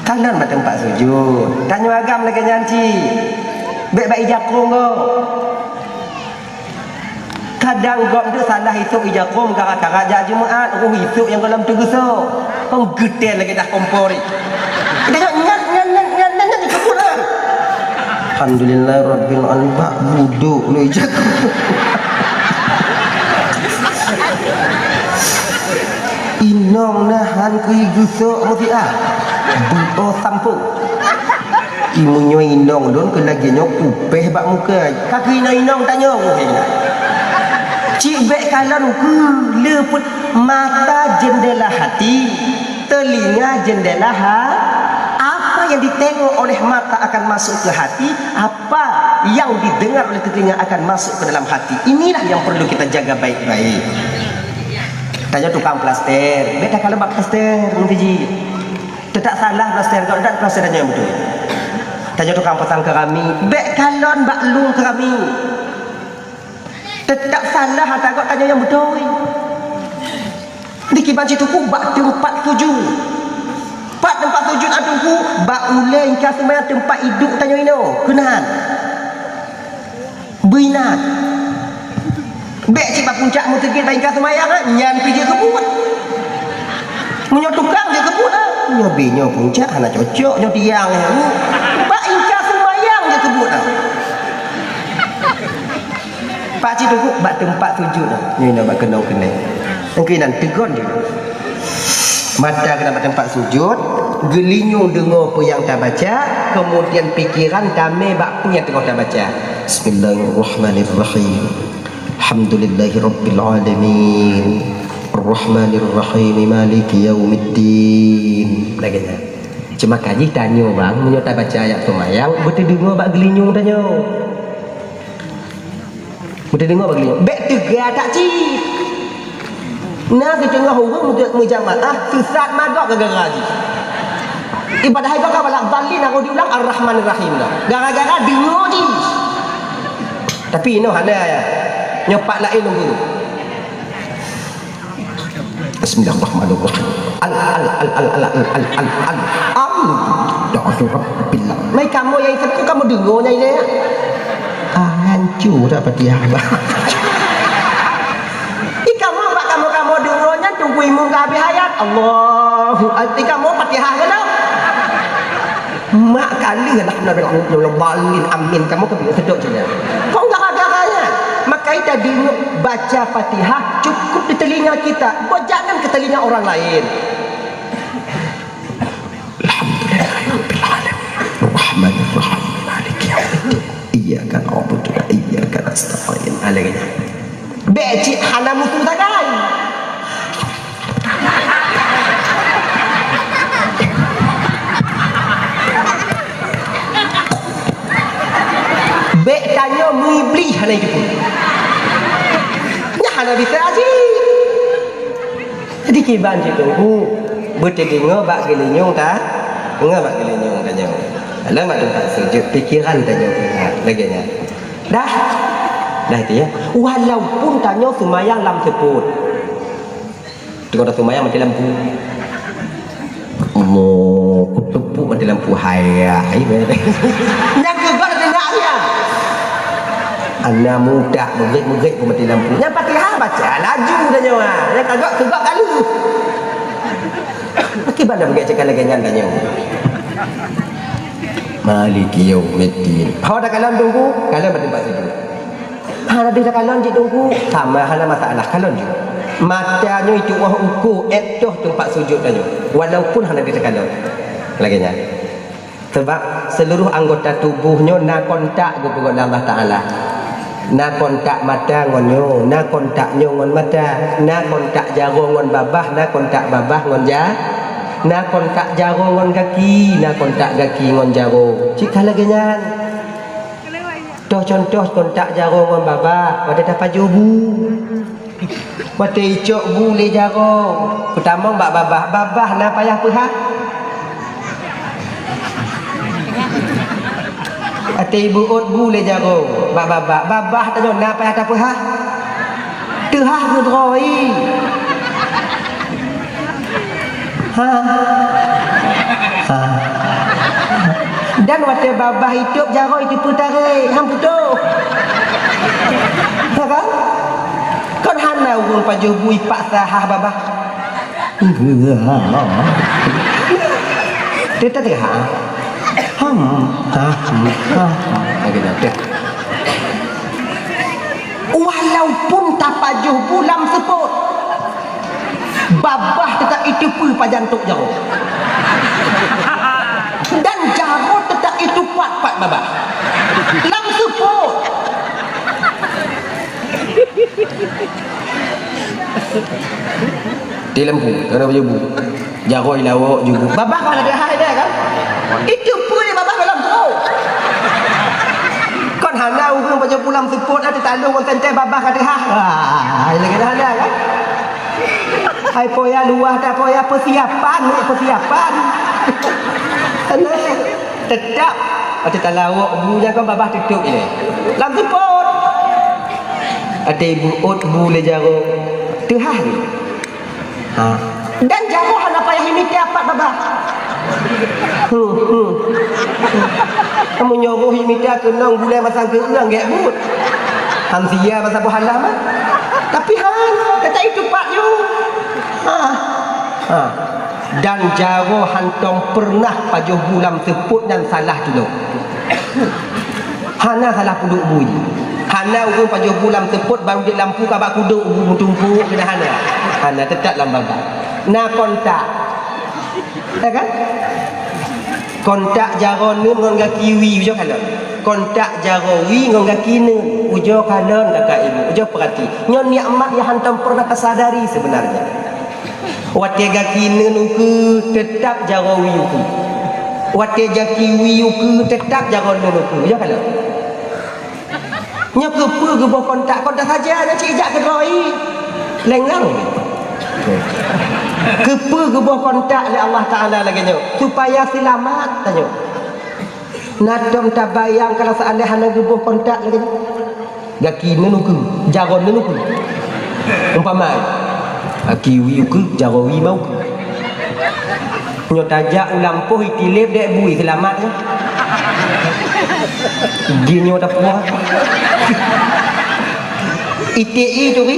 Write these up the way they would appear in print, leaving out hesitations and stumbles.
Kanan mak tempat sujud. Tanya agam lagi nyanci. Baik-baik jakum kau. Kadang gom tu salah isuk ijakum gara-gara jak Jumaat, oh isuk yang dalam tu gesok. Kau gede lagi dah kompori. Tengok nyan dikebut lah. Alhamdulillah rabbil alamin. Pak buduk lu ijakum. Inong nahan kui gesok mesti ah. Oh sampung. Imunyo inong don ke lagi nyok upeh bak muka. Kaki inong tanya aku kena. Cik bek kalan ku leput mata jendela hati, telinga jendela apa yang ditengok oleh mata akan masuk ke hati, apa yang didengar oleh telinga akan masuk ke dalam hati. Inilah yang perlu kita jaga baik-baik. Tanya tukang plaster, beta kalau bak plaster mungkin tidak salah plaster, kalau tidak plaster yang betul. Tanya tukang pasang kerami, bek kalon bak lung kerami. Tetap salah atau kau tanya yang betul. Di kiban situ ku bak tempat tuju. Pak tempat tuju aduh ku bak ulai ka sembahyang tempat hidup tanya ino. Kenan. Beinat. Bek cik bak puncak mu tegil baik ka sembahyang nyan pi dia kebut. Munyo tukang dia kebut ah. Nyo binyo puncak anak cocok nyo tiang. Bak inka sembahyang dia kebut ah. Pak cik tu bak tempat tuju dah. Ni nak bak kena. Mungkin nan tegon dia. Mata kena bak tempat sujud, gelinyung dengar apa yang tak baca, kemudian pikiran damai bak punya tengok tak baca. Bismillahirrahmanirrahim. Alhamdulillahirabbil alamin. Arrahmanirrahim maliki yaumiddin. Lagi dah. Cuma kaji tanya bang, munyo tak baca ayat sembahyang, betul dengar bak gelinyung tanya. Mudah dengar bagi bek tegak tak cik. Nah di tengah huruf mujamaah sesat magak gara-gara haji. Ibadah haji kau balak zalin aku diulang Ar-Rahmanir-Rahim dah. Gara-gara dengar je. Tapi ini ada ya. Nyopak lain dulu. Bismillahirrahmanirrahim. Mai kamu yang itu kamu dengarnya ini ya. Hancur tak Fatihah bang. Kamu apa kamu dengarnya tunggu imun ke habis hayat. Allahu Akbar. Kamu Fatihah ke tak? Mak kali lah balin amin kamu ke sedok je. Kau enggak ada-adanya. Maka kita dengar baca Fatihah cukup di telinga kita. Jangan ke telinga orang lain. Alhamdulillahirabbil alamin. Arrahmanirrahim. Maliki yaumiddin. Iyyaka na'budu wa iyyaka nasta'in. Alainya. Becik hana mutu takai. Bek tanya mibli hana itu pun. Nya hana bisa aji. Jadi kiban je tunggu. Betul dengar bak gelinyung ta? Dengar bak gelinyung tanya. Alah mak tempat sujud pikiran tanya lagi nya. Dah itu ya. Walaupun tanya sembahyang lam seput. Tengok sembahyang mati lampu. Tepuk mati lampu hai. Yang kegak dengar dia. Anak muda megek mati lampu. Yang Fatihah baca laju tanya. Yang kagak kali. Bagaimana megek cakap lagi nya tanya. Maliki yaumiddin. Kau dah kalan tunggu, kalan bertempat sujud. Hana dah kalan je tunggu, sama hana masalah kalan je. Matanya itu wah ukur etoh tempat sujud tanya. Walaupun hana dah kalan. Laginya. Sebab seluruh anggota tubuhnya nak kontak dengan Allah Taala. Nak kontak mata ngonyo, nak kontaknya ngon mata, nak kontak jaro ngon babah, nak kontak babah ngon nak kontak jaro ngon kaki, nak kontak kaki ngon jaro. Cik lagi nyan. Toh contoh kontak jaro ngon babah, pada dapat jobu. Pada icok bu le jaro. Pertama mbak babah nak payah pihak. Ati ibu ot bu le jaro, mbak babah tanya nak payah tak pihak. Tehah ngedroi. Ha. Ha. Dan waktu babah hidup jaroi itu putarai hang putus. Ha kan? Kon hana urung pajuh bui pak sahah babah. Dia tak ha. Lagi dah. Walaupun tak pajuh bulam seput, babah tetap itu pun pajantuk jauh. Dan jarot tetap itu kuat-kuat babah. Lam seput. Di lembu, kena berjebu. Jarot ilawak juga. Babah kalau ada hal dia kan? Itu pun babah dalam teruk. Kon hana urung baca pulang seput ada tandung kon tentai babah kata ha. Lagi dah ada kan? Hai poya luah dah poya persiapan. Tetap ada talawak bunya kan babah tutup ini. Lam seput. Ada ibu ot bu le jaro. Tehah ni. Ha. Dan jaro hana payah ini dapat babah. Kamu nyuruh imita kenang bulan masa keurang gak but. Han sia masa buhan lama. Tapi han kata itu pak you. Dan jaro hantong pernah pajuh bulan seput dan salah dulu. Hana salah puduk bui. Hana urung pajuh bulan seput baru di lampu kabak kuduk urung tumpuk kena hana. Hana tetap lambabat. Na kontak. Ya kan? Kontak jaron ni ngon kaki wi ujo kalon. Kontak jaro wi ngon kaki ni ujo kalon kakak ibu. Ujo perhati. Nyon nikmat yang hantam pernah kesadari sebenarnya. Wate kaki ni nuku tetap jaro wi uku. Wate kaki wi uku tetap jaron ni nuku. Ujo kalon. Nya kepa ke bawah kontak saja nak cik ijak ke roi. Lenglang. Kepa ke bawah kontak oleh Allah Ta'ala lagi nyo supaya selamat tanya. Nadam tak bayang kalau seandainya hana ke bawah kontak lagi nyo gaki nenuku jaron nenuku umpama kiwi ke jarawi mau ke nyo tajak ulam poh itilip dek bui selamat ya. Ginyo tak puas. ITI tu ri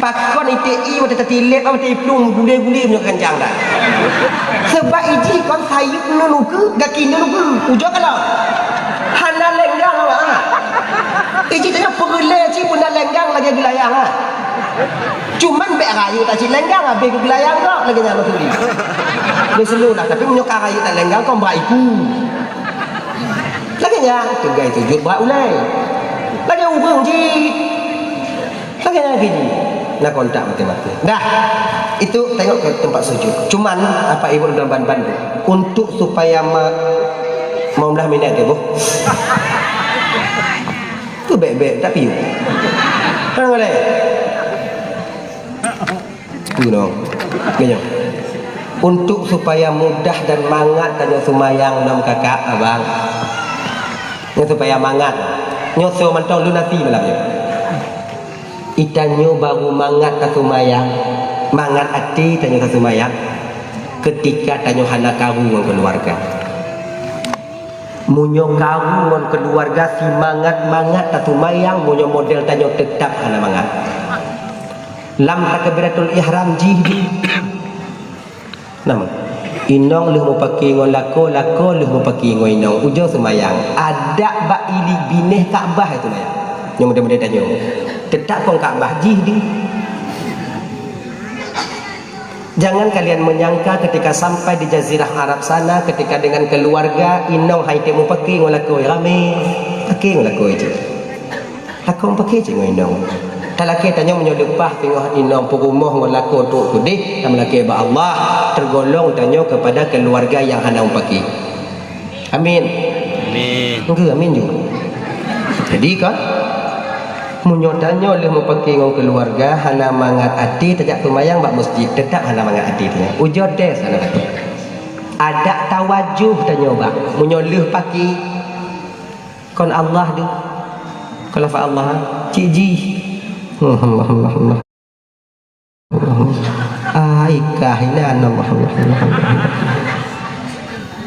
pakon ITI waktu tertilip waktu iplung gule-gule punya kencang dah. Sebab iji kon sayuk nunuke gaki nunuke ujo kalau hana lenggang awak ah. Iji tanya perle ci pun dah lenggang lagi gelayang ah. Cuman bek rayu tak ci lenggang ah bek gelayang kok lagi nyalo tuli. Dia selulah tapi menyokar rayu tak lenggang kau baiku. Lagi nya tegai sujud buat ulai. Lagi urung ji. Lagi nya gini. Nak kontak mati-mati. Dah. Itu tengok ke tempat sujud. Cuman apa ibu dalam ban-ban untuk supaya mau belah minat dia boh. Tu baik-baik tak piu. Kan boleh. Tu no. Gini. Untuk supaya mudah dan mangat tanya sumayang nam kakak abang. Yang supaya mangat. Nyoso mantong lunasi malamnya. Itanyo baru mangat ka sumayang. Mangat hati tanyo ka sumayang. Ketika tanyo hana karu ngon keluarga. Munyo karu ngon keluarga si mangat ka sumayang munyo model tanyo tetap hana mangat. Lam takbiratul ihram jihdi. Nama inong leh mau pakai ngon lako leh mau pakai ngon inong ujo sumayang ada bak ili bineh Kaabah itu ya yang mudah-mudah tanya tetap kong Kaabah jihdi. Jangan kalian menyangka ketika sampai di Jazirah Arab sana ketika dengan keluarga inong hai temu pakai ngon lako rame pakai ngon lako je lako pakai je ngon inong. Talaki tanya menyodepah tengok inong perumah ngon lako tu deh tam laki ba Allah tergolong tanya kepada keluarga yang hana umpaki. Amin. Amin. Engke amin juga. Jadi kan munyo tanya le umpaki ngon keluarga hana mangat ati tajak sumayang bak masjid tetap hana mangat ati tanya. Ujur des sana kata. Ada tawajuh tanya bak munyo leh paki kon Allah tu. Kalau fa Allah ciji Allah ikah ina Allah.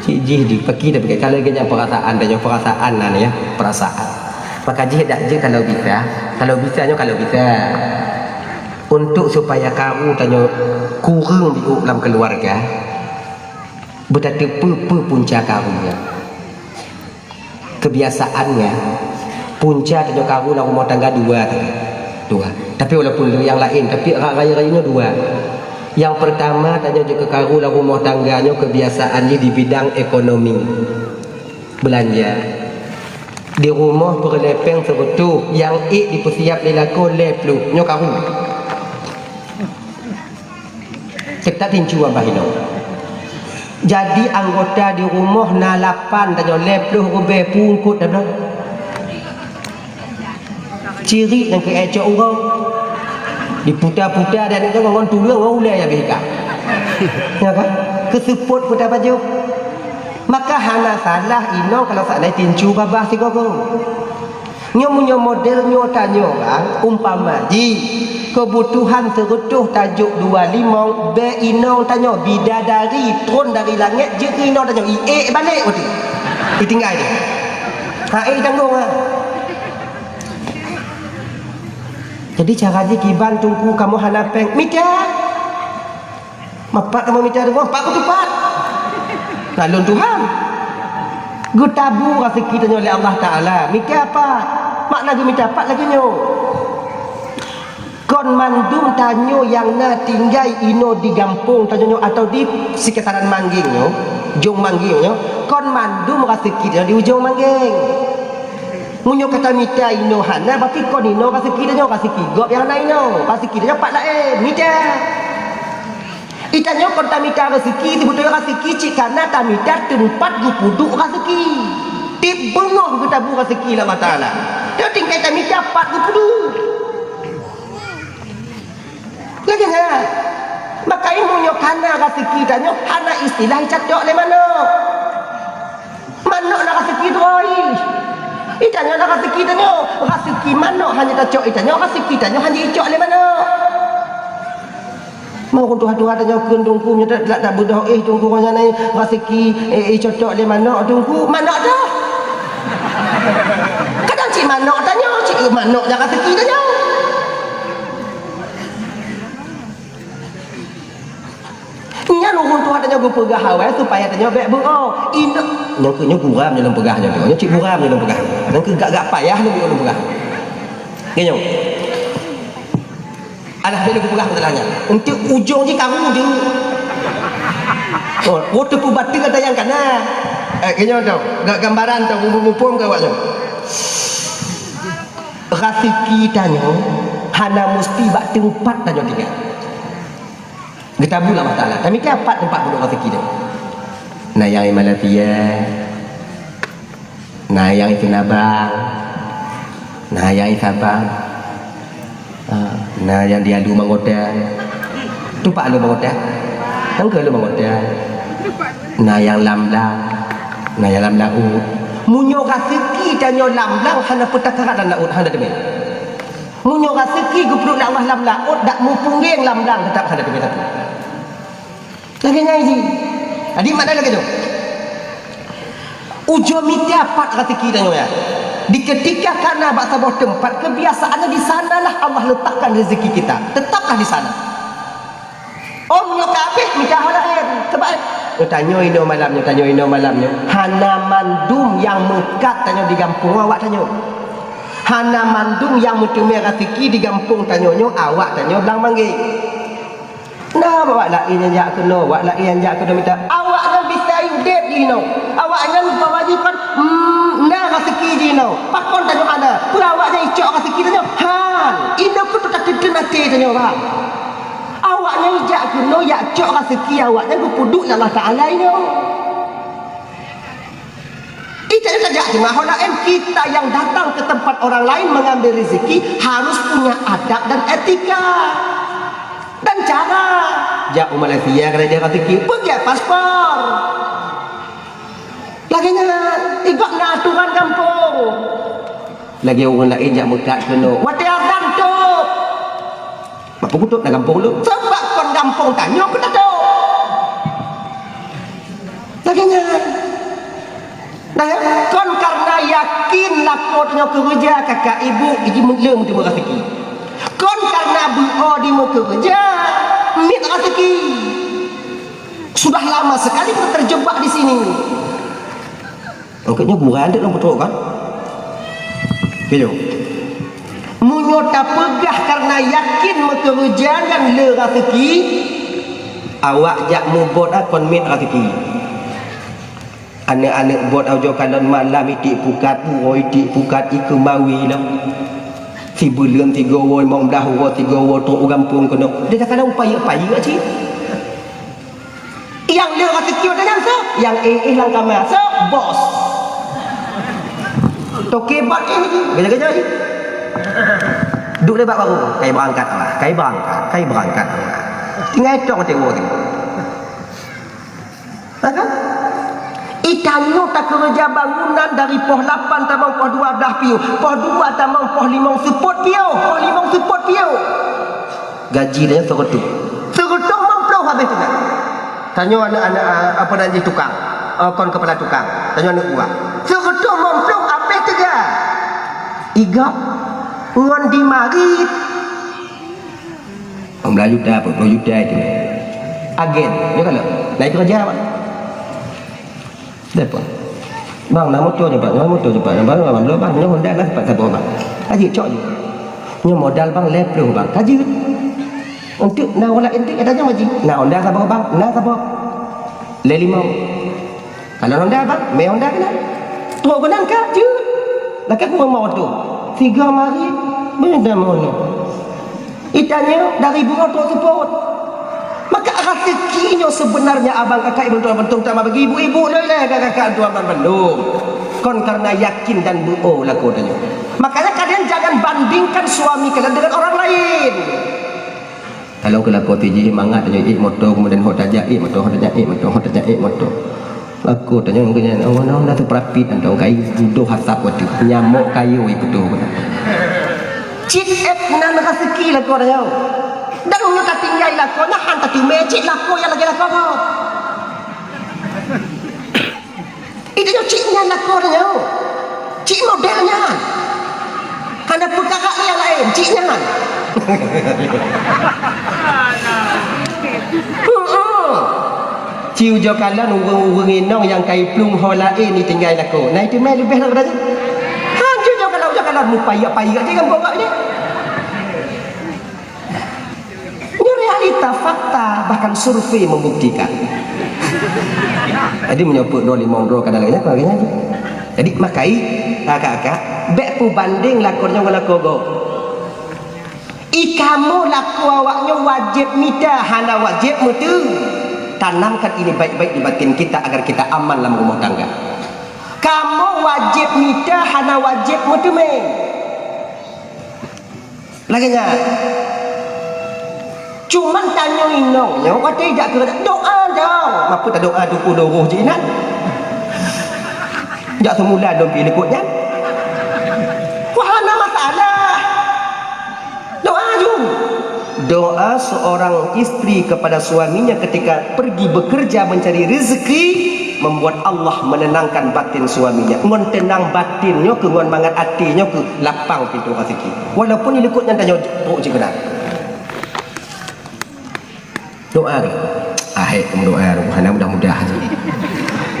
Jih di pergi dah kalau kena perasaan dan perasaan ya, perasaan. Maka jih dak je kalau bisa untuk supaya kamu tanya kurang di dalam keluarga berarti punca karunya kebiasaannya punca tanya karu dalam rumah tangga dua tapi walaupun yang lain tapi raya-rayanya dua. Yang pertama tanya juga karu dalam rumah tangganya kebiasaannya di bidang ekonomi belanja di rumah berlepeng sebetul yang dipersiap dilakon leplu nyo karu kita tinju abahino. Jadi anggota di rumah nalapan tanya lepluh rube pungkut dah. Ciri yang keecok orang diputar-putar dan itu orang tulung orang ulai ya beka. Ya kan? Kesuput putar baju. Maka hana salah ino kalau saat tinju babah si gogo. Nyo model nyo tanyo kan umpama ji kebutuhan serutuh tajuk 25 be inong tanyo bidadari turun dari langit je inong tanyo balik oti ditinggal dia tanggung jadi cara je kiban tunggu kamu hanapeng mita mapak kamu mita rumah pak kutupat lalu Tuhan gu tabu rezeki tanyo oleh Allah Ta'ala mita apa mak lagi mita apa lagi nyo kon mandum tanyo yang na tinggal ino di kampung tanyo atau di sekitaran Mangging jong Mangging kon mandum rezeki di ujung Mangging munyo kata mita ino hana berarti kon ino rezeki tanyo rezeki gop yang na ino rezeki tanyo pak lain mita itanyo kon tamita rezeki dibutuh rezeki cikana tamita tempat gupuduk rezeki tip bengong kita bu rezeki lah Ta'ala dia tinggal tamita pat gupuduk lagi kan maka imunyo kana rezeki tanyo hana istilah cacok le mano nak rezeki droi itanyo nak rezeki tanyo rezeki mano hanya cacok itanyo rezeki tanyo hanya icok le mano mau Tuhan tanyo kendungku nya tak budah tunggu nya nai rezeki cocok le mano tunggu mano dah kadang cik mano tanyo cik mano nya rezeki tanyo nya nurun Tuhan tanya gue pegah awal supaya tanya baik oh ini yang buram dalam pegahnya tu cik buram dalam pegah dan ke gak payah lebih dalam pegah gini alah bila gue pegah masalahnya untuk ujung je kamu je oh waktu pu batin kata yang kana gini tau gak gambaran tau mumpung ke waktu rezeki tanya hana mesti bak tempat tanya tinggal kita bulan masalah kami ke apa tempat duduk rezeki dia nah yang Malaysia nah yang Sinabang nah yang Sabang nah yang dia lu Mangoda tu pak lu Mangoda nang ke lu Mangoda nah yang Lamlang nah yang Lamlang munyo rezeki dan nyo Lamlang hana petakaran dan laut hana demi munyo rezeki gupruk nak Allah Lamlang dak mupunggeng Lamlang tetap hana demi satu lagi nyaji adik mana lagi tu ujung miti apa rezeki dan ya di ketika karena bak sebuah tempat kebiasaannya di sanalah Allah letakkan rezeki kita tetaplah di sana om nyo kabeh mikah lain sebab tanyo ino malamnya hana mandum yang mekat tanyo di kampung awak tanyo hana mandum yang mutumir rezeki di kampung tanyo awak tanyo belang manggi nah bawa lain yang jak kena bawa lain yang jak kena minta awak yang bisa hidup dino awak yang lupa wajiban nah rezeki dino pakon tanyo ada pula awak yang icok rezeki tanyo han ino ku tak kena mati tanyo bang awak yang jak kena yak cok rezeki awak yang ku puduk Allah Ta'ala ino itu saja cuma kita yang datang ke tempat orang lain mengambil rezeki harus punya adab dan etika dan cara jak Malaysia kerana dia rezeki pergi paspor lagi ibak na aturan kampung lagi orang lain jak mekat kena wati adang tu apa kutuk nak kampung lu sebab kon kampung tanya aku tak tahu. Laganya. Nah, kon karena yakin lakotnya kerja kakak ibu iji menglem di rezeki. Kon karena berdoa di kerja mit rezeki. Sudah lama sekali kita terjebak di sini. Angkatnya berada dalam betul kan? Gitu. Munyota pegah karena yakin bekerja dan le rezeki. Awak jak mubot akon mit rezeki. Anak-anak buat aujo kalon malam itik pukat woi itik pukat iku mawi lah. Si bulan 3 woi mong dah wo 3 wo tok gampung kono. Dia tak ada upaya-upaya cik. Yang le rezeki dengan so, yang lang kamar so bos. Tokebat kerja-kerja je. Duk lebat baru, kai berangkat. Tinggal tong tengok tu. Kan? Ikannya tak kerja bangunan dari poh 8 tamang poh 2 dah piu. Poh 2 tamang poh 5 support piu. Gaji dia seretuk. Seretuk mampu habis tu nak. Tanya anak-anak apa nanti tukang. Kon kepala tukang. Tanya anak buah. Seretuk mampu habis tu ke? Igap ngon di marit. Orang Melayu dah apa? Melayu dah itu. Agen. Dia kalau naik kerja apa? Depan. Bang, nak motor je, Pak. Nak motor je, Pak. Bang, bang, ni Honda lah cepat sabar, Bang. Haji cok je. Ni modal bang leplung, Bang. Haji. Untuk nak wala intik katanya haji. Nak Honda sabar, Bang. Nak sabar. Le 5. Kalau Honda, Bang, me Honda kena. Tua kena angkat je. Laki aku mau tu. 3 mari. Benda mana? Itanya dari bunga tua support. Maka rezekinya sebenarnya abang kakak ibu tuan bentung tak bagi ibu-ibu lah kakak tuan belum. Kon karena yakin dan berdoa lah kodanya. Makanya kalian jangan bandingkan suami kalian dengan orang lain. Kalau kelakon tiji mangat tanya motor kemudian hot aja motor. Aku tanya mungkin orang dah terperapit antau kayu budoh hasap waktu nyamuk kayu betul betul. Cik nan rezeki lah kodanya. Dan orang tak tinggal lakon nak hantar tu magic lakon yang lagi lakon kau. Itu je ciknya lakonnya. Cik modelnya. Ada perkara yang lain ciknya. Ciu jokalan urung inong yang kai plung holain ni tinggal lakon. Nah itu mai lebih lah berarti. Han ciu jokalan mu payah-payah dia kan bawa ni. Realita fakta bahkan survei membuktikan. Jadi menyebut 25 kadang-kadang sebagainya. Jadi makai kakak-kakak bek pu banding lakonnya dengan lakogo. Ikamu laku awaknya wajib mida hana wajib mutu. Tanamkan ini baik-baik di batin kita agar kita aman dalam rumah tangga. Kamu wajib mida hana wajib mutu men. Laginya cuman tanya inongnya kata tidak kena doa dah. Apa tak doa 20 je inat. Jak semula dong pilih ikutnya. Wah ada masalah. Doa je. Doa seorang istri kepada suaminya ketika pergi bekerja mencari rezeki membuat Allah menenangkan batin suaminya. Ngon tenang batinnya ke ngon mangat hatinya ke lapang pintu rezeki. Walaupun ikutnya tanya tok je kena. Doa ke? Kamu doa Tuhan mudah-mudah saja.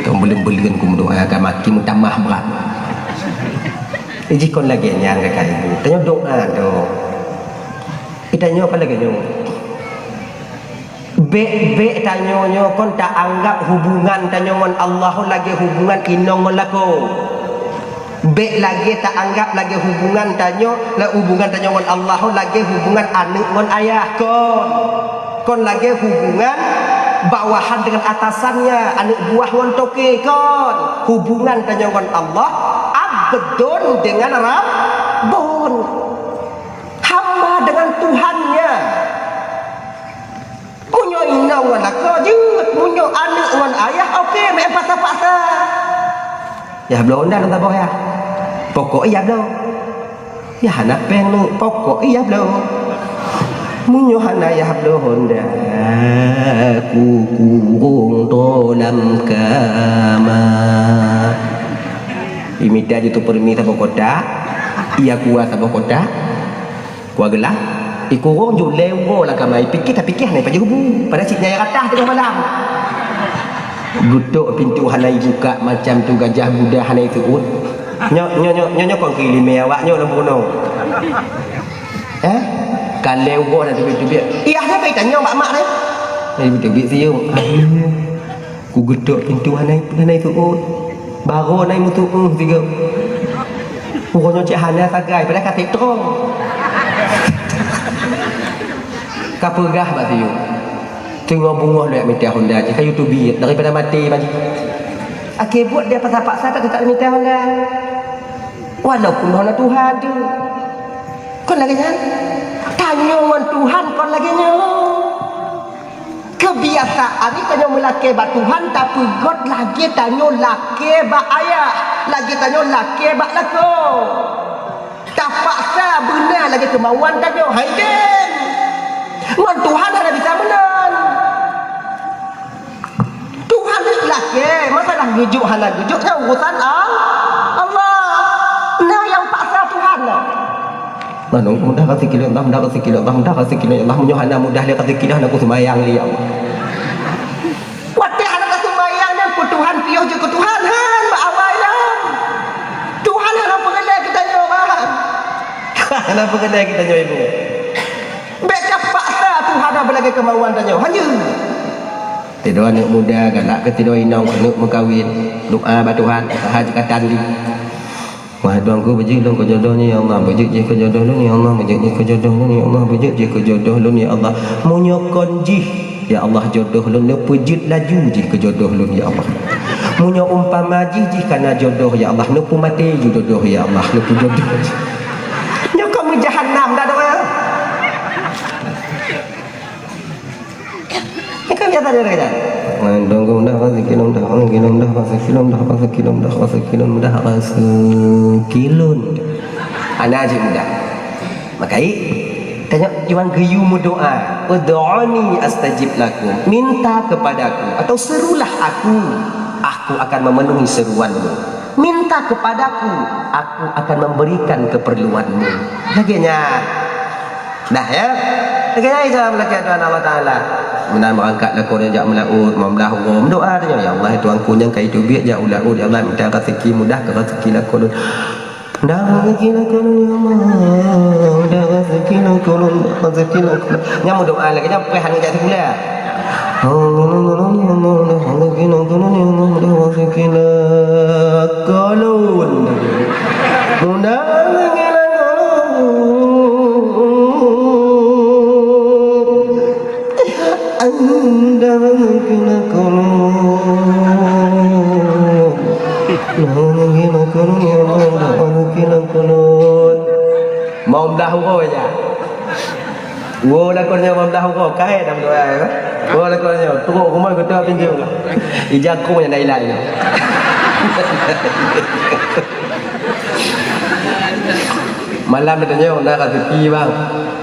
Kamu belum kamu doa akan makin tambah berat. Jikon lagi yang kakak ibu. Tanya doa dong. Tanya apa lagi nyo? Be tanya kon tak anggap hubungan tanya ngon Allah lagi hubungan inong lako. Be lagi tak anggap lagi hubungan tanya la hubungan tanya ngon Allah lagi hubungan anak ngon ayah kon. Kon lagi hubungan bawahan dengan atasannya anak buah ngon toke kon. Hubungan tanya ngon Allah abdun dengan Rabbun. Hamba dengan Tuhannya. Punya inang ngon lako jut, punya anak ngon ayah okey mek paksa-paksa. Ya belum dah kata boh ya. Pokok iya belum. Ya anak peng nu pokok iya belum. Munyo hanaya habdo honda ku kurung dalam kama. Imita je tu permi sabok kota. Ia kuat sabok kota. Kuat gelah. Ikurung jo lewo lah kamai pikir tak pikir hanai paju hubu. Pada cik nyai ratah tengah malam. Gutuk pintu hanai buka macam tu gajah Buddha hanai turun. Nyok kong kiri lima awak nyok lembuno. Kalau buat dah tubik-tubik. Iya dia kaitan nyok mak ni. Ni tubik siung. Ku gutuk pintu hanai turun. Baru hanai mutu tiga. Pokoknya cik hana sagai pada kata terong. Kapegah bak siung. Tengok bunga dia minta Honda je kayu tubik daripada mati bagi. Akhir buat dia paksa-paksa tak minta Honda. Walaupun Honda Tuhan tu. Kau lagi kan? Tanya dengan Tuhan kau lagi nya. Kebiasaan ni tanya melaki bak Tuhan tapi God lagi tanya laki bak ayah. Lagi tanya laki bak lako. Tak paksa benar lagi kemauan tanya. Haiden. Dengan Tuhan ada bisa benar. Tuhan ni laki. Masalah gejuk halal gejuknya urusan Allah. Nah yang paksa Tuhan lah. Mana mudah kasih kilo, mudah kasih kilo, mudah kasih kilo. Allah menyohana mudah dia kasih kilo nak sembahyang dia. Waktu anak kasih sembahyang dan Tuhan piuh je ke Tuhan han awalan. Tuhan hana pengendai kita nyoba. Hana pengendai kita nyoba ibu. Baca paksa Tuhan apa lagi kemauan tanya. Hanya tidur anak muda galak ke tidur inau anak berkahwin. Doa ba Tuhan haji katan di. Wahai Tuhanku berikan kau jodohnya ya Allah, berikan kau jodoh lu ya Allah, berikan kau jodoh lu ya Allah, berikan kau jodoh lu ya Allah. Munyokon jih ya Allah jodoh lu ne pejit laju jih ke jodoh lu ya Allah. Munyo umpama jih kana jodoh ya Allah, ne mati jodoh ya Allah, ne jodoh. Nyok kamu jahanam dah doa. Kan biasa dia kata. Dong dah kasih kilon dah kasih kilon dah kasih kilon dah kasih kilon dah kasih kilon dah kasih kilon. Anak aja muda. Makai tanya juan geyu mu doa. Ud'uni astajib lakum. Minta kepadaku atau serulah aku akan memenuhi seruanmu. Minta kepadaku, aku akan memberikan keperluanmu. Laginya. Dah ya. Laginya itu melaki Tuhan Allah Taala. Menan merangkat lakon jak melaut membelah hukum doa tanya ya Allah Tuhanku yang kai tu biak jak ulaut ya Allah minta rezeki mudah ke rezeki lakon dah rezeki lakon ya Allah dah rezeki lakon nyam doa lagi nyam pehan jak sebulan rezeki lakon mudah anda mungkin mau dahulu aja. Wo lakonnya mau dahulu kaya dalam doa ya. Wo lakonnya teruk rumah kita pinjam lah. Ijaku yang lain-lain. Malam katanya nak rezeki bang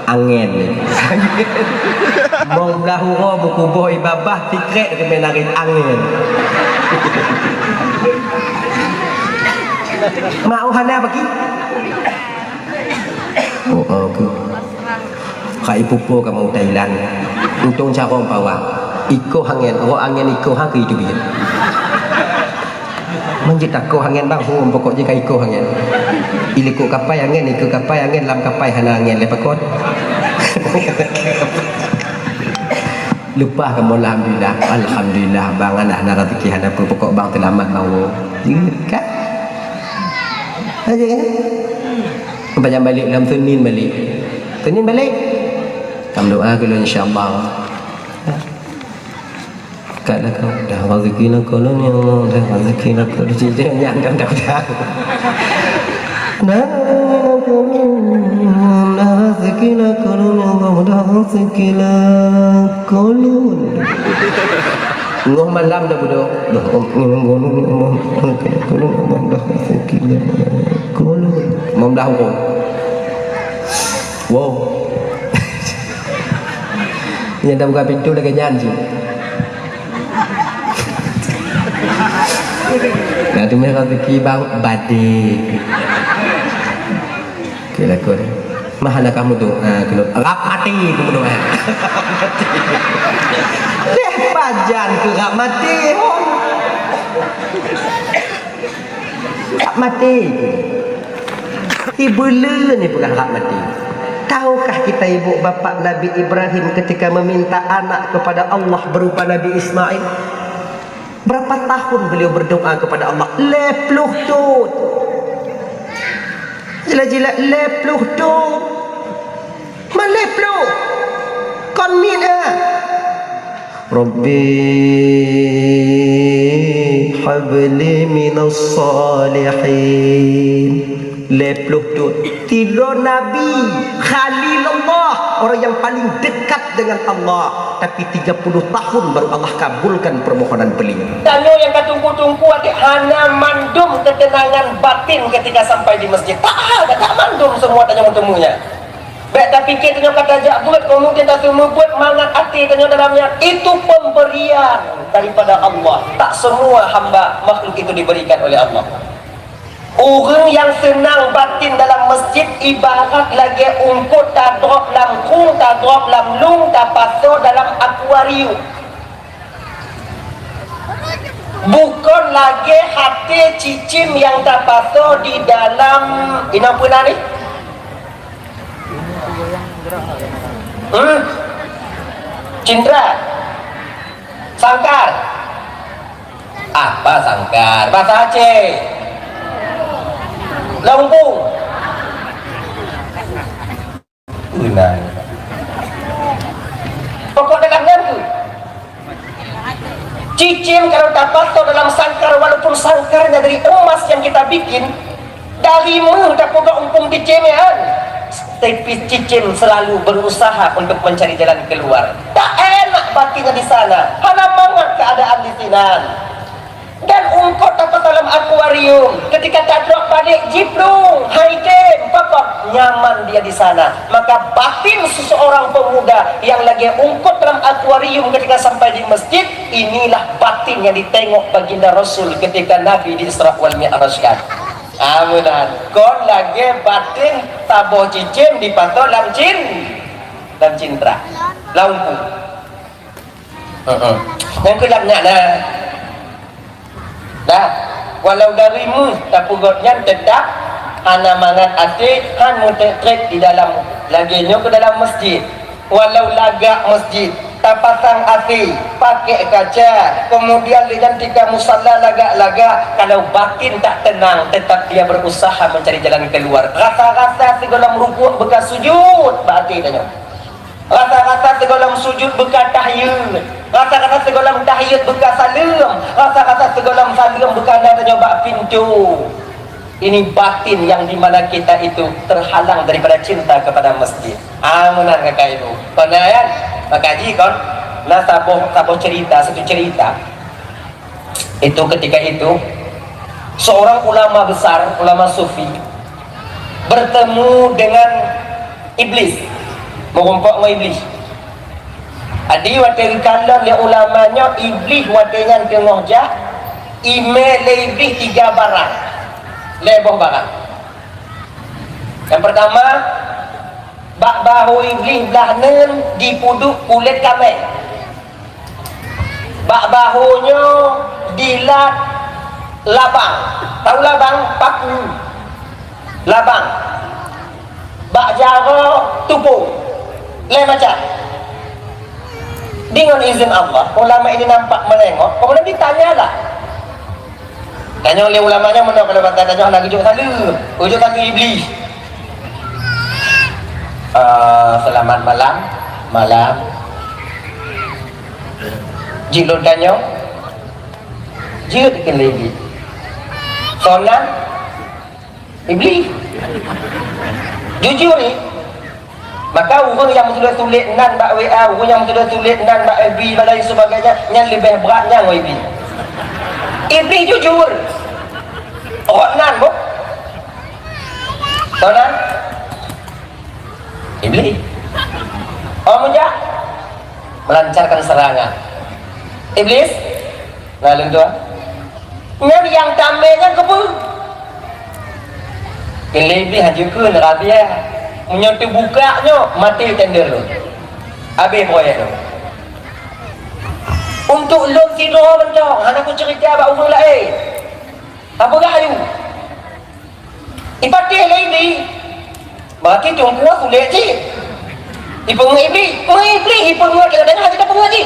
angin ni. Mau dahulu buku boh ibabah fikret ke menarik angin. Mau hana bagi? Oh aku. Kai pupo ke mau Thailand. Untung cara bawa. Iko angin, angin iko hang ke itu biar. Manjit aku angin bang, pokoknya kai iko angin. Iliku kapai angin, iku kapai angin, lam kapai hana angin lepakot. Lupa kamu alhamdulillah bang anak nak rezeki ada pokok bang terlambat bang kan aja kan banyak balik dalam Senin balik kamu doa kalau insyaallah kata kau dah rezeki nak kau ni dah rezeki nak kau jadi yang dah rezeki nak kau dah rezeki nak kau ngoh malam dah bodoh mau dah wow Yang dah buka pintu dah nyanyi. Nah, tu mereka fikir bang badik. Okey lah kau. Mahal kamu tu? Kena rap mati kamu tu. Leh pajan ke rap mati. Rap mati. Ibula ni bukan rap mati. Tahukah kita ibu bapa Nabi Ibrahim ketika meminta anak kepada Allah berupa Nabi Ismail? Berapa tahun beliau berdoa kepada Allah? 70 tahun. Jila-jila 70 tahun. Mana 70? Kon min Rabbi habli minas salihin. 70 tahun. Tiada Nabi Khalilullah, orang yang paling dekat dengan Allah, tapi 30 tahun baru Allah kabulkan permohonan beliau. Tanya yang katunggu-tunggu adik hana mandum ketenangan batin ketika sampai di masjid. Tak ada, tak mandum semua tanya temunya. Baik tak fikir tanya kata ajak buat, kemudian tak semua buat mangat hati tanya dalamnya. Itu pemberian daripada Allah. Tak semua hamba makhluk itu diberikan oleh Allah. Orang yang senang batin dalam masjid ibarat lagi ungkut tak drop dalam kung, tak drop dalam lung, tak pasok dalam akuarium. Bukan lagi hati cicim yang tak pasok di dalam apa ni? Cindra, sangkar. Apa sangkar? Bahasa Aceh. Lampung. Benar. Pokok dalam tu. Cicim kalau tak pasok dalam sangkar, walaupun sangkarnya dari emas yang kita bikin, dari mu tak pokok umpung cicim ya. Tapi cicim selalu berusaha untuk mencari jalan keluar. Tak enak batinnya di sana. Hana mangat keadaan di sini. Dan ungkot dapat dalam akuarium. Ketika tak drop balik jiplung, hiking, pokok nyaman dia di sana. Maka batin seseorang pemuda yang lagi ungkot dalam akuarium ketika sampai di masjid, inilah batin yang ditengok baginda Rasul ketika Nabi di Isra wal Mi'rajkan. Amunan, kon lagi batin taboh cicim dipantau dalam cintra, lampu. Yang kelapnya nah. Dah, walau darimu tak pugotnya tetap hana mangat hati han mutek di dalam laginya ke dalam masjid. Walau lagak masjid tak pasang hati, pakai kaca, kemudian lihat tiga musalla lagak-lagak, kalau batin tak tenang tetap dia berusaha mencari jalan keluar. Rasa-rasa segala merukuk bekas sujud batin tanya. Rasa-rasa segala sujud bekas tahiyat, rasa-rasa segala tahiyat bekas salam, rasa-rasa segala salam bekas tanya bak pintu. Ini batin yang dimana kita itu terhalang daripada cinta kepada masjid. Amunan kakak ibu. Konayan, maka haji kon, nah taboh cerita, satu cerita. Itu ketika itu seorang ulama besar, ulama sufi bertemu dengan iblis. Merumpok dengan iblis. Adi waktu kalah le ulamanya iblis waktunya tengah jah. Email le iblis 3 barang. Leboh barang. Yang pertama, bak bahu iblis belah nen dipuduk kulit kamel. Bak bahunya dilat labang. Tahu labang? Paku. Labang. Bak jaro tupung. Lain macam dengan izin Allah, ulama ini nampak melengok, kemudian ditanyalah. Tanya oleh ulamanya, mana kalau kata tanya nak ujuk salu, ujuk kaki iblis. Selamat malam. Jika tanya, jika dikenal iblis, sonan iblis, jujur ni. Maka orang yang sudah tulis nan bak WA, orang yang sudah tulis nan bak FB dan lain sebagainya, yang lebih beratnya iblis. Iblis jujur. Orang nan bu. Tahu nan? Iblis. Orang muda. melancarkan serangan. Iblis lalu tuan nyari yang tamenya kebu kelebih hajukan rabia menyentuh bukanya mati tender tu habis proyek tu untuk lom tidur bencong anak aku cerita abang umur lain apa gayu ipatih lagi berarti tunggu sulit cik ipung iblis ipung kita dengar kita pengaji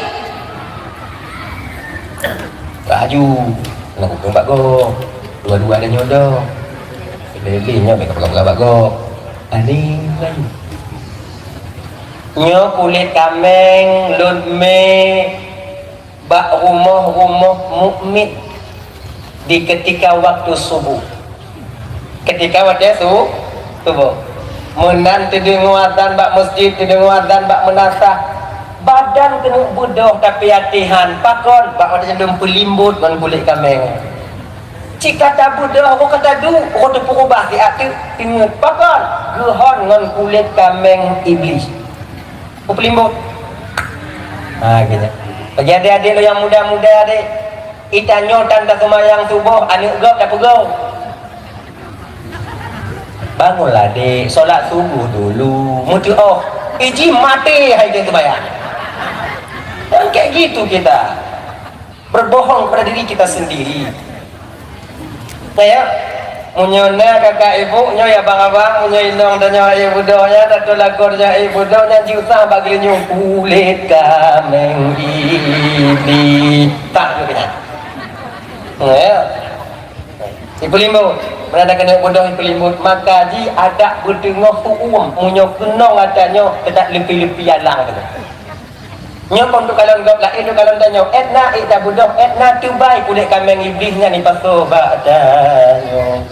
baju nak hukum bago dua-dua ada nyodoh lebihnya mereka pegang bago aning lagi nyo kulit kameng ludme bak rumah-rumah mukmin di ketika waktu subuh ketika waktu subuh menan tidung azan bak masjid tidung azan bak menasah badan kena budoh tapi hatihan pakon bak ada jendung pelimbut man kulit kameng jika tak budoh aku kata du aku tepuk ubah di hati ingat pakon gehon ngan kulit kameng iblis aku pelimbut gini bagi adik-adik lo yang muda-muda adik itanyo tanda semayang subuh anik gop tak pegau bangunlah adik solat subuh dulu mutu iji mati hai dia terbayang dan kayak gitu kita berbohong pada diri kita sendiri saya munyona kakak ibu nyo ya abang-abang munyo inong dan nyo ibu donya dato lagor nya ibu donya jiusah bagi nyo kulit kameng iblis tak tu kena ya ibu limbo mana kena bodoh ibu limbo maka ji ada berdengah tuum munyo kenong atanyo tidak lebih-lebih alang tu nyo pun tu kalau gap lain tu kalau tanya etna ita budak etna tu baik kulit kameng iblisnya ni paso badanyo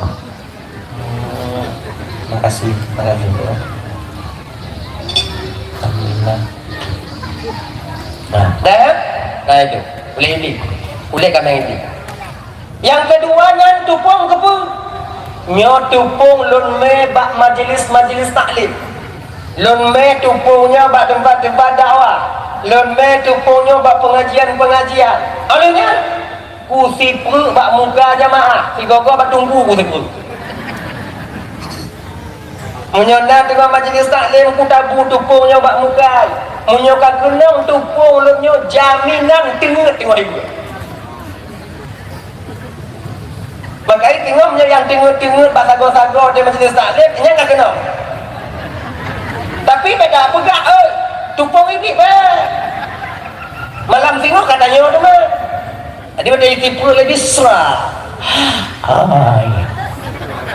makasih ya nah itu kulit iblis kulit kameng iblis yang keduanya tupung kepu nyo tupung lun me bak majlis taklim lun me tupungnya bak tempat-tempat dakwah lombe tupungnya bak pengajian alihnya kursi perut bak muka jamaah si gogo bak tunggu kursi perut menyonat dengan majlis taklim ku tabu tupungnya bak muka menyokan kenang tupung lomnya jaminan tengok ibu makai tengoknya yang tengok bak sago-sago di majlis taklim ini enggak kenal tapi beda pegak tupung ini malam tengok katanya tu mah dia ada isi perut lebih serah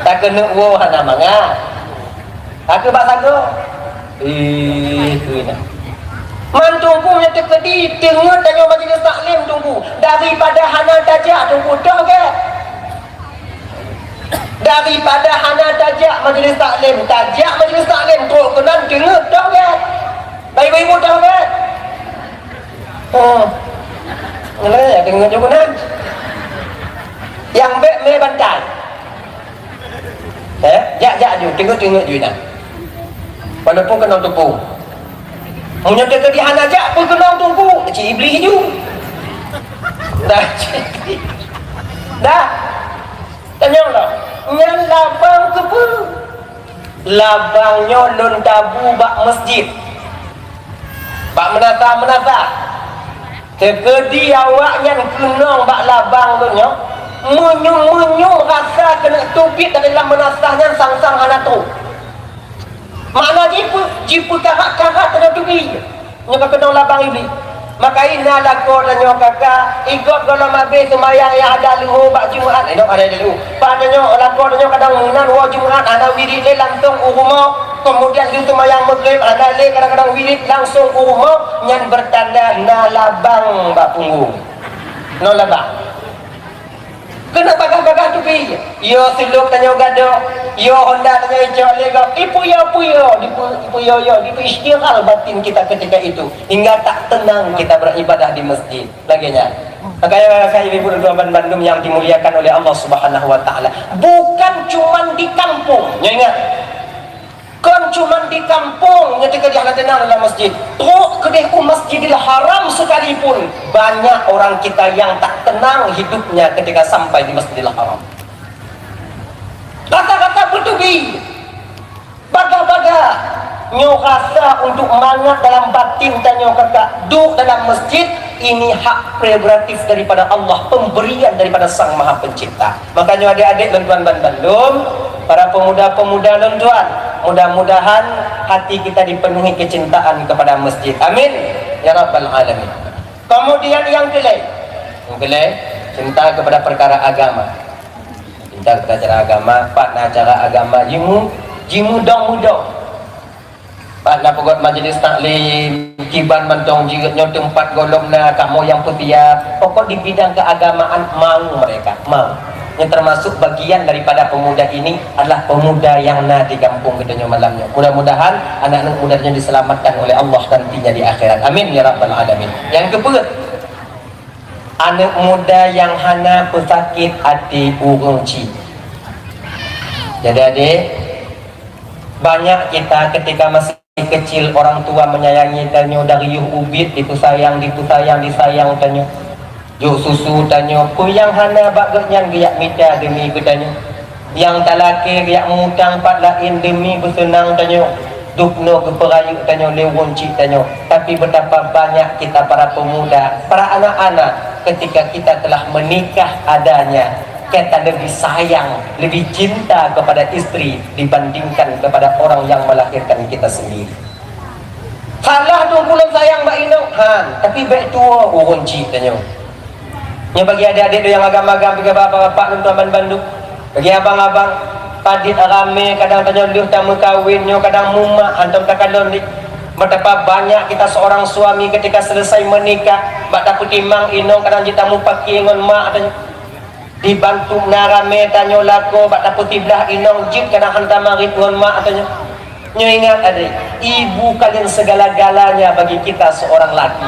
tak kena wow hana manga tak ke basago itu ini man tunggu yang terkedi tengok tanya majlis taklim tunggu daripada hana tajak tunggu dah ke daripada hana tajak majlis taklim teruk kenan tengok dah ke baik-baik mudah kan ya tengok juga nan yang bek me bantai jak ju tengok ju nan walaupun kena tepung punya dia tadi hana jak pun kena tunggu cik iblis ju dah tanya lah yang labang ke pun labangnya lon tabu bak masjid bak menata terkedi awaknya kenong bak labang tu nyo munyung rasa kena tupit dalam menasahnya sang-sang anak tu makna jipu karat-karat kena tupi nyo kenong labang ini maka ina lakor dan nyo kakak ikut kalau mabih semayang yang ada luhu bak Jumaat ada luhu pada nyo lakor dan nyo kadang mengenal wa Jumaat ada wirid langsung rumah kemudian di semayang maghrib ada le kadang-kadang wirid langsung rumah yang bertanda na labang bak punggung no labang kena bagah-bagah tu pi yo siluk tanya gado yo Honda tanya icok lega ipu yo dipu istighfar batin kita ketika itu hingga tak tenang kita beribadah di masjid laginya makanya ibu dan Bandung yang dimuliakan oleh Allah Subhanahu wa taala bukan cuman di kampung ya ingat kon cuma di kampung ketika dia tenang dalam masjid, teruk kedai Masjidil Haram sekalipun banyak orang kita yang tak tenang hidupnya ketika sampai di Masjidil Haram. Kata-kata bertubi, baga-baga, nyo rasa untuk mangat dalam batin dan nyo kakak duduk dalam masjid. Ini hak prerogatif daripada Allah, pemberian daripada Sang Maha Pencipta. Makanya adik-adik tuan-tuan dan bandung, para pemuda-pemuda tuan, mudah-mudahan hati kita dipenuhi kecintaan kepada masjid. Amin ya rabbal alamin. Kemudian yang kelai, cinta kepada perkara agama. Cinta kepada cara agama, partner cara agama, jimu dong. Partner pegot majlis taklim, kiban mentong jiratnya tempat golong na kamu yang putiap. Pokok di bidang keagamaan mau mereka, mau. Yang termasuk bagian daripada pemuda ini adalah pemuda yang na di kampung katanya malamnya. Mudah-mudahan anak-anak mudanya diselamatkan oleh Allah nantinya di akhirat. Amin ya rabbal alamin. Yang kedua, anak muda yang hana pesakit hati urungci. Jadi adik, banyak kita ketika masih kecil orang tua menyayangi tanyo dari yuh ubit itu sayang disayang tanyo yuh susu tanyo ku yang hana bagaknya giyak mita demi tanyo yang talaki giyak mutang pat lain demi bersenang tanyo dukno ke perayu tanyo lewon cik tanyo. Tapi betapa banyak kita para pemuda, para anak-anak ketika kita telah menikah adanya kita lebih sayang, lebih cinta kepada istri dibandingkan kepada orang yang melahirkan kita sendiri. Salah tu pulang sayang Mbak Ino, tapi baik tua urun cik tanya. Yang bagi adik-adik yang agama-agama bagi bapak-bapak tuan Bandung, bagi abang-abang padit rame kadang tanya liuh tamu kawinnya, kadang mumak hantam takalon ni. Betapa banyak kita seorang suami ketika selesai menikah, bak dapat timang Ino kadang kita mu pakai ngon mak tanya. Dibantu narame tanyo lako bak dapat tiblah inong jip kadang hantam marit ngon mak tanya. Nyo ingat adik, ibu kalian segala-galanya bagi kita seorang laki.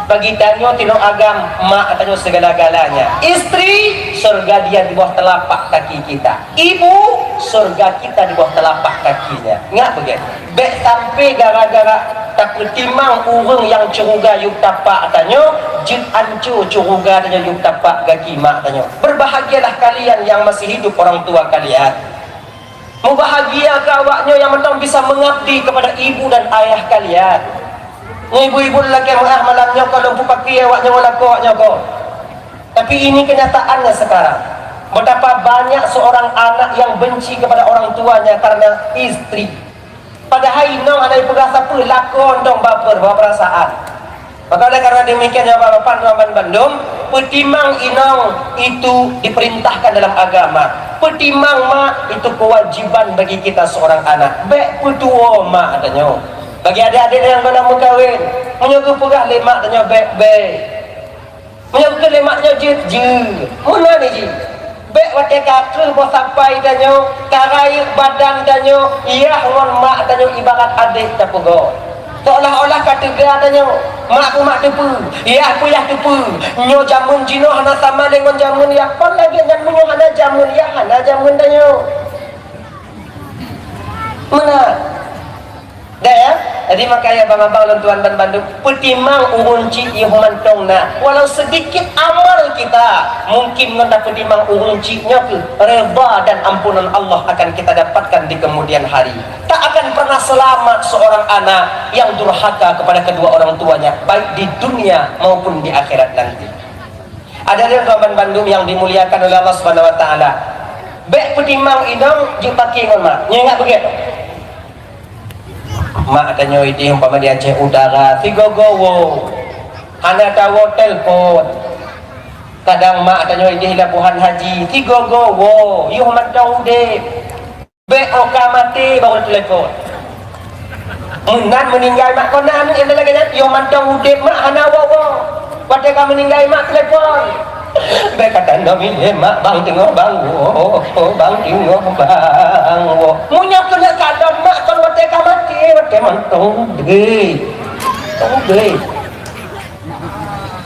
Bagi tanyo tino agam mak tanyo segala-galanya. Istri surga dia di bawah telapak kaki kita. Ibu surga kita di bawah telapak kakinya. Ingat begitu. Bek sampai gara-gara tak timang urang yang curuga yuk tapak tanyo, jin ancu curuga tanyo yuk tapak kaki mak tanyo. Berbahagialah kalian yang masih hidup orang tua kalian. Mubahagia awaknya yang mentang bisa mengabdi kepada ibu dan ayah kalian. Ibu-ibu lelaki yang malamnya kalau pupaki awaknya walako ko. Tapi ini kenyataannya sekarang. Betapa banyak seorang anak yang benci kepada orang tuanya karena istri. Padahal inong ada perasa apa lakon dong baper bawa perasaan. Maka oleh karena demikian ya Bapak Tuan Bandung, petimang inong itu diperintahkan dalam agama. Petimang mak itu kewajiban bagi kita seorang anak. Bek putuo mak katanya. Bagi adik-adik yang belum berkahwin, menyogo pegah lemak tanya bek. Menyogo lemaknya je. Mana ni je? Bek wate kakil bo sampai tanya, karai badan tanya, iya ngon mak tanya ibarat adik tapugo. Seolah-olah kata dia tanya, mak tepu, iya aku ya tepu. Nyo jamun jino hana sama dengan jamun ya. Pon lagi ngan munyo hana jamun tanya. Mana? Dah ya? Jadi makanya abang-abang tuan dan Bandung, petimang urunci ihuman tongna. Walau sedikit amal kita, mungkin mendapat petimang uruncinya ke reda dan ampunan Allah akan kita dapatkan di kemudian hari. Tak akan pernah selamat seorang anak yang durhaka kepada kedua orang tuanya, baik di dunia maupun di akhirat nanti. Ada yang tuan Bandung yang dimuliakan oleh Allah Subhanahu Wa Taala. Baik petimang idong dipaki ngon mak. Ingat begitu. Mak tanya itu umpama dia cek udara tigogowo hana tawo telpon kadang mak tanya itu labuhan haji tigogowo yuh mantau de be oka mati baru telepon munan meninggal mak konan yang lagi yuh mantau de mak hana wowo pada meninggal mak telepon be kata nabi mak bang tengok bang bang tengok bang munya kena kadon mak kon wate mati wate mantong de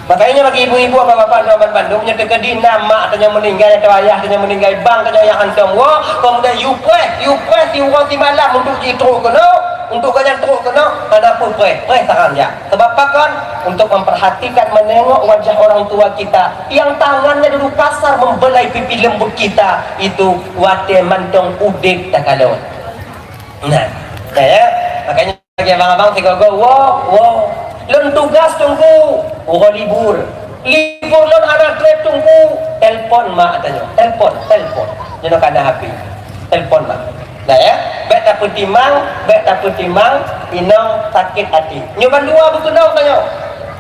Makanya bagi ibu-ibu apa bapak di Bandung nya tegedi nama atau meninggal atau ayah atau meninggal bang atau yang hantam wah kemudian you press di orang di malam untuk teruk kena untuk kalian teruk kena ada pun press tangan ya sebab apa kan untuk memperhatikan menengok wajah orang tua kita yang tangannya dulu kasar membelai pipi lembut kita itu wate mantong udik tak kalau nah ya makanya bagi abang-abang sigogo wow lon tugas tunggu orang libur lon anak trip tunggu telpon mak tanya telpon jangan kena HP telpon mak nah ya baik tak petimang inong sakit hati nyoban dua betul dong tanya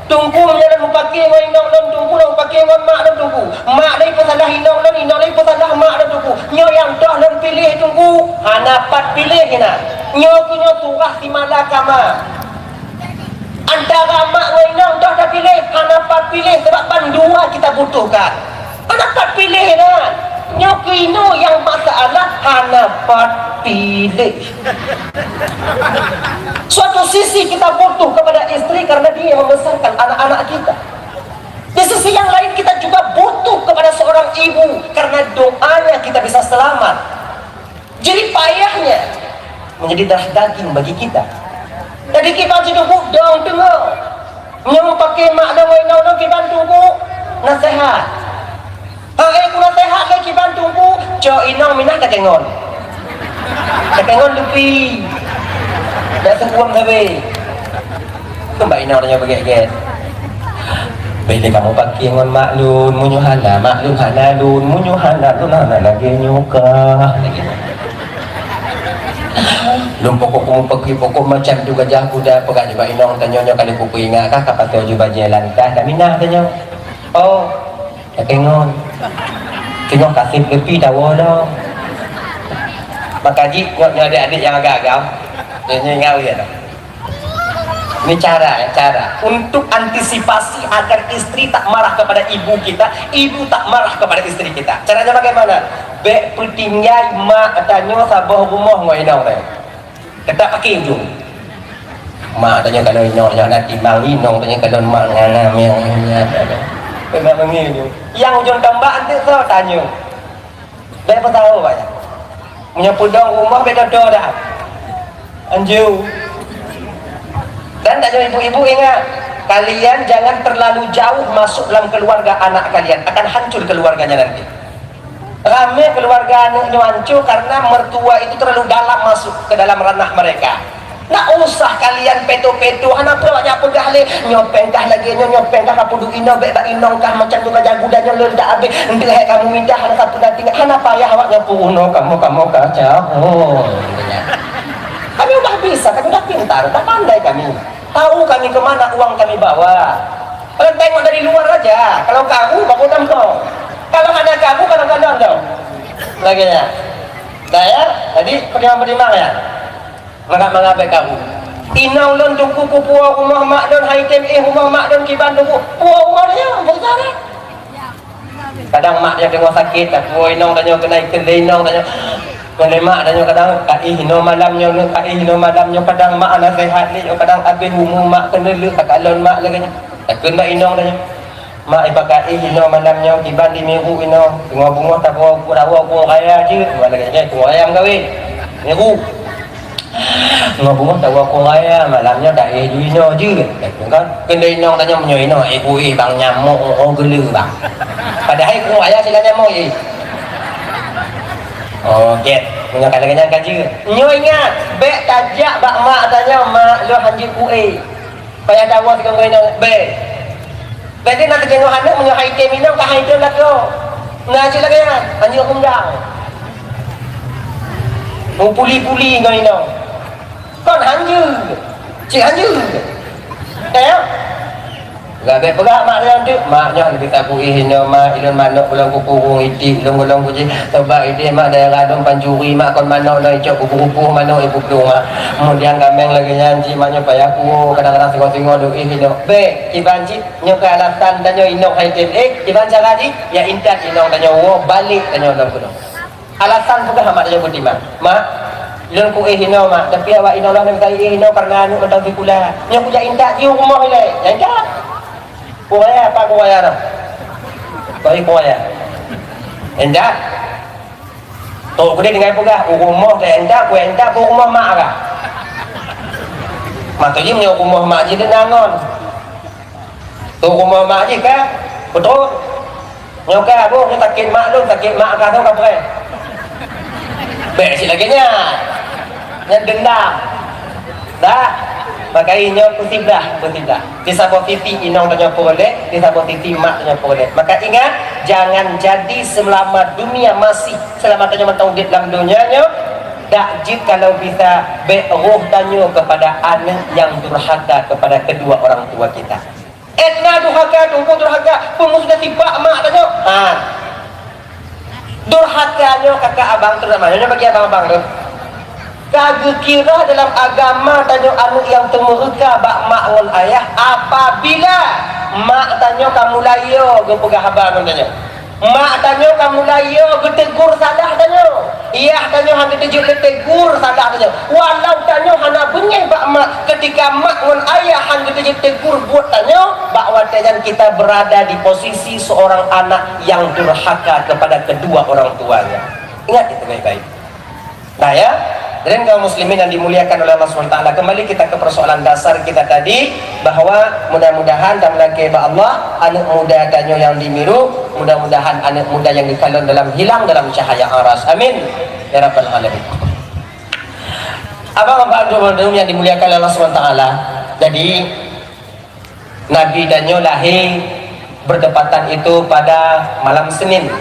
tunggu menjalan mupaki ngon inong lon tunggu lon paki ngon mak lon tunggu mak lagi pesalah inong lagi pesalah mak lon tunggu nyo yang dah lon pilih tunggu hanapat pilih kena nyo turah di malakama antara mak wainang dah pilih hanapat pilih sebab pandua kita butuhkan hanapat pilih kan nyokino yang masalah hanapat pilih suatu sisi kita butuh kepada istri karena dia membesarkan anak-anak kita di sisi yang lain kita juga butuh kepada seorang ibu karena doanya kita bisa selamat jadi payahnya menjadi darah daging bagi kita jadi kita tunggu dong tengok yang pakai mak dan wainau dong kita tunggu nasihat aku nasihat ke kita tunggu cok inang minah kakengon lupi dah sekuam sabi itu mbak inang tanya bagai-bagai bila kamu pakai ngon maklun munyuhana maklun hana lun munyuhana lun hana lagi nyuka lum pokok pokok macam tu gajah kuda pegang juga inong tanya kali kuku ingat kah kapan tu juga jalan kah tak minah tanya oh tak tengok tengok kasih kepi tawa dah maka jik nyok adik-adik yang agak-agak dia ingat ya dah ini cara untuk antisipasi agar istri tak marah kepada ibu kita ibu tak marah kepada istri kita caranya bagaimana bek putingnya mak tanya sabah rumah ngoi inong teh kita pakai ujung mak tanya kalau inong jangan timbang inong tanya kalau mak ngana yang memang begini yang ujung tambah nanti saya tanya bek apa tahu pak punya pudong rumah beda dah anju dan tanya ibu-ibu ingat kalian jangan terlalu jauh masuk dalam keluarga anak kalian akan hancur keluarganya nanti rame keluarga anaknya hancur karena mertua itu terlalu dalam masuk ke dalam ranah mereka nak usah kalian peto-peto anak banyak pegah le nyopengkah lagi nyopengkah kapudu ino bek inongkah macam tu kajagu dan nyolol dah habis entah kamu minta anak satu dah tinggal anak payah awaknya puno kamu kacau kami udah bisa kami udah pintar udah pandai kami tahu kami kemana uang kami bawa kalian tengok dari luar aja kalau kamu baku tampung kalau ada kamu kadang-kadang dong lagi ya dah ya tadi pertimbangan ya mengapa kamu inau lon tungku ku puau rumah mak don haitem rumah mak don kiban tungku puau rumah dia besar kadang mak dia tengok sakit tak puau inau tanya kena ikan inau tanya kena mak tanya kadang kai hino malamnya kadang mak anak sehat ni kadang habis umur mak kena le tak alon mak lagi tak kena inau tanya mak ibakai hino malamnya kiban di minggu ino tengok bunga tak puau ku raya je lagi tu ayam kahwin minggu ngomong tahu aku raya malamnya tak duino je kan kena inong tanya menyo ibu bang nyamuk orang gelu bang padahal aku raya sila nyamuk oh get punya kadang-kadang kaji nyo ingat bek tajak bak mak tanya mak lo hanji kuih payah dawa sekarang inong bek berarti nak tengok anak menyo haitem inong tak haitem lah tu ngaji lagi kan hanji kundang puli-puli kau inong con hanju chị hanju ya gabe pegak mak dia tu maknya lebih tak puih hino mak ilun manok pulang kuku iti long kuji coba ide mak dia radong pancuri mak kon manok dah icok kuku manok ibu pelung mak kemudian gameng lagi nyanci maknya payah ku kadang-kadang singo-singo do hino be kibanci nyo ke alasan dan nyo inok haitem kiban cara di ya intat inok dan nyo balik dan nyo dalam kuno alasan pegak mak dia budiman mak lon ku hino mak tapi awak ino lah nak hino karena anu mentang pula nya puja intak di rumah le ya intak Kuraya apa kuraya tu? Bagi kuraya. Endah. Tok kudai dengan pegah rumah dah endah rumah mak kah? Maknanya punya rumah mak je dia nangon. Tu rumah mak je kan? Betul. Nyoka apa? Dia sakit mak kah tu kapre. Baik sikit lagi nya. Nya dendam. Dah. Makanya kutiblah. Disabot titi inong tanya boleh, disabot titi mak tanya boleh. Maka ingat, jangan jadi selama dunia masih selama tanya mentang dalam dunianya. Tak jid kalau bisa beruh tanya kepada anak yang durhaka kepada kedua orang tua kita. Etna durhaka, tunggu durhaka, pemusuh tiba mak tanya. Durhakanya kakak abang tu namanya bagi abang-abang tu. Kagak kira dalam agama tanya anu yang temurka bak mak ngon ayah apabila mak tanya kamu layo ge pegah abang tanya. Mak tanya kamu layo ge tegur salah tanya. Iya tanya hang tejuk tegur salah tanya. Walau tanya hana benyeh bak mak ketika mak ngon ayah hang tejuk tegur buat tanya bak watejan kita berada di posisi seorang anak yang durhaka kepada kedua orang tuanya. Ingat itu baik-baik. Nah ya, dan kaum muslimin yang dimuliakan oleh Allah SWT, kembali kita ke persoalan dasar kita tadi, bahwa mudah-mudahan dan melangkah Allah anak muda danyo yang dimiru, mudah-mudahan anak muda yang dikalon dalam hilang dalam cahaya aras. Amin ya rabbal alamin. Abang-abang yang dimuliakan oleh Allah SWT, jadi Nabi danyo lahir berdepatan itu pada malam Senin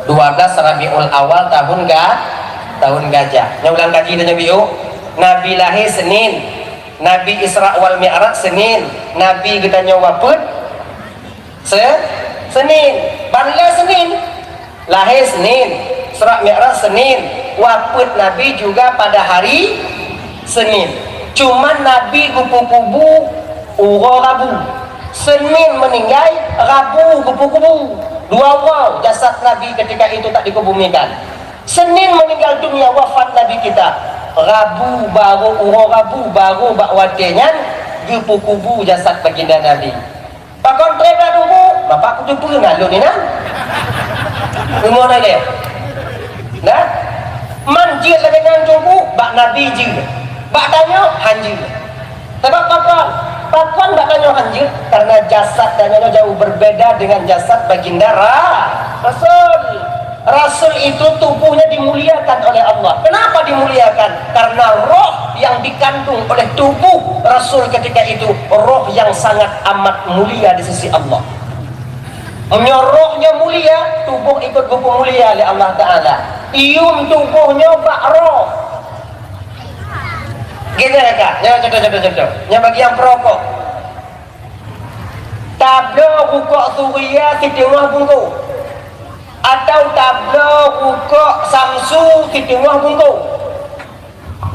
12 Rabiul Awal tahun gajah. Yang ulang kaji dan Nabi lahir Senin, Nabi Isra wal Mi'raj Senin, Nabi kita wafat Senin, bangla Senin, lahir Senin, Isra Mi'raj Senin, wafat Nabi juga pada hari Senin. Cuman Nabi kupu-kupu Rabu. Senin meninggal, Rabu kupu-kupu. Dua orang jasad Nabi ketika itu tak dikebumikan. Senin meninggal dunia, wafat Nabi kita. Rabu baru bakwatenya kupu-kupu jasad baginda Nabi. Pak kontre dah dulu, bapak aku jumpa ngalu ni nah. Umur dia. Nah, manjil lagi dengan jumpa bak Nabi je. Bak tanya hanjil. Sebab pakon bak tanya hanjil karena jasad dan jauh berbeda dengan jasad baginda Rasul. Rasul itu tubuhnya dimuliakan oleh Allah. Kenapa dimuliakan? Karena roh yang dikandung oleh tubuh Rasul ketika itu roh yang sangat amat mulia di sisi Allah. Rohnya mulia, tubuh ikut tubuh mulia oleh Allah Ta'ala. Ium tubuhnya bak roh. Gini ya kak, ya contoh. Ya bagi yang perokok. Tablo bukok suria di tengah bungku. Atau tablo buka Samsu di tengah bungku.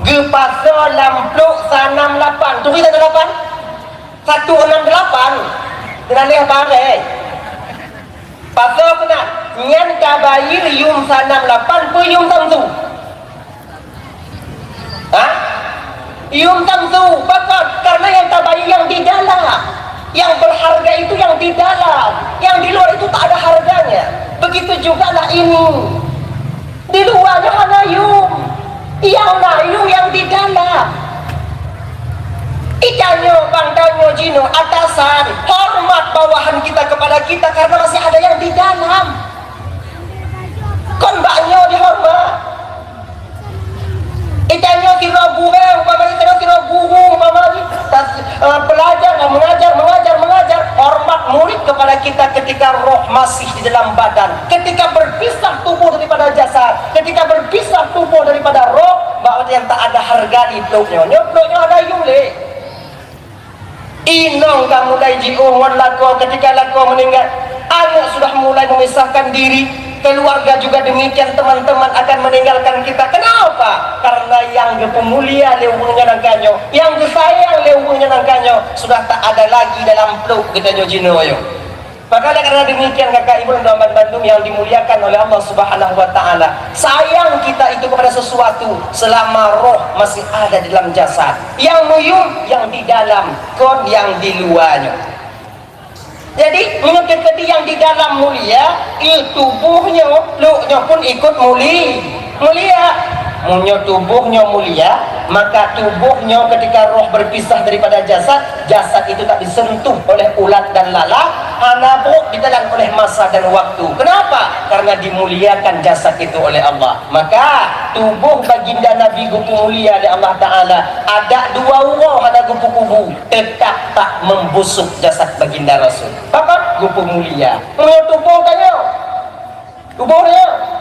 Gepasa lampluk 168. Tu kita 8 168. Kena lihat pare. Pasal kena nyan kabair yum 168 pe yum Samsu. Yum Samsu bakal karena yang kabair yang di dalam. Yang berharga itu yang di dalam, yang di luar itu tak ada harganya. Begitu juga lah ini. Di luarnya hanya yum, yang layu yang di dalam. Ikannya, bangkanya, jino, atasan, hormat bawahan kita kepada kita karena masih ada yang di dalam. Konbaknya dihormat. Ikannya kira burung, bagaimana kira guru, pelajar mengajar, hormat murid kepada kita ketika roh masih di dalam badan, ketika berpisah tubuh daripada jasad, ketika berpisah tubuh daripada roh, bahwa yang tak ada harga di peluknya ada yule. Inong kamu mulai jiungan lako ketika lako meninggal, anak sudah mulai memisahkan diri. Keluarga juga demikian, teman-teman akan meninggalkan kita. Kenapa? Karena yang pemulia lewungnya nangkanyo, yang disayang lewungnya nangkanyo sudah tak ada lagi dalam peluk kita jojinoyo. Maka karena demikian kakak ibu dan teman Bandung yang dimuliakan oleh Allah Subhanahu Wa Taala, sayang kita itu kepada sesuatu selama roh masih ada di dalam jasad. Yang muyum yang di dalam, kon yang di luarnya. Jadi menyebut yang di dalam mulia, tubuhnya, luknya pun ikut mulia. Munyo tubuhnya mulia, maka tubuhnya ketika roh berpisah daripada jasad, jasad itu tak disentuh oleh ulat dan lalat, hanabuk ditelan oleh masa dan waktu. Kenapa? Karena dimuliakan jasad itu oleh Allah. Maka tubuh baginda Nabi gupu mulia oleh Allah Ta'ala, ada dua urang ada gupu kubu, tetap tak membusuk jasad baginda Rasul. Bapak gupu mulia, munyo tubuh tanya, tubuhnya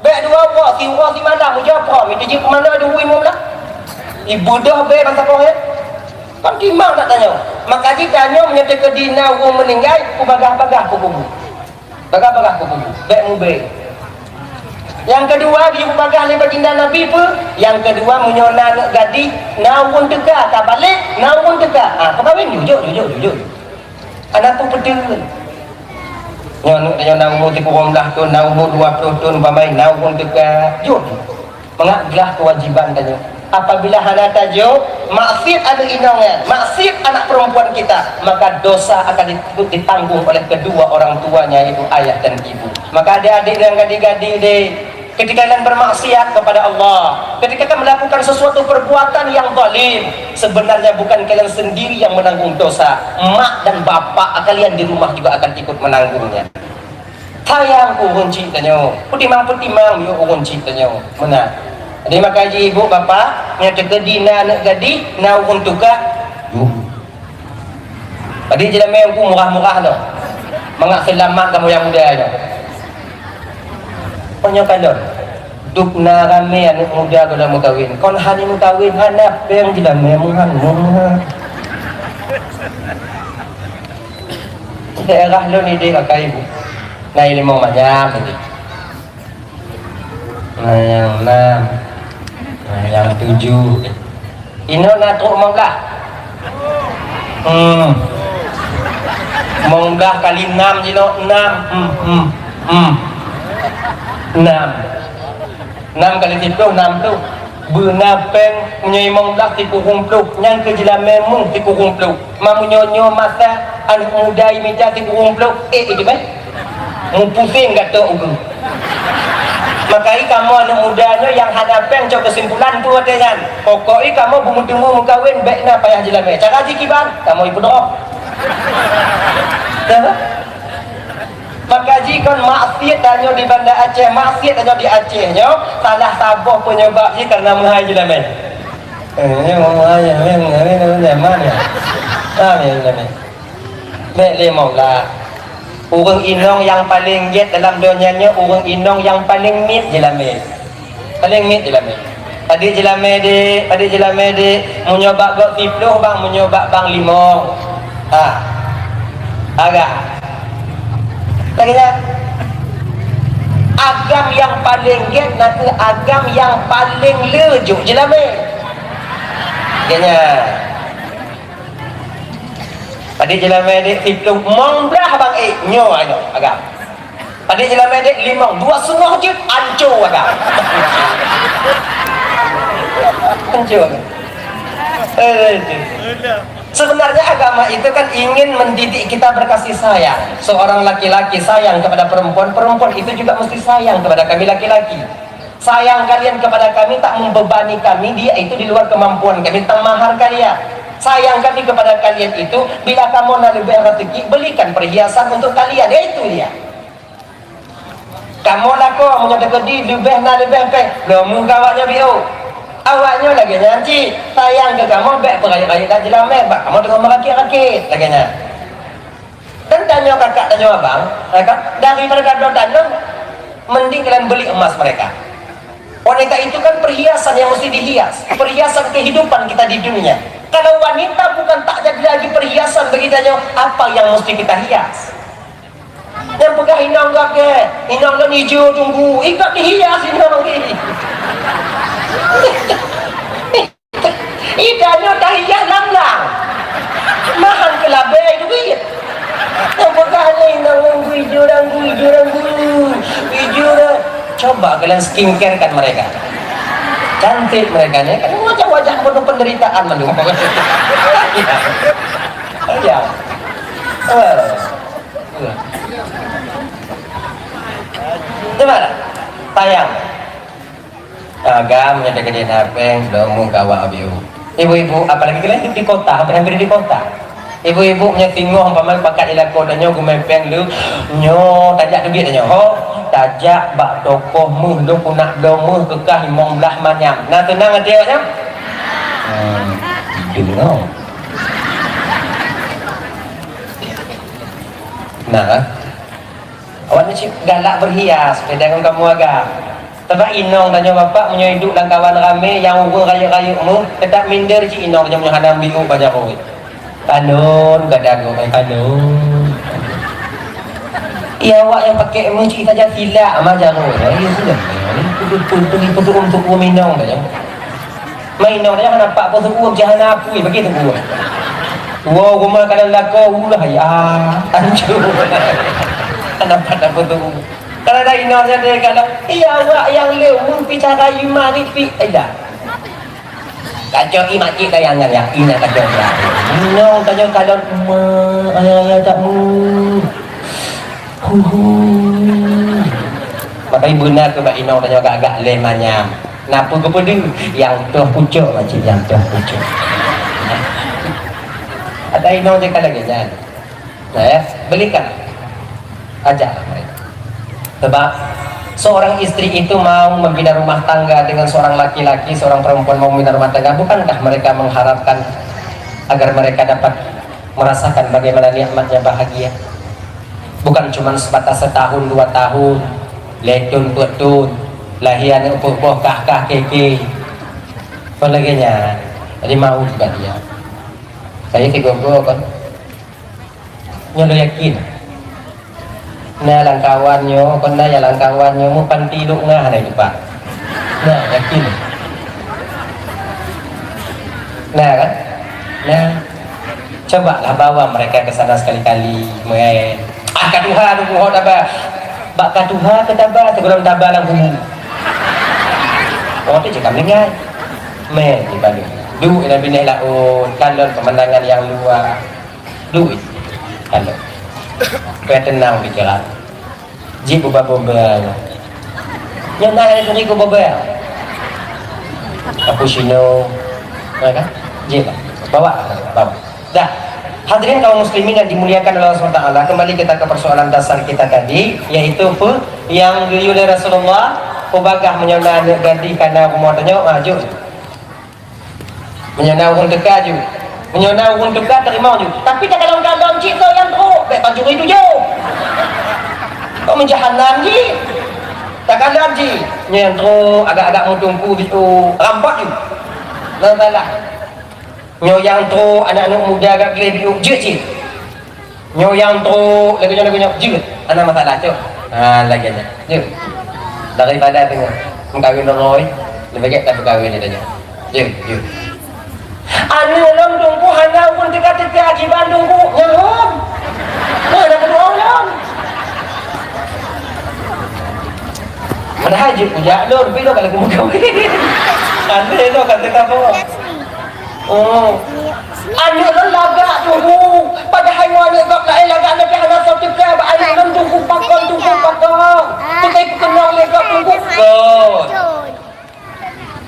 baik dua orang, si orang si malam mu jawab, minta jip mana ada imam lah. Ibu dah baik bangsa kau kan timang tak tanya. Maka jika tanya menyatakan ke dina orang meninggal, ku bagah-bagah ku kubu. Bagah-bagah ku kubu. Baik mu baik. Yang kedua, dia bagah ni baginda Nabi pun. Yang kedua, menyona nak gadi, nawun tegak, tak balik, nawun tegak. Kau kahwin jujur. Anak pun betul. Nyo nak umur 30 tahun, nak umur 20 tahun, umpamai nak umur dekat jujur mengaglah kewajiban tanya. Apabila hana tajuk maksiat ada inongan, maksiat anak perempuan kita, maka dosa akan ditanggung oleh kedua orang tuanya, iaitu ayah dan ibu. Maka adik-adik dan gadis-gadis ketika kalian bermaksiat kepada Allah, ketika kalian melakukan sesuatu perbuatan yang zalim, sebenarnya bukan kalian sendiri yang menanggung dosa, mak dan bapak kalian di rumah juga akan ikut menanggungnya. Sayang urun citanya, putimang yuk urun citanya, mana? Jadi maka ibu bapak nyata dina nak gadi, nak urun tukar, yuk. Tadi jelas memang murah-murah tu, mengak selamat kamu yang muda tu. Punya kalon duk na rame anak muda kalau mau kahwin kon hari mau kahwin hanap yang jelas memang daerah lo ni dia kakak ibu na ilmu macam tadi na yang 6 na yang 7 ino na truk monglah monglah kali 6 jino 6 kali 10 6 tu benapeng punya imong dah 30 yang ke jelas memang 30 mamunyonyo masa anak muda imita 30 di baik mu pusing kata ugu makai kamu anak mudanya yang hadapeng coba kesimpulan tu katanya pokoknya kamu bungu-bungu mu kahwin baik na payah jelas cara jikiban kamu ibu doa maka jika maksiat tanya di Banda Aceh, maksiat tanya di Aceh nyo, salah sabah penyebab ni karena menghai jelamen. Ini menghai zaman ya. Jelamen. Baik lemong lah. Orang inong yang paling jet dalam dunianya, orang inong yang paling mit jelamen. Paling mit jelamen. Tadi jelamen de, menyobak gak 10 bang, menyobak bang 5. Agak. Tanya agam yang paling get nanti agam yang paling lejuk je lah kayaknya tadi jelas medik itu mongdah bang nyo agam tadi jelas medik 5 2 setengah je hancur agam hancur sebenarnya agama itu kan ingin mendidik kita berkasih sayang. Seorang laki-laki sayang kepada perempuan, perempuan itu juga mesti sayang kepada kami laki-laki. Sayang kalian kepada kami tak membebani kami, dia itu di luar kemampuan kami tentang mahar kalian. Sayang kami kepada kalian itu bila kamu nak lebih rezeki, belikan perhiasan untuk kalian, itu dia. Kamu nak kau menyatakan di lebih nak lebih belum mengawaknya bio. Awaknya lagi nanti sayang ke kamu baik perayaan dah jelas bak kamu tengah merakit-rakit laginya. Dan tanya kakak tanya abang, daripada kado tanya mending kalian beli emas mereka. Wanita itu kan perhiasan yang mesti dihias, perhiasan kehidupan kita di dunia. Kalau wanita bukan tak jadi lagi perhiasan bagi tanya apa yang mesti kita hias. Yang pegah inang kakek, inang dan hijau tunggu, ikat dihias inang ini. Idanya dah hias lang-lang mahan kelabai duit yang pegahnya inang hijau coba kalian skincare kan mereka cantik mereka ni kan wajah-wajah penuh penderitaan menurut ya. tu. Itu mana? Tayang. Agam menyatakan dia napeng, domu kawak abiu. Ibu-ibu, apalagi kalian hidup di kota, hampir di kota. Ibu-ibu punya tinggal umpama pakat ilako dan nyo gumempeng lu, nyo tajak duit dan nyo. Ho, tajak bak tokoh mu do kunak do mu kekah imong belah manyam. Nah tenang ada nya. Dengar. Nah, awak ni galak berhias, beda dengan kamu agak. Sebab inong tanya bapak punya hidup dan kawan ramai yang urung raya-raya mu, tetap minder si inong tanya punya hanam biru banyak orang. Kanun, gadang orang kanun. Iya awak yang pakai mu cerita saja silap mah jangan. Ya sudah. Ini untuk minong tanya. Mainong tanya nampak apa suku jangan apa begitu gua. Wow, rumah kadang lako ulah ya. Hancur. Nampak apa tu? Kalau ada inongnya dia kata, iya awak yang lewat bicara mari pi, dah. Kacau imak kita yang ya, ini kacau ya. Inong kacau kalau ayah tak mu. Makanya benar tu bak inong tanya agak lemanya. Napa ke pedu? Yang tu pucuk macam yang tu pucuk. Ada inong dia lagi jangan. Nah ya, belikan. Ajaklah mereka. Sebab seorang istri itu mau membina rumah tangga dengan seorang laki-laki, seorang perempuan mau membina rumah tangga, bukankah mereka mengharapkan agar mereka dapat merasakan bagaimana nikmatnya bahagia? Bukan cuma sebatas setahun, 2 tahun, letun betun, lahian boh kah keke, sebagainya. Jadi mau juga dia. Saya tiga-tiga kan, nyolo yakin. Nah langkawannya, kena ya langkawannya mu panti duk ngah na itu pak. Nah yakin. Nah kan, nah cobalah bawa mereka ke sana sekali-kali, men. Katuha tu buat apa? Bak katuha ketaba, sebelum tabah lang bumu. Oh tu cakap dengar, men di Bandung. Duit dan bini laut, kalon pemandangan yang luar, duit, kalon. Kaya tenang di jalan. Jip bobel. Yang naik dari ko bobel. Cappuccino. Kan? Jip. Bawa. Dah. Hadirin kaum muslimin yang dimuliakan oleh Allah SWT, kembali kita ke persoalan dasar kita tadi, yaitu yang oleh Rasulullah ubagah menyona ganti karena umurnya maju. Menyona urun dekat je. Menyona urun dekat terima je. Tapi tak kalau cerita yang teruk, baik baju itu je. Kau menjahanam je. Tak kalah je. Yang teruk agak-agak mutungku itu rampak je. Nampak. Nyo yang teruk anak-anak muda agak gelebih je. Nyo yang teruk lagu-lagu je. Anak masalah tu. Lagi aja. Je. Daripada tengok mengkawin Roy, lebih baik tak berkahwin dia tanya. Je. Anu long tunggu hanya pun dekat-dekat di Bandung ku nyahum. Mana kedua orang? Mana haji puja lor bilo kalau kamu kawin. Ande lo kata apa? Oh. Anu long lagak tunggu pada haiwan ni kok lain lagak nak hana satu ke anu long tunggu pakon. Kita kenal lagak tunggu.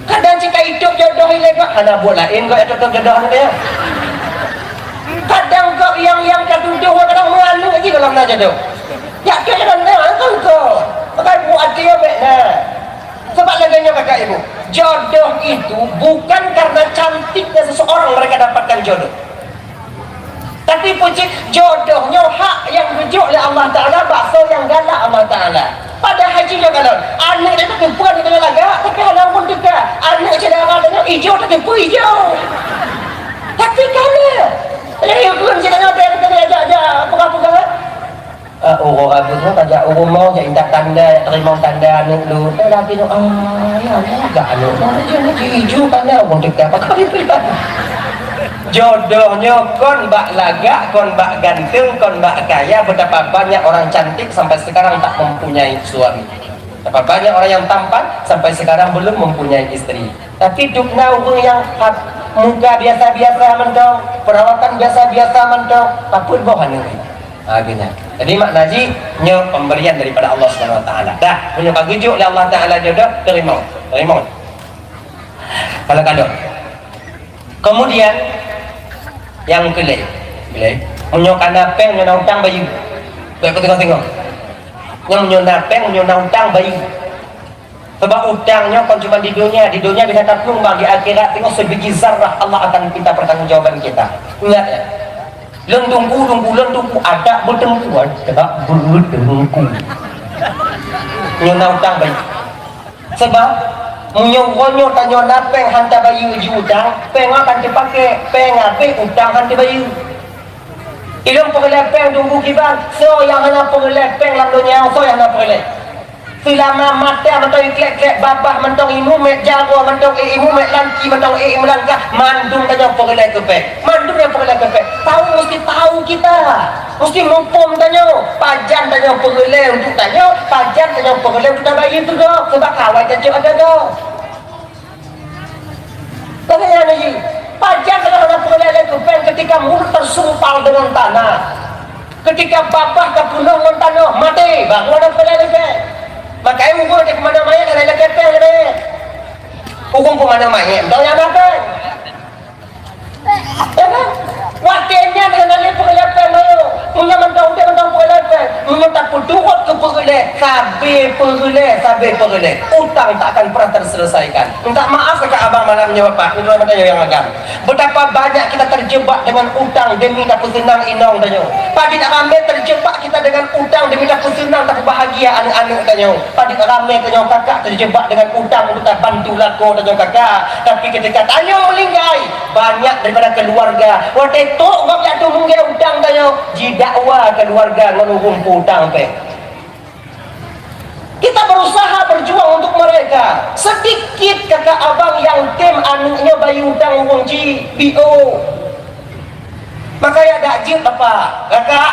Kadang jika hidup jodoh ilegal, ada buat lain kau tetap jodoh dia. Kadang kau yang tertuduh, kadang mengalu lagi dalam nak jodoh. Ya kita dalam nak kau. Pakai buat dia benar. Sebab laganya kata ibu, jodoh itu bukan karena cantiknya seseorang mereka dapatkan jodoh. Tapi puji jodohnya hak yang rujuk oleh Allah Ta'ala, bakso yang galak Allah Ta'ala. Pada hajinya kalau anak itu kempuan itu lagak, tapi anak pun dekat. Anak cedera dengan hijau tak kempu hijau. Tapi kalau yang pun cedera ada pegang-pegang. Orang Arab tu tajak orang mau jadi tak tanda, terima tanda anak lu. Tapi tu ya agak anak. Dia hijau tanda orang dekat. Pakai pilih. Jodohnya kon bak lagak, kon bak ganteng, kon bak kaya. Betapa banyak orang cantik sampai sekarang tak mempunyai suami. Betapa banyak orang yang tampan sampai sekarang belum mempunyai istri. Tapi dukna orang yang muka biasa-biasa mentong, perawatan biasa-biasa mentong, takut bawa ni. Akhirnya. Jadi makna ji nya pemberian daripada Allah Subhanahu wa taala. Dah, punya kagujuk oleh Allah taala jodoh terima. Terima. Kalau kado. Kemudian yang kelai. Kelai. Punya kanapeng punya utang bayi. Baik tengok-tengok. Yang punya napeng punya utang bayi. Sebab utangnya kan cuma di dunia bisa tertumbang, di akhirat tengok sebiji zarrah Allah akan minta pertanggungjawaban kita. Ingat ya. Lendungku ada bertengkuan tidak bertengku nyona utang bayi sebab menyongkonyo tanya napeng hantar bayi uji utang peng akan dipakai peng ape utang hantar bayi ilmu pengelepeng tunggu kiban so yang hana pengelepeng lamdonya so yang hana pengelep selama mata mentong klek-klek babah mentong imu mek jago mentong imu mek lanci mentong imu langkah mandung tanya pengelep kepek mandung yang pengelep kepek tahu mesti tahu kita mesti mumpung tanya pajan tanya pengelep untuk tanya pajan tanya pengelep untuk bayi itu dong sebab kawan janji ada dong tanya lagi pajan tanya pengelep kepek ketika mulut tersumpal dengan tanah ketika babah kebunuh dengan tanah mati bang ada pengelep kepek makanya hukum di kemana mayat ada lagi kepeng ada hukum kemana mayat tahu yang apa ya kan wakilnya dengan lagi pengelepeng mayo punya mentang pengelepeng meminta pendurut ke pengelep sabi pengelep utang tak akan pernah terselesaikan minta maaf kata abang malam menjawab pak itu namanya yang agam betapa banyak kita terjebak dengan utang demi dapat senang inong tanya padi tak ramai terjebak kita dengan utang demi dapat senang tak bahagia anak-anak tanya padi tak ramai tanya kakak terjebak dengan utang untuk tak bantu lako tanya kakak tapi ketika tanya melinggai banyak daripada keluarga waktu itu kau jatuh mungkin utang tanya jidakwa keluarga menunggu utang pe kita berusaha berjuang untuk mereka sedikit kakak abang yang tim anaknya bayi utang uang BO maka ya dajit apa kakak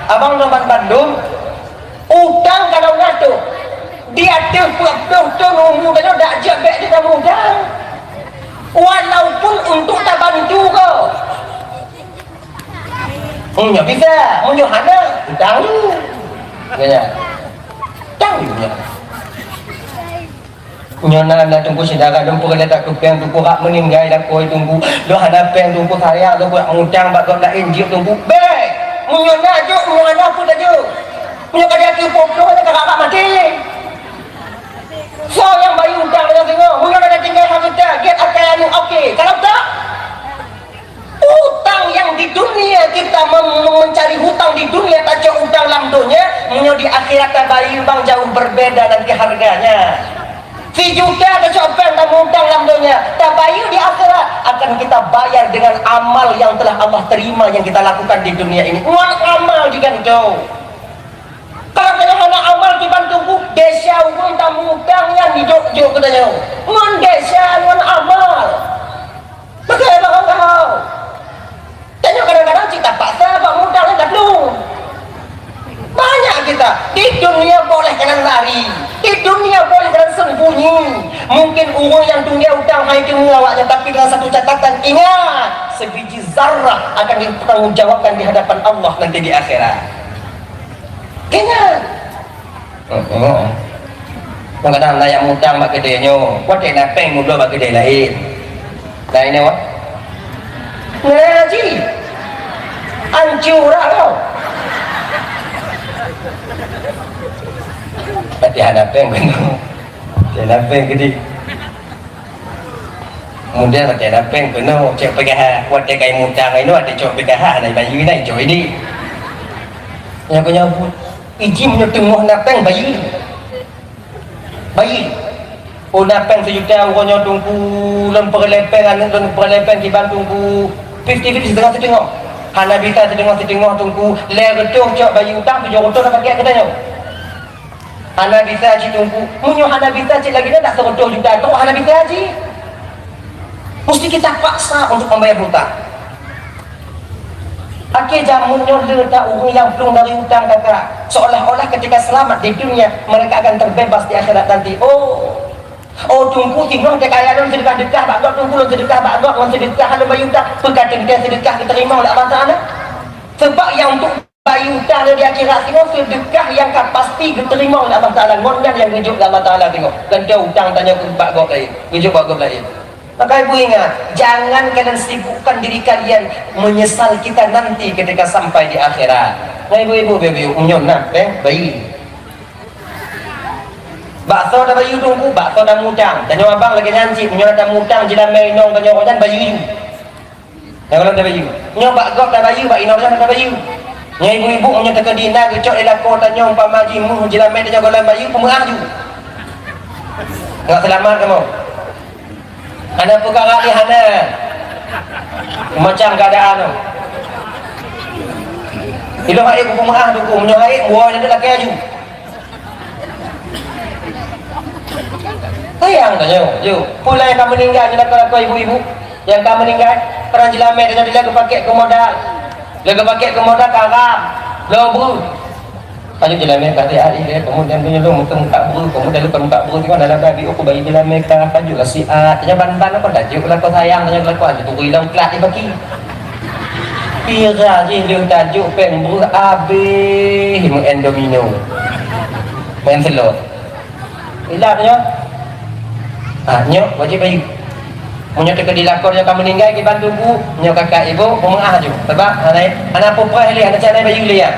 abang nomor Bandung utang kalau ngatu dia tuh nunggu tanya dajit bek di kamu utang walaupun untuk tak bantu kau punya bisa punya hana utang ya utang punya nyona na tunggu sedara dong pun tak kupeng tunggu hak meninggal dah koi tunggu doh hana peng tunggu saya tunggu ngutang bak kau lain dia tunggu be nyona jo nyona pun dah jo punya kada tu poplo ada kakak mati so yang bayi utang dah tengok nyona dah tinggal hamuta get akan okey kalau tak utang yang di dunia kita mencari hutang di dunia tak jauh utang lamdonya di akhirat bayi bang jauh berbeda nanti harganya si juta tak copeng tak hutang lamdonya tak bayi di akhirat akan kita bayar dengan amal yang telah Allah terima yang kita lakukan di dunia ini amal digantung kalau kena hana amal dibantu desa hukum tak hutang yang hidup katanya desa dengan amal bagaimana kau tanya kadang-kadang kita paksa pak modal tak perlu banyak kita di dunia boleh kena lari di dunia boleh kena sembunyi mungkin orang yang dunia utang hai dunia awaknya tapi dengan satu catatan ingat sebiji zarrah akan dipertanggungjawabkan di hadapan Allah nanti di akhirat ingat kadang-kadang layak mutang bak gedenya wadah napeng mudah bak gede lain lain ni wak ngaji hancur kau tapi hadapin benar hadapin gede kemudian hadapin benar cek pegah wadah kain mutang ini ada cok pegah ada bayi ni cok ini yang punya izin punya tengah napeng bayi napeng sejuta orangnya tunggu lem perlepeng kiban tunggu 50-50 setengah hana bisa setengah tunggu leretuh cok bayi utang 700 nak pakai katanya hana bisa haji tunggu munyo hana bisa haji lagi dah tak 100 juta tu hana bisa haji mesti kita paksa untuk membayar hutang akhir jamunnya letak orang yang belum dari hutang kakak seolah-olah ketika selamat di dunia mereka akan terbebas di akhirat nanti oh tunggu tinggal kekayaan dan sedekah bakal tunggu sedekah bakal sedekah ada bayi utang perkataan sedekah diterima oleh abang sana sebab yang untuk bayi hutang di akhirat tengok sedekah yang kan pasti diterima oleh Allah Ta'ala. Ngondan yang hidup Allah Ta'ala tengok. Ganda hutang tanya ke empat gok lain. Hidup gok lain. Maka ibu ingat, jangan kalian sibukkan diri kalian menyesal kita nanti ketika sampai di akhirat. Nah ibu-ibu, unyon nak, bayi. Bakso dah bayi tunggu, bakso dah mutang. Tanya abang lagi nyanci, unyon dah mutang, jelah mainong, tanya orang bayi. Yang kalau dah bayi. Unyon bakgok dah bayi, bak inong dah bayi. Nya ibu-ibu punya terkedina gecok elako tanya umpama jimu jelamai tanya golai bayu pemerah ju. Enggak selamat kamu. Ana perkara ni hana. Macam keadaan tu. Ilo hai ku pemerah tu ku menyo hai buah dia laki aju. Sayang tanya yo. Pulai kamu meninggal jenak kalau ibu-ibu yang kamu meninggal perang jelamai tanya dia pakai ke modal. Lega pakai ke modal karam lo bro ayo jelamai kata hari dia kemudian punya lo mutung tak bro kemudian lupa tak bro tengok dalam babi aku bayi jelamai ka kaju kasi tanya ban-ban apa dajuk lah kau sayang tanya lah kau aja tu hilang kelas dia bagi pira je dia tajuk pen bro abe himu endomino main selot hilang tanya nyok wajib bayi punya teka dilakor yang kamu meninggal ke bantu bu punya kakak ibu pemengah je sebab anak perempuan ni anak cakap bayi dia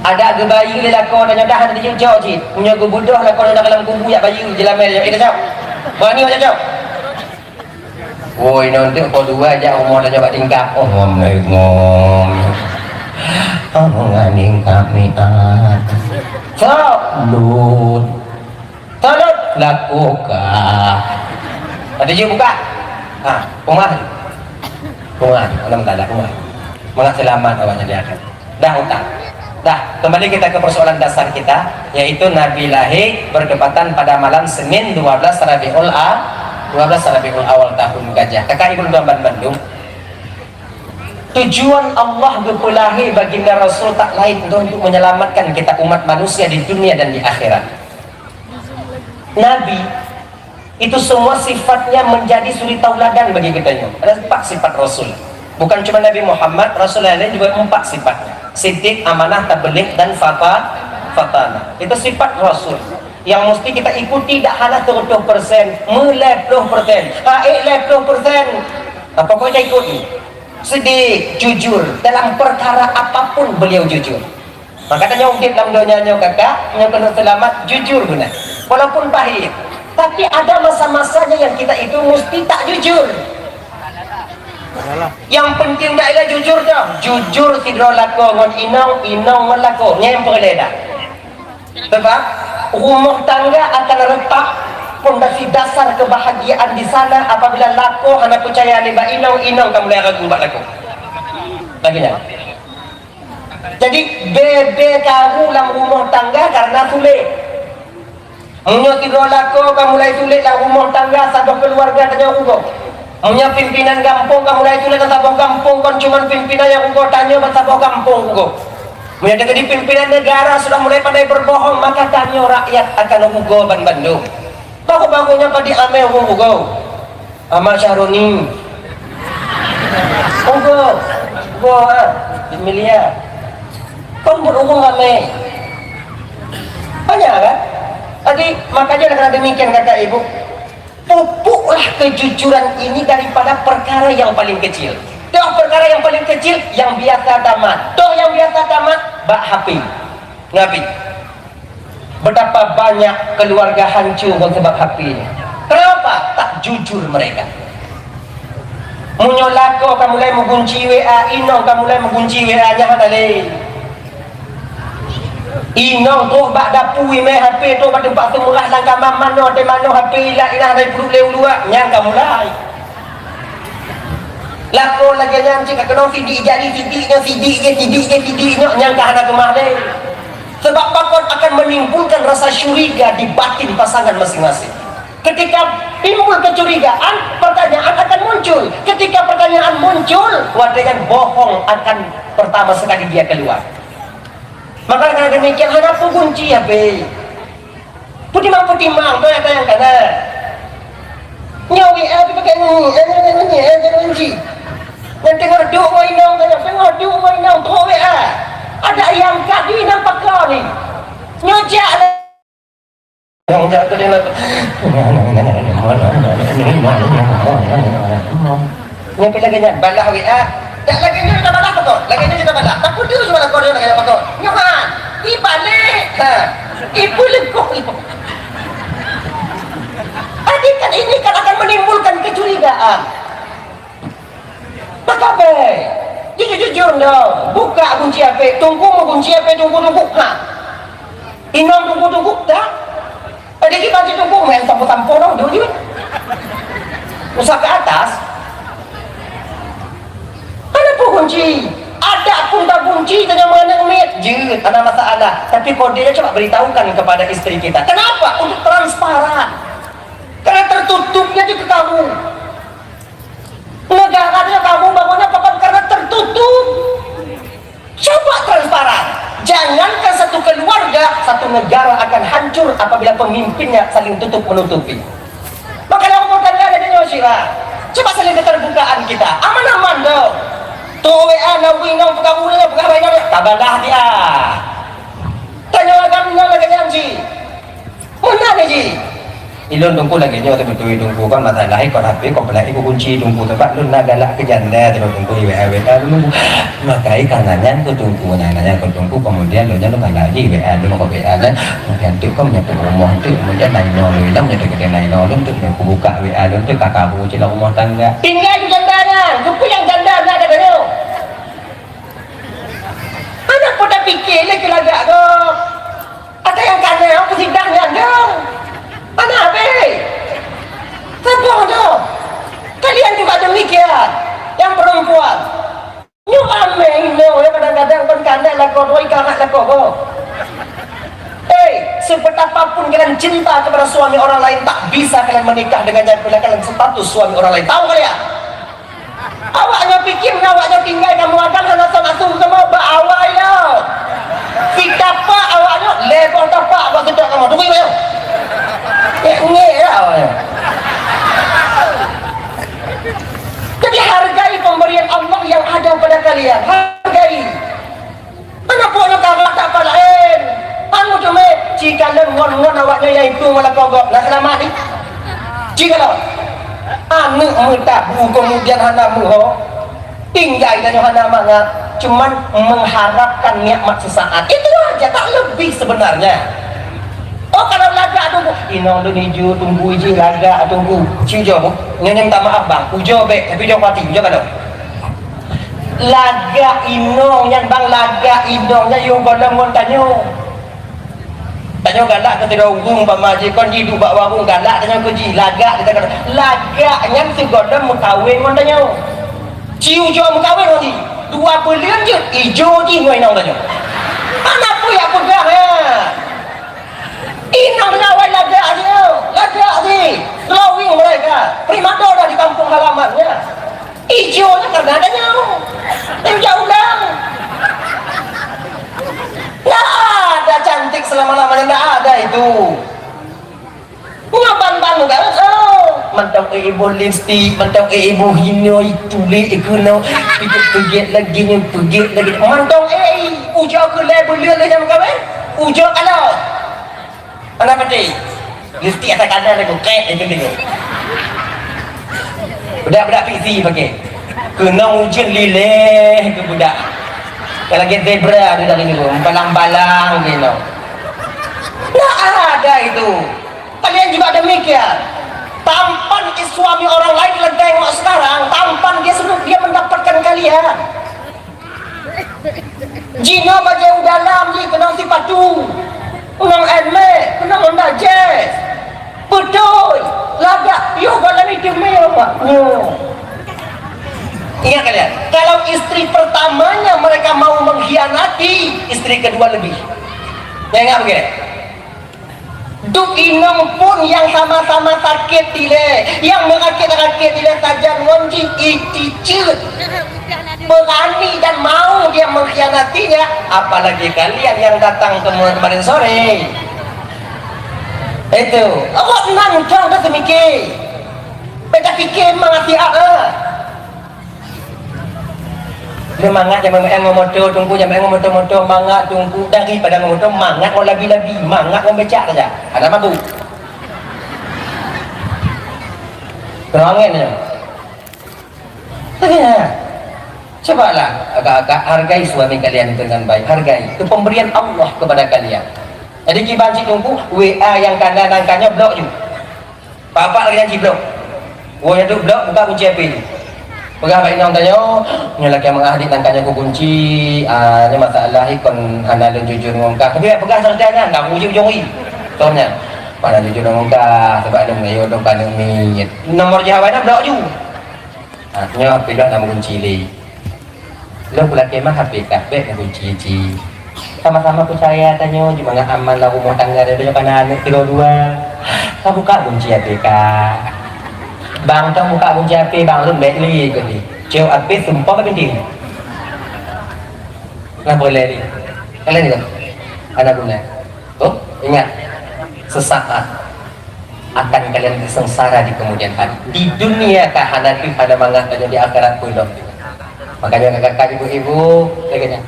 ada ke bayi dia lakor dan dah ada dia jauh je punya ke budak lakor dalam dalam kubu ya bayi jelamai dia jauh berani aja jauh woi nanti kau dua aja umur dah coba tingkap oh ngom nganing kami salut salut lakukan ada je buka rumah alam tak ada rumah mengat selamat awaknya dia akan dah hutang dah kembali kita ke persoalan dasar kita yaitu Nabi lahir bertepatan pada malam Senin 12 Rabiul Awal tahun Gajah. Kakak ibu tuan Bandung, tujuan Allah berpulahir baginda Rasul tak lain untuk menyelamatkan kita umat manusia di dunia dan di akhirat. Nabi itu semua sifatnya menjadi suri tauladan bagi kita. Ada 4 sifat Rasul. Bukan cuma Nabi Muhammad, Rasul lain juga 4 sifatnya. Siddiq, amanah, tabligh dan fatana. Itu sifat Rasul yang mesti kita ikuti, tak hanya 30%, 10%, 50%. Pokoknya ikut ni. Siddiq, jujur dalam perkara apapun beliau jujur. Maka katanya ukit dalam dunia kakak, yang kena selamat jujur guna. Walaupun pahit. Tapi ada masa-masanya yang kita itu mesti tak jujur. Yang penting dah ialah jujur dah. Jujur tidro lako ngon inong ngon lako nyemper leda. Sebab rumah tangga akan retak pondasi dasar kebahagiaan di sana apabila lako anak percaya ni ba inong kamu mulai ragu bak lako. Baginya. Jadi bebe kamu dalam rumah tangga karena sulit. Punya tiga lako kamu mulai sulit lah rumah tangga sabah keluarga tanya ugo. Punya pimpinan kampung kamu mulai sulit sabah kampung kan cuma pimpinan yang ugo tanya sabah kampung ugo. Punya di pimpinan negara sudah mulai pandai berbohong maka tanya rakyat akan ugo Bandung. Baru-barunya pada amel ugo. Ahmad Syahroni. Ugo miliar. Kau berugo amel. Banyak kan? Jadi makanya karena demikian kata ibu, pupuklah kejujuran ini daripada perkara yang paling kecil. Toh perkara yang paling kecil yang biasa tamat. Toh yang biasa tamat bak HP. Nabi. Betapa banyak keluarga hancur sebab HP ini. Kenapa? Tak jujur mereka. Munyolako kamu mulai mengunci WA, inong kamu mulai mengunci WA-nya hadale. Inong tu bak dapui me HP tu pada tempat semurah langkah mano de mano HP la ilah dari perut leu luak nyang kamu lai. Lako lagi yang cik kena sidik jadi sidiknya nyang ka hana kemah le. Sebab bakon akan menimbulkan rasa syuriga di batin pasangan masing-masing. Ketika timbul kecurigaan, pertanyaan akan muncul. Ketika pertanyaan muncul, wadah bohong akan pertama sekali dia keluar. Maka karena demikian ada kunci ya be. Putimang tu yang kana. Nyawi pakai kunci. Yang tengah duk mainang tanya, tengah duk mainang tu ada yang kadi nampak kau ni. Nyojak lah. Yang jatuh dia nak. Yang lagi balah WA. Tak lagi ni kita balah kau. Lagi ni kita balah. Tak kudu cuma kau dia nak apa kau. Nyaman. Ibalik. Ha. Ibu lekuk ibu. Adik kan ini kan akan menimbulkan kecurigaan. Maka baik, jujur dong. Buka kunci HP, tunggu mau kunci HP, tunggu. Ha, inang tunggu tak? Ada kita baca tunggu, main tampu dong, dulu. Usah ke atas. Ada pun kunci, ada pun tak kunci, tanya mana umit, jut, ada masalah. Tapi kodenya coba beritahukan kepada istri kita. Kenapa? Untuk transparan. Karena tertutupnya juga kamu. Negaranya kamu bangunnya papan karena tertutup. Coba transparan. Jangankan satu keluarga, satu negara akan hancur apabila pemimpinnya saling tutup menutupi. Maka kalau mau tanya ada nyosira. Coba saling keterbukaan kita. Aman-aman dong. Tuh WA nawing nong pegawai tabalah dia. Tanya lagi yang ji. Mana ni ji? Ilon tunggu lagi nyo tapi tu tunggu kan masalah kau HP kau pelai kau kunci tunggu tempat lu nak galak ke janda tapi tunggu WA lu makai kanannya kau tunggu nanya kau tunggu kemudian lu jangan galak lagi WA lu kau WA lah kemudian tu kau nyampe rumah tu kemudian naik lu lam nyampe ke naik lu tu aku buka WA lu tu kakak aku cila rumah tangga tinggal di jandanya kupu yang janda ada katanya anak pun dah fikir lagi lagak tu ada yang kena aku sidangnya dong. Anak apa? Sabar dong. Kalian juga demikian. Yang perempuan. Nyuk ameng no ya kadang-kadang kan kandang lah kau, doi kakak lah kau. Sepetapapun kalian cinta kepada suami orang lain, tak bisa kalian menikah dengannya bila kalian status suami orang lain. Tahu kalian? Awaknya pikir, awaknya tinggal kamu akan hanya sama-sama semua awak ya. Kita pak awaknya lebar tapak awak tidak kamu. Tunggu ya. Ngek lah. Jadi hargai pemberian Allah yang ada pada kalian. Hargai. Mana punya kakak tak apa lain. Anu cuma jika lengon-ngon awaknya yaitu malah kogok. Nah selamat ni. Jika lo anu mutabu kemudian hana muho tinggal dan hana mangat cuman mengharapkan nikmat sesaat. Itu aja, tak lebih sebenarnya. Oh kalau laga tunggu, inong tu hijau tunggu je laga tunggu, ciujo, nyanyi minta maaf bang, ujo be, tapi jauh mati, ujo kalau laga inong yang bang laga inongnya yung golongan tanyo galak ketika unggung pamaji kon hidup bak warung galak tanyo keji laga kita kata laga yang si godam mukawin kon tanyo, ciujo mukawin nanti 2 bulan je, hijau je inong tanyo, anak pun ya pegang ya. Inang ngawal laga sih, glowing mereka, prima dona di kampung halamannya, hijaunya karena adanya, yang jauh lang, nggak ada cantik selama-lamanya, nggak ada itu, ngapan-pan nggak, mantap ibu lipstick, mantap ibu hino itu ikuno, pigit lagi, mantap ujau ke level dia yang kau, ujau kalau. Mana peti? Lipstick atas kanan aku kek itu dia. Budak-budak PC pakai. Kena hujan lileh ke budak. Kalau get zebra ada dari ni, balang-balang gitu. Nah ada itu. Kalian juga demikian. Tampan suami orang lain lega yang sekarang, tampan dia sebelum dia mendapatkan kalian. Jino bagian dalam ni kena si patu. Unang elme, unang onda jazz, betul, laga, yo kalau ni dia apa? Ingat kalian, kalau istri pertamanya mereka mau mengkhianati, istri kedua lebih. Ya ingat begini. Duk inong pun yang sama-sama sakit dile, yang mengakit-akit dile saja ngonjing iticut. Berani dan mau dia mengkhianatinya, apalagi kalian yang datang kemarin sore itu awak nang jauh dah semikir beda fikir mengasih Semangat jangan main ngomoto tunggu jangan main ngomoto-moto mangat tunggu daripada ngomoto mangat mau labi-labi mangat mau becak saja. Ada mabuk. Terangan ya. Cobalah agak-agak hargai suami kalian dengan baik. Hargai. Itu pemberian Allah kepada kalian. Jadi kibanci tunggu WA yang kanan angkanya blok je. Bapak lagi janji blok. Gua yang blok buka kunci HP ni. Pegah baik nang tanya, ni laki yang mengadik angkanya ku kunci. Ni masalah ikon hana dan jujur ngongkah. Tapi pegah santai-santai nak ujung-ujung ni. Soalnya pada jujur ngongkah sebab ada mengayo dong pada ni. Nomor jawabannya blok ju. Nya HP dah nama kunci li. Lo pula kemah HP kabeh kunci ji. Sama-sama percaya tanya cuma nggak aman lah rumah tangga ada banyak anak dua-dua. Kau buka kunci HP kak. Bang trong buka kunci HP bang lu baik li ke ni. Ceo HP sumpah kan penting. Nah boleh ni. Kalian ni ada guna. Oh ingat sesaat akan kalian sengsara di kemudian hari. Di dunia kah hadapi pada mangat dan di akhirat belum. Makanya kakak ibu-ibu lagi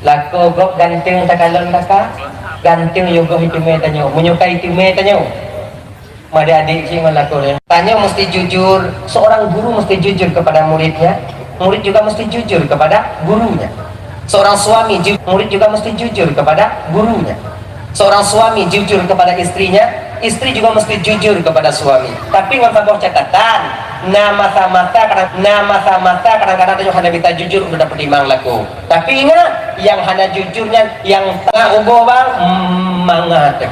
lako gok ganteng takalon kakak ganteng yogo itu tanya menyukai itu tanya ada adik sih ngelakuin tanya mesti jujur seorang guru mesti jujur kepada muridnya murid juga mesti jujur kepada gurunya seorang suami murid juga mesti jujur kepada gurunya seorang suami jujur kepada istrinya istri juga mesti jujur kepada suami tapi nggak usah catatan nama masa-masa kadang-kadang tanya hanya kita jujur udah pertimbang laku tapi ingat yang hanya jujurnya yang tengah ubo bang mangat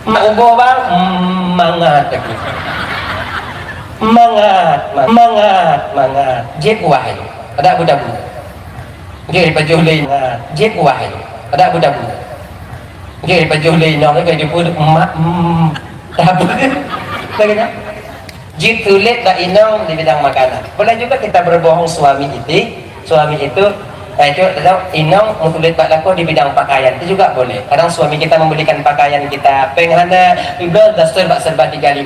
ubo bang mangat jep wahai ada budak-budak jadi pajulin jep wahai ada budak-budak jadi pajulin orang kayak dia pun tak lagi jip sulit tak inong di bidang makanan. Boleh juga kita berbohong suami itu inong mutulit pak lako di bidang pakaian itu juga boleh. Kadang suami kita membelikan pakaian kita penghana iblo dasar bak serba 35.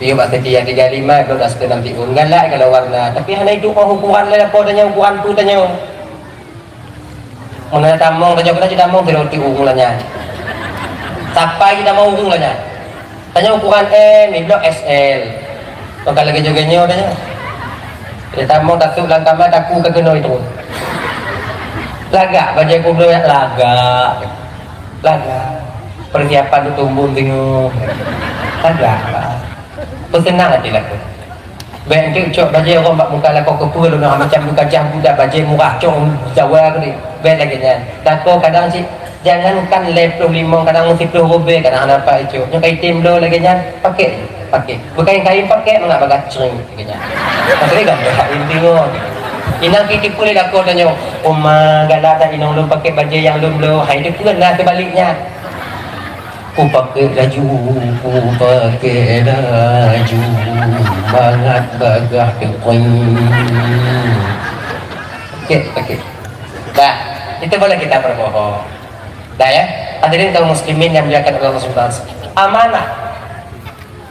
Iyo bak setia 35 iblo dasar nanti ungan lah kalau warna. Tapi hana itu ukuran lah apa tanya ukuran tu tanya. Mana tamong tanya kita tamong teroti ungulanya. Sampai kita mau ungulanya. Tanya ukuran M, ini blok SL. Maka lagi juga nyo tanya. Kita mau tatuk dalam kamar taku ke kena itu. Lagak baju aku belum lagak. Persiapan tu tumbuh tengok. Lagak. Bersenang hati lah tu. Baik tu cok baju orang bak muka lakau kepul lu macam buka jam budak baju murah cok Jawa tu ni. Baik lagi kan. Takut kadang si jangankan leploh limong kadang mesti puluh rubel kadang apa itu yang kain lo lagi nya pakai bukan kain pakai mengak bagat cering lagi nya tapi kan kain tengok inang kita boleh laku tanya oma galata inang lu pakai baju yang lu hai dia pun lah sebaliknya ku pakai laju bangat bagah kekoin pakai dah itu boleh kita berbohong. Dah ya, hadirin kaum muslimin yang dimuliakan oleh Allah Subhanahu wa taala.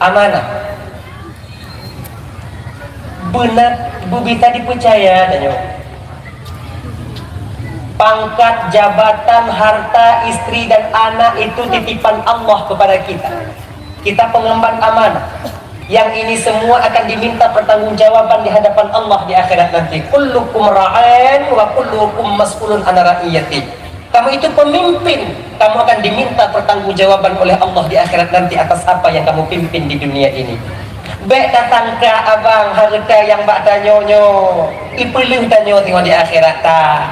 Amanah. Benar bisa dipercaya tanya. Pangkat, jabatan, harta, istri dan anak itu titipan Allah kepada kita. Kita pengemban amanah. Yang ini semua akan diminta pertanggungjawaban di hadapan Allah di akhirat nanti. Kullukum ra'in wa kullukum mas'ulun an ra'iyati. Kamu itu pemimpin, kamu akan diminta pertanggungjawaban oleh Allah di akhirat nanti atas apa yang kamu pimpin di dunia ini. Baik datang ke abang harta yang bak tanyonyo, ipelih tanyo tengok di akhirat ta.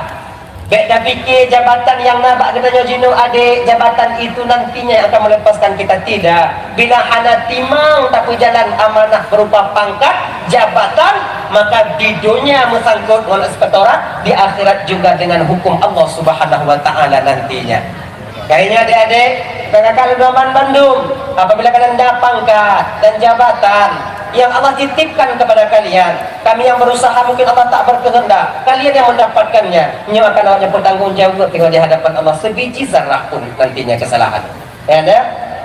Baik dah fikir jabatan yang nak bak tanya jino adik, jabatan itu nantinya akan melepaskan kita tidak. Bila hana timang tapi jalan amanah berupa pangkat, jabatan, maka di dunia mesangkut dengan inspektorat, di akhirat juga dengan hukum Allah Subhanahu wa taala nantinya. Kayaknya adik-adik, kalau zaman Bandung, apabila kalian ada pangkat dan jabatan yang Allah titipkan kepada kalian, kami yang berusaha mungkin Allah tak berkehendak, kalian yang mendapatkannya, nyo akan awaknya bertanggungjawab tengok di hadapan Allah sebiji zarah pun nantinya kesalahan. Ya ada?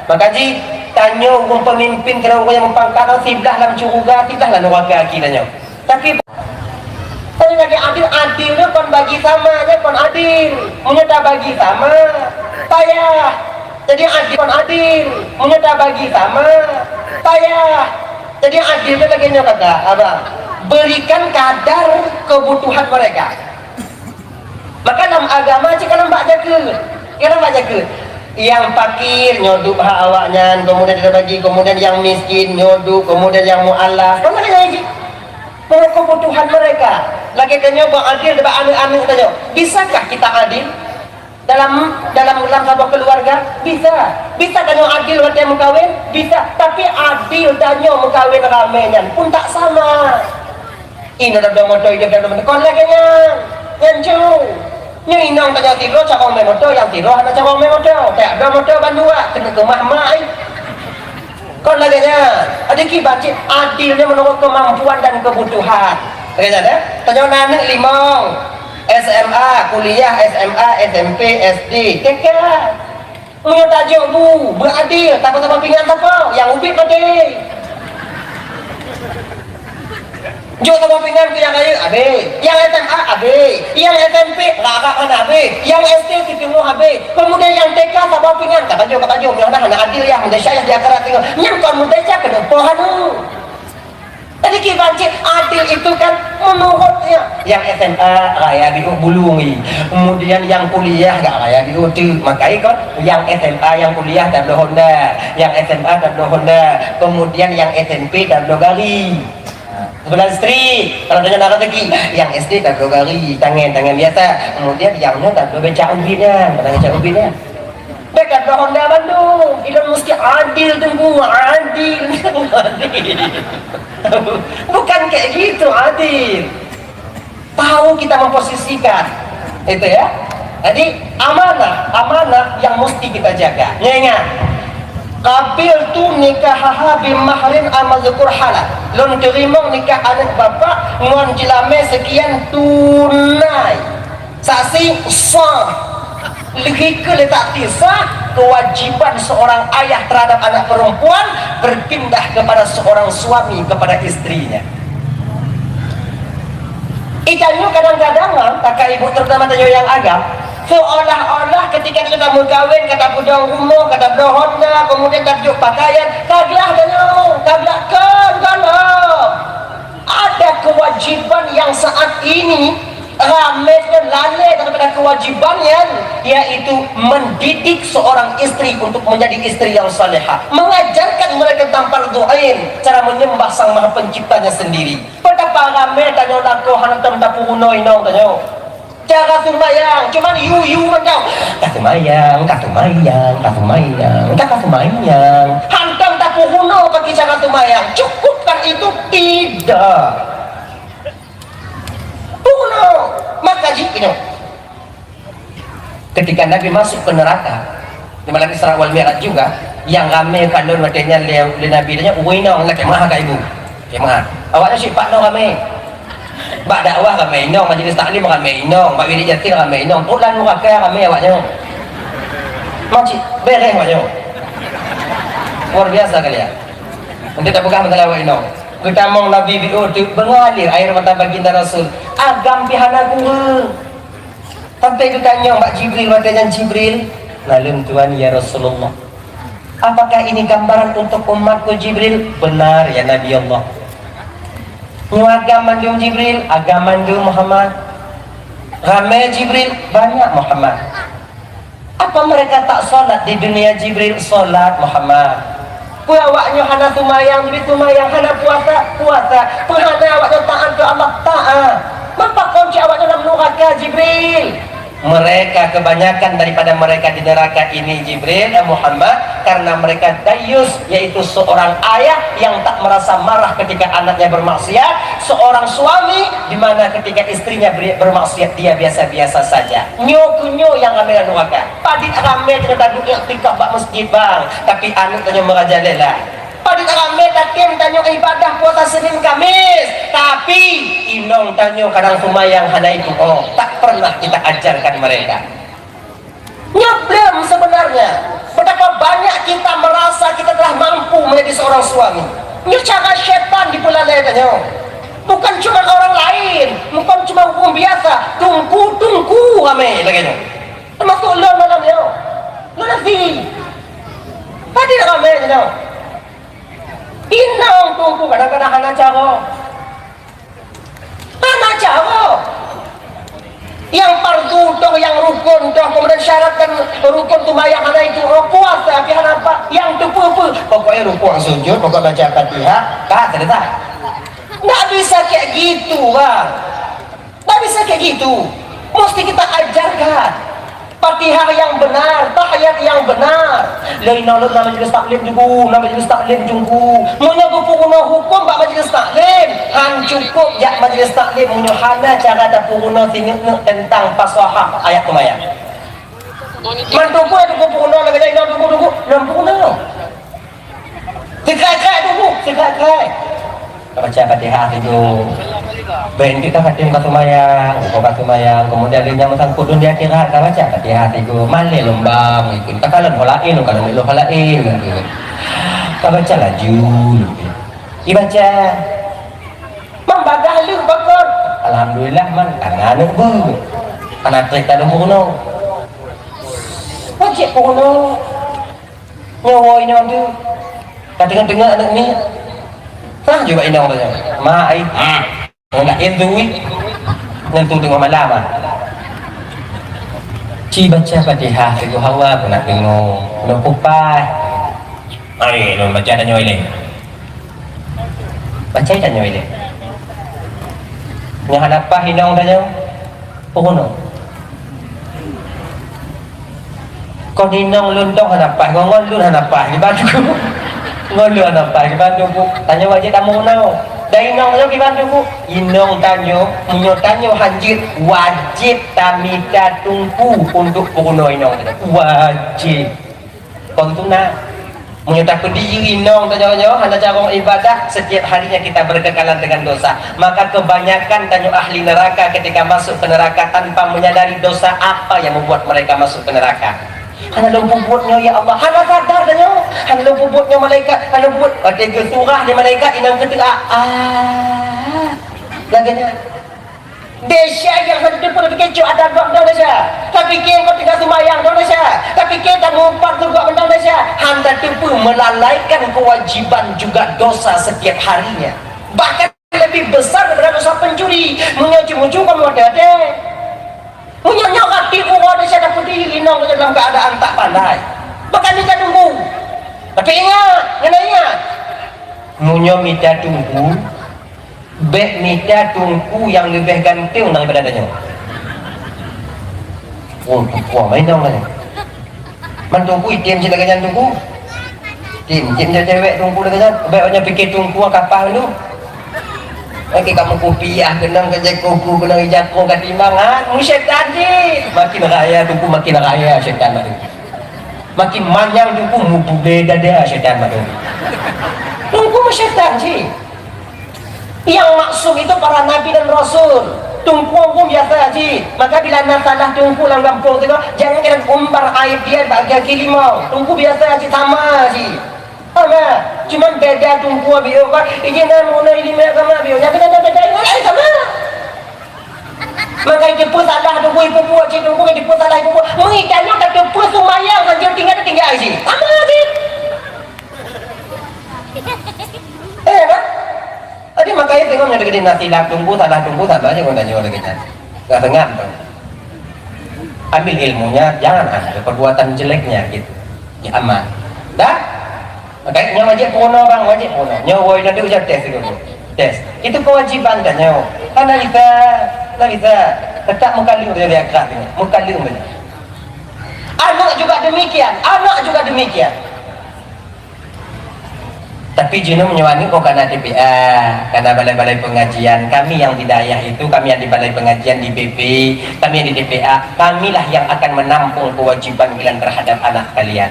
Maka ji tanya orang pemimpin kena orang yang mempangkat siblah dalam curuga tidaklah neraka kitanya. Tapi tanya lagi adil tu kon bagi sama je kon adil. Munya tak bagi sama payah. Jadi adil kon adil. Munya tak bagi sama payah. Jadi adil tu lagi kata abang, berikan kadar kebutuhan mereka. Maka dalam agama cakap nampak jaga. Kita nampak jaga. Yang fakir nyoduk hak awaknya, kemudian dia bagi, kemudian yang miskin nyoduk, kemudian yang mualaf. Mana lagi? Kebutuhan mereka. Lagi tanya buat adil dekat anak-anak tanya. Bisakah kita adil? Dalam sebuah keluarga bisa tanya adil waktu yang mengkawin bisa, tapi adil tanya mengkawin ramainya pun tak sama. Ini dah motor dia dah motor kon lagi nyancu ni inang tanya tiro cakap main motor yang tiro anak cakap main motor tak ada motor bandua kena ke mak-mak kon lagi ada ki baca adilnya menurut kemampuan dan kebutuhan. Tanya anak limau SMA, kuliah, SMA, SMP, SD, TK. Punya tajuk bu, beradil, tak apa-apa pinggan apa, yang ubit mati. Jom sama pinggan ke yang kaya, habis. Yang SMA, habis. Yang SMP, rakak kan habis. Yang SD, titimu habis. Kemudian yang TK, sama pinggan, tak tajuk, mudah-mudahan anak adil ya, mudah syayah di akhirat tengok. Yang kau mudah cak ke depan tu. Tadi kita baca adil itu kan menurutnya yang SMA raya di bulungi, kemudian yang kuliah gak raya di tu, makanya kan yang SMA yang kuliah tak ada Honda, yang SMA tak ada Honda, kemudian yang SMP tak ada gari. Sebelah istri, kalau tanya nak lagi, yang SD tak ada gari, tangan biasa, kemudian yangnya tak ada becak ubinnya, becak ubinnya. Dekat Honda Bandung, itu mesti adil tunggu, adil. Bukan kayak gitu adil. Tahu kita memposisikan itu ya. Jadi amanah yang mesti kita jaga. Ingat, kabil tu nikah bimahrin amal zukur halal. Lon terima nikah anak bapa ngon jelame sekian tunai. Saksi sah. Lagi letak tisah kewajiban seorang ayah terhadap anak perempuan berpindah kepada seorang suami kepada istrinya. Ikannya kadang-kadang kakak ibu terutama tanya yang agam seolah-olah ketika kita mau kawin kata budang rumah, kata budang Honda, kemudian tajuk pakaian kaglah kan ada kewajiban yang saat ini ramai dan lalai daripada kewajibannya, yaitu mendidik seorang istri untuk menjadi istri yang salihah, mengajarkan mereka tentang fardhu ain, cara menyembah sang maha penciptanya sendiri. Betapa ramai tanya laku hantam tapuhuno inong tanya cara sembahyang cuman yu macam tak sembahyang hantam tapuhuno bagi cara sembahyang cukupkan itu tidak. Maka jika ketika Nabi masuk ke neraka di malam Isra wal Mi'raj juga yang ramai kalau matanya le Nabi tanya uinong nak kemah ka ibu kemah awaknya sifat no ramai bak dakwah ramai inong majlis taklim ramai inong bak wirid yasin ramai inong pulan neraka ramai awaknya macam bereh awaknya luar biasa kali ya untuk tak buka masalah awak inong kita mau Nabi bi'ud mengalir air mata baginda Rasul agam pihana gua sampai itu tanya Mbak Jibril matanya Jibril lalu Tuhan ya Rasulullah apakah ini gambaran untuk umatku Jibril benar ya Nabi Allah ini agama Jibril agama Muhammad ramai Jibril banyak Muhammad apa mereka tak salat di dunia Jibril salat Muhammad awaknya hana tumayang jadi tumayang hana puasa hana awaknya taat ke Allah taat maka kunci awaknya dalam neraka Jibril mereka kebanyakan daripada mereka di neraka ini Jibril dan Muhammad karena mereka dayus yaitu seorang ayah yang tak merasa marah ketika anaknya bermaksiat seorang suami di mana ketika istrinya bermaksiat dia biasa-biasa saja nyo yang ramai neraka padit ramai kena duduk iktikaf bak masjid bang tapi anak tanya merajalela padit ramai takim tanya ibadah puasa Senin Kamis tapi inong tanya kadang sumayang hana itu tak pernah kita ajarkan mereka Nyeblem sebenarnya. Betapa banyak kita merasa kita telah mampu menjadi seorang suami. Ini cara syaitan dipelalai tanya. Bukan cuma orang lain, bukan cuma hukum biasa. Tungku ramai lagi. Termasuk lo dalamnya. Lo nasi. Tadi ramai tanya. Inang tungku kadang-kadang anak cara. Anak cara. Yang fardu toh, yang rukun toh, kemudian syarat dan rukun tu mayang ada itu puasa pihak apa yang tu apa pokoknya rukun sujud pokok baca Fatihah selesai. Nggak bisa kayak gitu bang, nggak bisa kayak gitu. Mesti kita ajarkan Fatihah yang benar, tahiyat yang benar. Lain nama majlis taklim juga, nama majlis taklim juga. Munya guna hukum bak majlis taklim. Han cukup jak majlis taklim munya hana cara tak guna tinggal tentang fasahah ayat kumayan. Mantuku itu guna lagi lain nama tunggu, nama guna. Sekai tunggu, sekai. Baca Fatihah itu. Ben kita Fatihah kasumayang, kasumayang. Kemudian dia masang kudun dia kira baca Fatihah itu. Male lombang itu. Tak kalau holain, kalau lo holain. Kita baca laju. Dibaca. Membadah lu bakar. Alhamdulillah man karena anu bu. Karena cerita lumpuno. Wajib puno. Nyawa ini tu. Kadang-kadang anak ni. Sah juga inang tu. Mai. Nak endui. Nentu tengok malam ah. Ci baca Fatihah itu hawa aku nak tengok. Nak pupai. Ai, nak baca dan nyoi ni. Baca dan nyoi ni. Yang hadapah hinang tanya. Pokono. Kau dinang luntong hadapah, ngon lun hadapah di baju. Ngon lun hadapah di baju. Tanya wajib tamu nau. Dari nong yo gimana bu? Inong tanyo, munyo tanyo hanjit wajib tamita tungku untuk puno inong wajib. Kontuna munyo takut diri inong tanyo hanya cara ibadah setiap harinya kita berkekalan dengan dosa. Maka kebanyakan tanyo ahli neraka ketika masuk ke neraka tanpa menyadari dosa apa yang membuat mereka masuk ke neraka. Hana lumpubutnya ya Allah, hana sadar danyo, hana lumpubutnya malaikat, hana buat tiga surah di malaikat inang ketiga laginya Desya yang satu pun berkecoh ada dua benda Desya. Tapi kau tidak semayang dong Desya. Tapi kita mengumpat juga benda Desya. Handa tipu melalaikan kewajiban juga dosa setiap harinya. Bahkan lebih besar daripada dosa pencuri. Menyuju-muju kamu ada. Punya nyawa tipu orang Desya dapat diri nong dalam keadaan tak pandai. Bahkan kita tunggu. Tapi ingat, ingat. Munyo minta tunggu. Bek minta tungku yang lebih ganteng daripada adanya. Oh, wah main dong kan. Man tungku item je lagi tungku. Tim cewek tungku lagi kan. Beknya fikir tungku kapal tu. Okey kamu kopiah kenang kerja kuku kenang ijako kat timbangan. Syaitan je. Makin raya tungku makin raya syaitan tu. Makin manjang tungku mubu beda dia syaitan tu. Tungku syaitan je. Yang maksud itu para nabi dan rasul. Tungku pun biasa haji. Maka bila nak salah tungku dalam kampung tu, jangan kena umbar aib dia bagi kaki limau. Tungku biasa haji sama haji. Sama. Cuma beda tungku biar kan. Ijin dan mula ilmu agama biar. Jangan kena beda ilmu sama. Maka itu pun salah tungku ibu buat cik tungku itu pun salah ibu buat. Mengikannya kata pun sumayang saja tinggal haji. Sama haji. Kan? Jadi makanya tengok yang deketin nasi lah tunggu salah aja kau tanya orang kita nggak dengar dong. Ambil ilmunya, jangan ambil perbuatan jeleknya gitu. Ya aman. Dah? Makanya wajib puno bang, wajib puno. Nyawa nanti ujar tes dulu. Tes. Itu kewajiban kan nyawa. Karena bisa tetap mukallif dari akhirat ini. Mukallif ini. Anak juga demikian. Tapi jenum menyewani kok karena TPA, karena balai-balai pengajian. Kami yang di dayah itu, kami yang di balai pengajian di BP, kami yang di TPA, kamilah yang akan menampung kewajiban kalian terhadap anak kalian.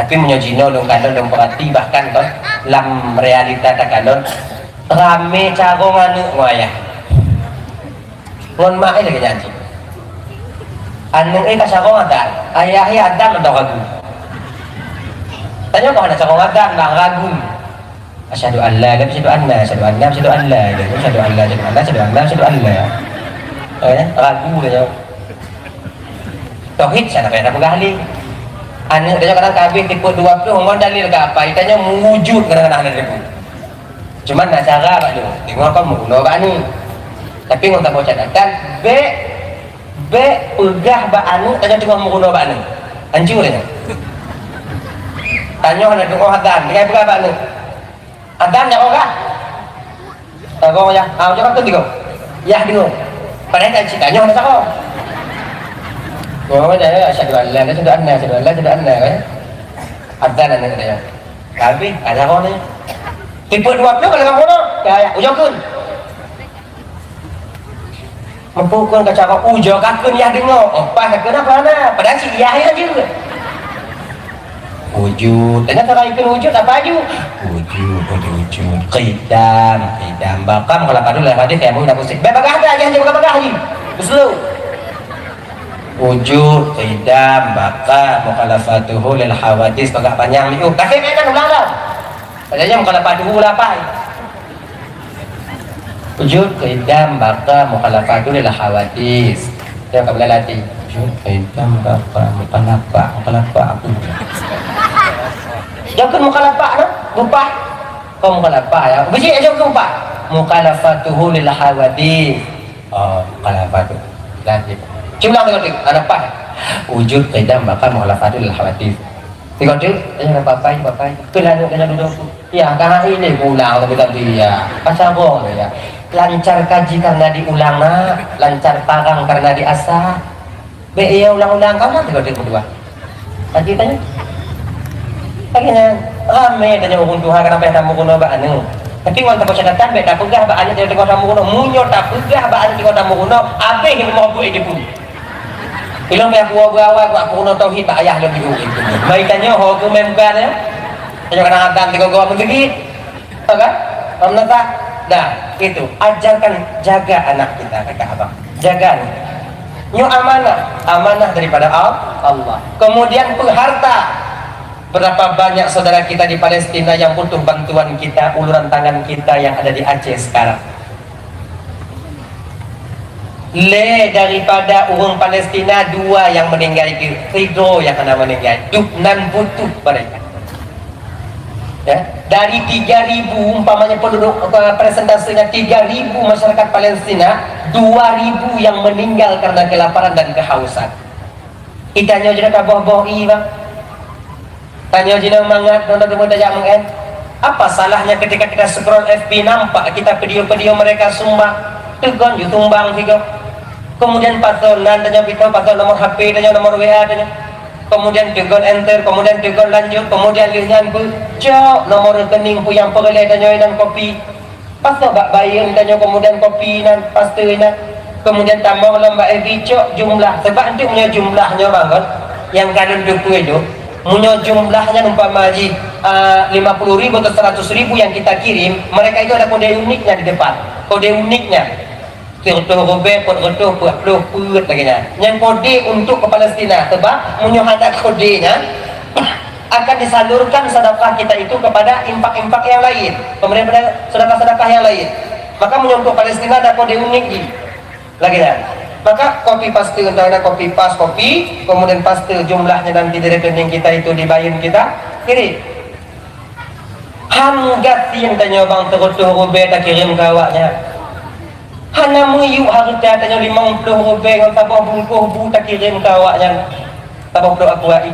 Tapi menyojino dong kalau dong perhati bahkan kan dalam realita tak kalau rame caro nganu ngoyah. Ngon mak lagi janji. Aneng kasarong adan. Ayah adan atau ragu. Tanya kau ada sarong adan bang ragu. Asyhadu an la ilaha illallah, asyhadu anna, asyhadu an la ilaha illallah, asyhadu an la ilaha illallah, asyhadu anna, asyhadu an la. Ragu dia. Tauhid sana kaya nak ahli. Anak dia kadang kabeh tipu 20 ngomong dalil ke apa? Itanya mewujud kadang-kadang ada ribu. Cuman nak cara Pak tu. Tengok kan menggunakan Pak ni. Tapi ngau tak mau catatan B pegah Pak anu tanya tengok menggunakan Pak ni. Hancur dia. Tanya nak tengok adan, dengan pegah Pak ni. Adan nak orang. Kau ya, jangan tu tengok. Ya tengok. Padahal tak ceritanya nak tak. Oh, dia asyhadu an la ilaha illallah, asyhadu an la ilaha illallah kan. Adzan anak dia. Tapi ada orang ni. Tipu 20 kalau kamu nak, ya ujungkan. Mempukul ke cara ujungkan ya dengar. Apa kenapa mana? Padahal si ya aja. Wujud. Tanya cara ikut wujud apa aja? Wujud. Qidam bakam kalau padu lah hadis kayak mau dah pusing. Bagah ada aja bagah ni. Betul. Wujud, qidam, baka, mukhalafatuhu lil hawadis agak panjang ni. Kasih mainan ulang dah. Padahal mukhalafatuhu apa? Wujud, qidam, baka, mukhalafatuhu lil hawadis. Dia akan latih. Wujud, qidam, baka, mukhalafah aku. Jangan mukhalafah no? Lupa. Kau mukhalafah ya. Biji aja lupa. Mukhalafatuhu lil hawadis. Oh, mukhalafatuh. Latih. Cuma tengok ada apa? Wujud qidam bakal mukhalafatul hawadis. Tengok tu, jangan apa-apa. Kelanu kena duduk. Ya, kan ini ulang tadi ya. Pasal bohong ya. Lancar kaji karena diulang nak, lancar parang karena diasah. Be ia ulang-ulang kau nak tengok dia berdua. Tadi tanya. Akhirnya ramai tanya hukum Tuhan kenapa yang tamu kuno ba anu. Tapi kalau tak catatan be tak pegah ba anu tengok tamu kuno, munyo tak pegah ba anu tengok tamu kuno, abe yang mau buat itu. Ilang may aku awal aku kuno tauhid tak ayah lebih dulu. Baikannya ho ke memkan ya. Tanya kadang-kadang tengok gua menggigit. Tahu kan? Kamu tak? Dah, itu. Ajarkan jaga anak kita kata abang. Jaga nih. Nyu amanah daripada Allah. Kemudian harta. Berapa banyak saudara kita di Palestina yang butuh bantuan kita, uluran tangan kita yang ada di Aceh sekarang. Daripada orang Palestina 2 yang meninggal itu, 3 yang kena meninggal. Duknan butuh mereka. Ya, dari 3.000 umpamanya penduduk presentasenya 3.000 masyarakat Palestina, 2.000 yang meninggal karena kelaparan dan kehausan. Itanya jadi boh-boh bang. Tanya jadi mangat nonton dajak mengen. Apa salahnya ketika kita scroll FB nampak kita video-video mereka sumbang, tegon you tumbang tiga. Kemudian pasolan tanya kita pasol nomor HP tanya nomor WA tanya. Kemudian tegon enter, kemudian tegon lanjut, kemudian lihat cok nomor rekening pu yang perle tanya dan kopi. Pasal bak bayar tanya kemudian kopi dan pastinya. Kemudian tambah lembak cok jumlah sebab nanti punya jumlahnya banget yang kadang duku itu punya jumlahnya umpama haji 50.000 atau 100.000 yang kita kirim, mereka itu ada kode uniknya di depan. Kode uniknya Tirtuh robek, tirtuh put lagi nya. Yang kode untuk ke Palestina, sebab punya ada kodenya akan disalurkan sedekah kita itu kepada impak-impak yang lain, kemudian pada sedekah-sedekah yang lain. Maka untuk Palestina ada kode unik lagi nya. Maka copy paste antara copy paste copy, kemudian paste jumlahnya nanti di rekening kita itu dibayar kita kirim. Hanggat yang tanya bang tirtuh robek tak kirim ke awaknya. Hana meyuk harta tanya 50 rubel dengan tabah bungkuh bu tak kirim ke awaknya tabah doa kuai.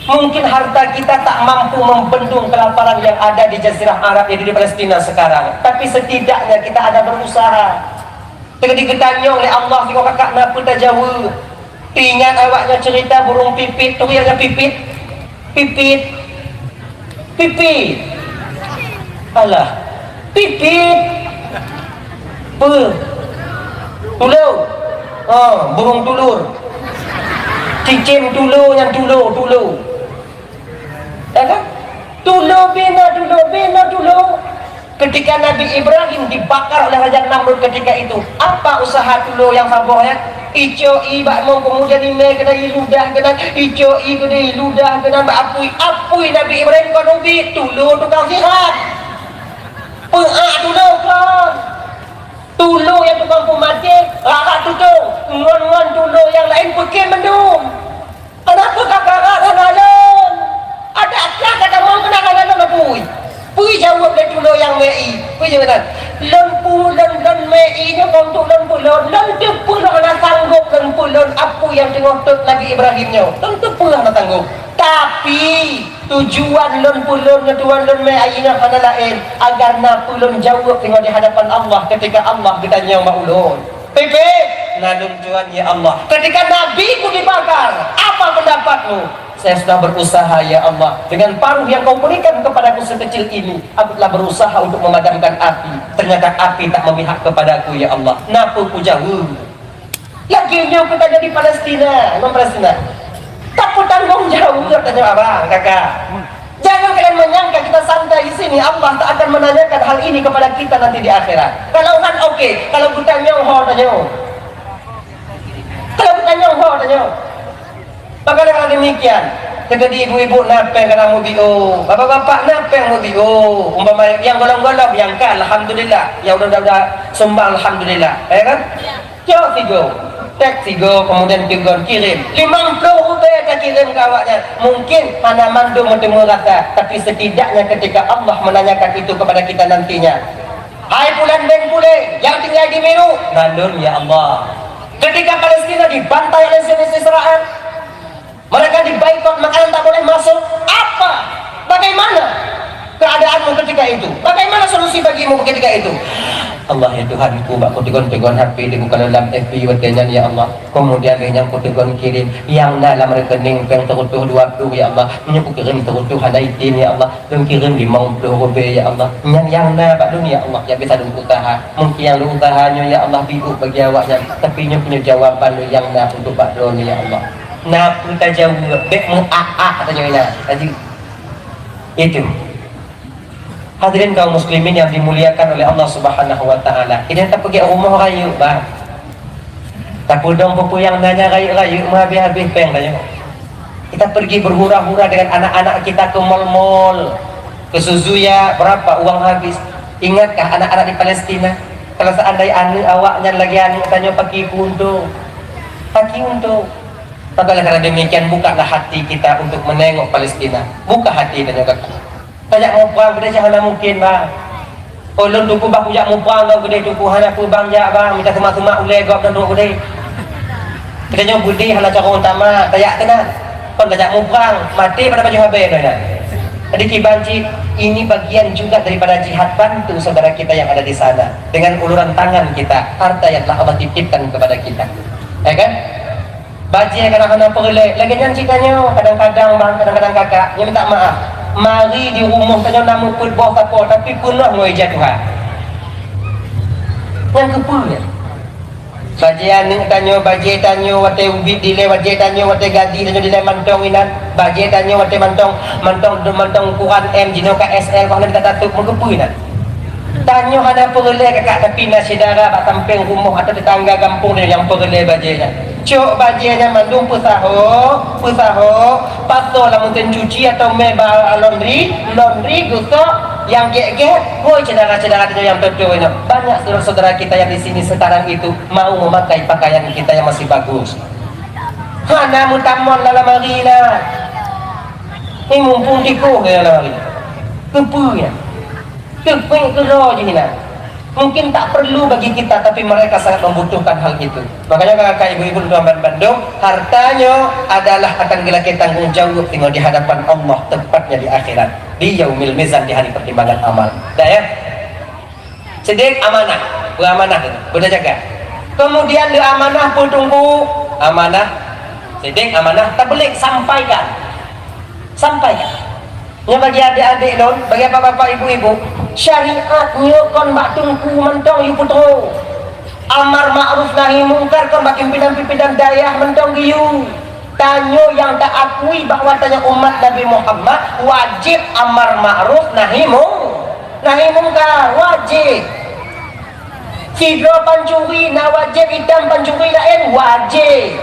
Mungkin harta kita tak mampu membendung kelaparan yang ada di Jazirah Arab yang di Palestina sekarang, tapi setidaknya kita ada berusaha. Ketika ditanya oleh Allah tengok kakak napa tak jawab. Ingat awaknya cerita burung pipit tu yang pipit alah pipit tulur burung tulur cicim tulur yang tulur ya kan tulur bina ketika Nabi Ibrahim dibakar oleh Raja Namrud ketika itu apa usaha tulur yang sabarnya Ico i bak mong kemudian ime kena ludah kena ico i kena ludah kena bak apui Nabi Ibrahim kau nubi tulu tukang sihat. Pengak tulu kan. Tulu yang tukang pemati, rakat tutung. Ngon-ngon tulu yang lain pergi mendung. Kenapa kakak halalon? Ada akak kata mau kena halalon apui. Pui jawab dia tulu yang mei. Pui jawab lon mei nya untuk lon pulon. Lon tu pulon nak sanggup lon pulon apa yang tengotot Nabi Ibrahimnya. Tentu pulon nak sanggup. Tapi tujuan lon pulon tujuan lon mei nya ada lain agar na pulon jawab tengok di hadapan Allah ketika Allah bertanya sama ulun. Pepe, nadum Tuhan ya Allah. Ketika Nabi ku dibakar, apa pendapatmu? Saya sudah berusaha ya Allah. Dengan paruh yang kau berikan kepadaku sekecil ini, aku telah berusaha untuk memadamkan api. Ternyata api tak memihak kepadaku ya Allah. Napa ku jauh? Laginya kita jadi Palestina, non Palestina. Tak tanggung jawab katanya abang, kakak. Jangan kalian menyangka kita santai di sini. Allah tak akan menanyakan hal ini kepada kita nanti di akhirat. Kalau kan oke, kalau kita nyongho tanya. Kalau kita nyongho tanya. Bagaimana kalau demikian? Kata di ibu-ibu napeng kena mubio, bapak-bapak napeng mubio. Umpama yang golong-golong yang kan, alhamdulillah. Yang udah sumbang alhamdulillah, ya kan? Jauh tigo. Tek tiga, kemudian tiga kirim 50 rupiah tak kirim ke awaknya. Mungkin mana mandu bertemu rasa, tapi setidaknya ketika Allah menanyakan itu kepada kita nantinya, hai bulan ben pule yang tinggal di Meru, nandun ya Allah. Ketika Palestina dibantai oleh Zionis Israel, mereka dibaikot, makanan tak boleh masuk. Apa? Bagaimana keadaanmu ketika itu? Bagaimana solusi bagimu ketika itu? Allah ya Tuhanku, aku tegon-tegon HP dibuka dalam FB watenya ya Allah. Kemudian yang aku tegon kirim yang dalam rekening yang terutuh 20 ya Allah. Yang aku kirim terutuh ada itin ya Allah. Dan kirim 50 rupiah ya Allah. Yang pak dunia Allah yang bisa lu usaha. Mungkin yang lu usahanya ya Allah biru bagi awaknya. Tapi nya punya jawaban lu yang untuk pak dunia ya Allah. Nah kita jawab bek katanya ya. Tadi itu. Hadirin kaum muslimin yang dimuliakan oleh Allah Subhanahu wa taala. Ini tak pergi rumah rayu, bang. Tak pudong pupu yang nanya rayu habis-habis peng tanya. Kita pergi berhura-hura dengan anak-anak kita ke mall-mall, ke Suzuya, berapa uang habis? Ingatkah anak-anak di Palestina? Kalau seandainya anu awaknya lagi anu tanya pakai untung. Maka karena demikian bukalah hati kita untuk menengok Palestina. Buka hati tanya kakak. Tajak mau perang kedai jangan mungkin bang. Ulun tuku bang kujak mau perang kau kedai tuku hana ku bang jak bang minta semak-semak ulai gop dan duk kedai. Kedainya budi hana cara utama tajak tenan. Kon tajak mau perang mati pada baju habis dah. Jadi kibanci ini bagian juga daripada jihad, bantu saudara kita yang ada di sana dengan uluran tangan kita harta yang telah Allah titipkan kepada kita. Ya kan? Baji kadang-kadang perlek lagi nyancikannya kadang-kadang bang kadang-kadang kakak dia minta maaf. Mari di rumah tanya nama pun bawah kapal tapi punah mau ijat Tuhan. Yang kepulnya. Baji tanya wate ubit dile baji tanya wate gadi tanya dile mantong inan baji tanya wate mantong ukuran M jino KSL kalau kita tatuk mengepul inan. Tanya ada perlek kakak tapi nasidara bak samping rumah atau tetangga kampung yang perlek bajinya. Cok bajinya mandung pusaho pasal lah mungkin cuci atau meba laundry gosok yang gek boy cedera-cedera yang terjauh ini. Banyak saudara-saudara kita yang di sini sekarang itu mau memakai pakaian kita yang masih bagus. Hana mutamon dalam hari lah. Ini mumpung dikuh dalam hari. Kepunya. Keping kerja je ni. Mungkin tak perlu bagi kita, tapi mereka sangat membutuhkan hal itu. Makanya kakak ibu-ibu tuan Bandung, hartanya adalah akan kita tanggung jawab tinggal di hadapan Allah, tepatnya di akhirat, di yaumil mizan, di hari pertimbangan amal. Dah ya? Sedek amanah, beramanah, berjaga. Kemudian di amanah pun tunggu amanah, sedek amanah, tak boleh sampaikan. Yang bagi adik-adik don, bagi bapak-bapak ibu-ibu, syariatnya kon bak tungku mentong yu putro. Amar ma'ruf nahi mungkar kon bak pimpinan-pimpinan dayah mentong giyu. Tanyo yang tak akui bahawa tanya umat Nabi Muhammad wajib amar ma'ruf nahi mungkar, wajib. Tiga pancuri na wajib hitam pancuri lain wajib.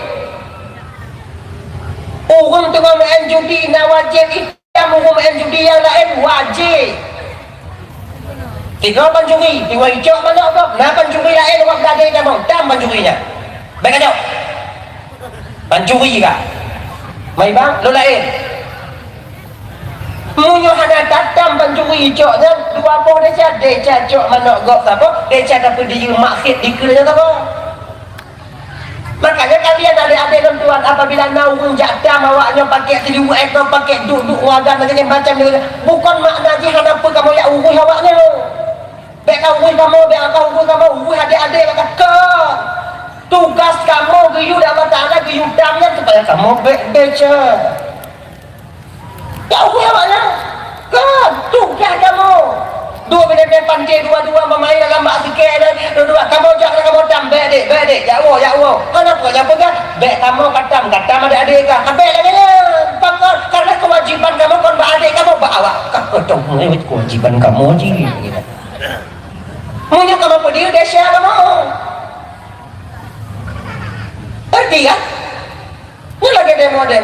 Orang tengah main judi na wajib hitam orang main judi yang lain wajib. Tiga pancuri, tiga hijau mana kau? Nah pancuri lain orang gadai dah mau, hitam pancurinya. Baik kau. Pancuri kah? Mai bang, lo lain. Munyo hana tatam pancuri hijau dan dua boh dia cacok mana kau siapa? Dia cakap dia maksud dikerja apa? Makanya kalian adik-adik dan tuan apabila naung jatah awaknya pakai seribu ekor pakai duduk wagan macam ni bukan makna je hana apa kamu ya urus awaknya. Baik kau urus kamu, baik kau urus kamu, urus adik-adik kata tugas kamu geyu dah Taala geyu damnya supaya kamu baca. Ya urus awaknya. Kan tugas kamu. Dua benda pandai dua-dua bermain dalam mak sikit dan dua kamu jangan kamu dam bedek jauh kenapa yang pegang bek kamu katam adik-adik kan bek lagi pakar karena kewajiban kamu kon adik kamu bawa ketong kewajiban kamu je punya kamu pedih desa kamu ngerti kan ini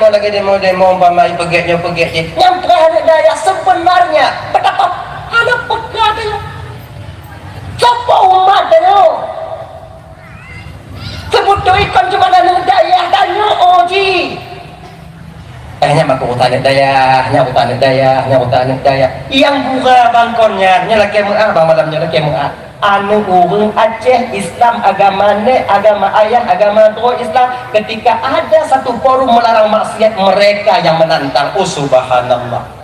lagi demo umpamai pegeknya yang terakhir daya sebenarnya betapa ada pegawai siapa umat dia sebut ikan cuma ada daya tanya oji hanya aku tanya daya yang buka bangkonnya laki mu'ah bang malamnya laki mu'ah anu urung Aceh Islam agama ayah agama tua Islam ketika ada satu forum melarang maksiat mereka yang menantang subhanallah.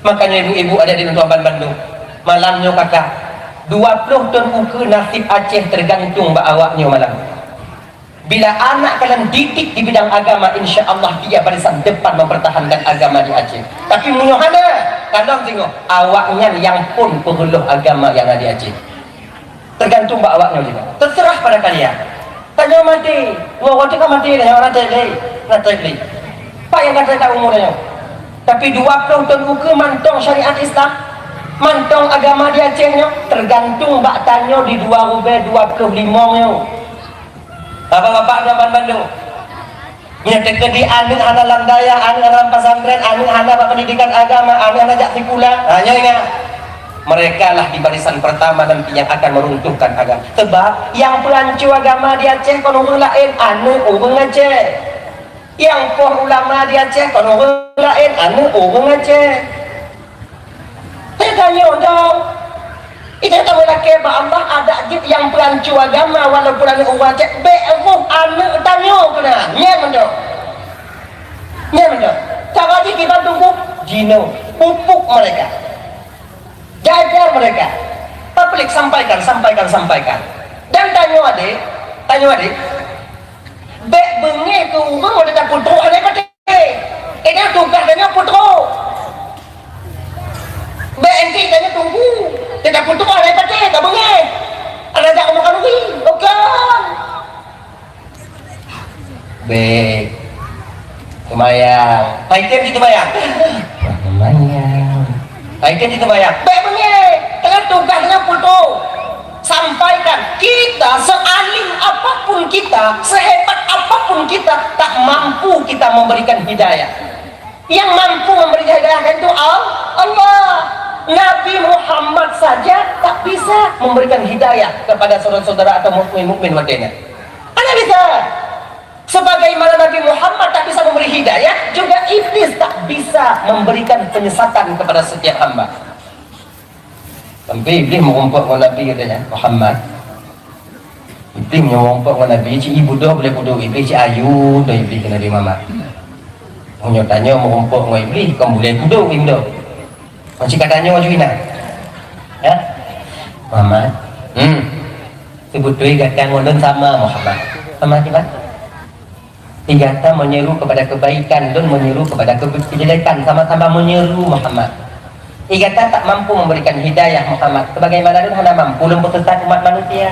Makanya ibu-ibu ada di Tuaban Bandung malamnya kakak 20 ton ukur nasib Aceh tergantung awaknya malam. Bila anak kalian didik di bidang agama, insya Allah dia barisan depan mempertahankan agama di Aceh. Tapi munyahana kalau tengok awaknya yang pun pengeluh agama yang ada di Aceh tergantung awaknya juga. Terserah pada kalian. Tanya mati waktu kan mati dah orang nanti pak yang kata tak umurnya. Tapi 20 ton ukur mantong syariat Islam, mantong agama di Acehnya, tergantung bak tanya di 2 25 nya. Bapak-bapak Tuaban Bandung, nyata di anak anak landaya, anak pesantren, anak pendidikan agama, anak jak sikulah, hanya ingat mereka lah di barisan pertama nanti yang akan meruntuhkan agama. Sebab yang pelancu agama di Aceh kalau orang lain, orang Aceh. Yang poh ulama di Aceh kalau orang lain orang Aceh. Saya tanya dong itu tahu lagi Allah ada yang pelancu agama walaupun orang Aceh be'ruh tanya kena nyemen cara kita tunggu jino pupuk mereka jajar mereka publik sampaikan dan tanya adik bek bengi ke rumah ada tak putruk ada kata ini tugas tanya putruk bek enti tanya tunggu tidak putruk ada kata tak bengi ada tak makan ui bukan bek kemayang item di kemayang item di kemayang bek bengi tengah tugasnya putruk sampaikan kita sealim apapun kita sehebat apapun kita tak mampu kita memberikan hidayah. Yang mampu memberikan hidayah itu Allah. Nabi Muhammad saja tak bisa memberikan hidayah kepada saudara-saudara atau mukmin wadahnya. Anda bisa. Sebagaimana Nabi Muhammad tak bisa memberi hidayah, juga iblis tak bisa memberikan penyesatan kepada setiap hamba. Sampai iblis mengumpul dengan Nabi katanya Muhammad. Iblis mengumpul dengan Nabi, cik ibu dah boleh bodoh iblis, cik ayu dah iblis kena di mama. Punya tanya mengumpul dengan iblis, kamu boleh bodoh iblis dah. Macam katanya macam ini. Ya? Muhammad. Sebut tu kata ngolon sama Muhammad. Sama siapa? Kata menyeru kepada kebaikan dan menyeru kepada kejelekan, sama-sama menyeru Muhammad. Ia kata tak mampu memberikan hidayah Muhammad sebagaimana dia hanya mampu mempersesat umat manusia.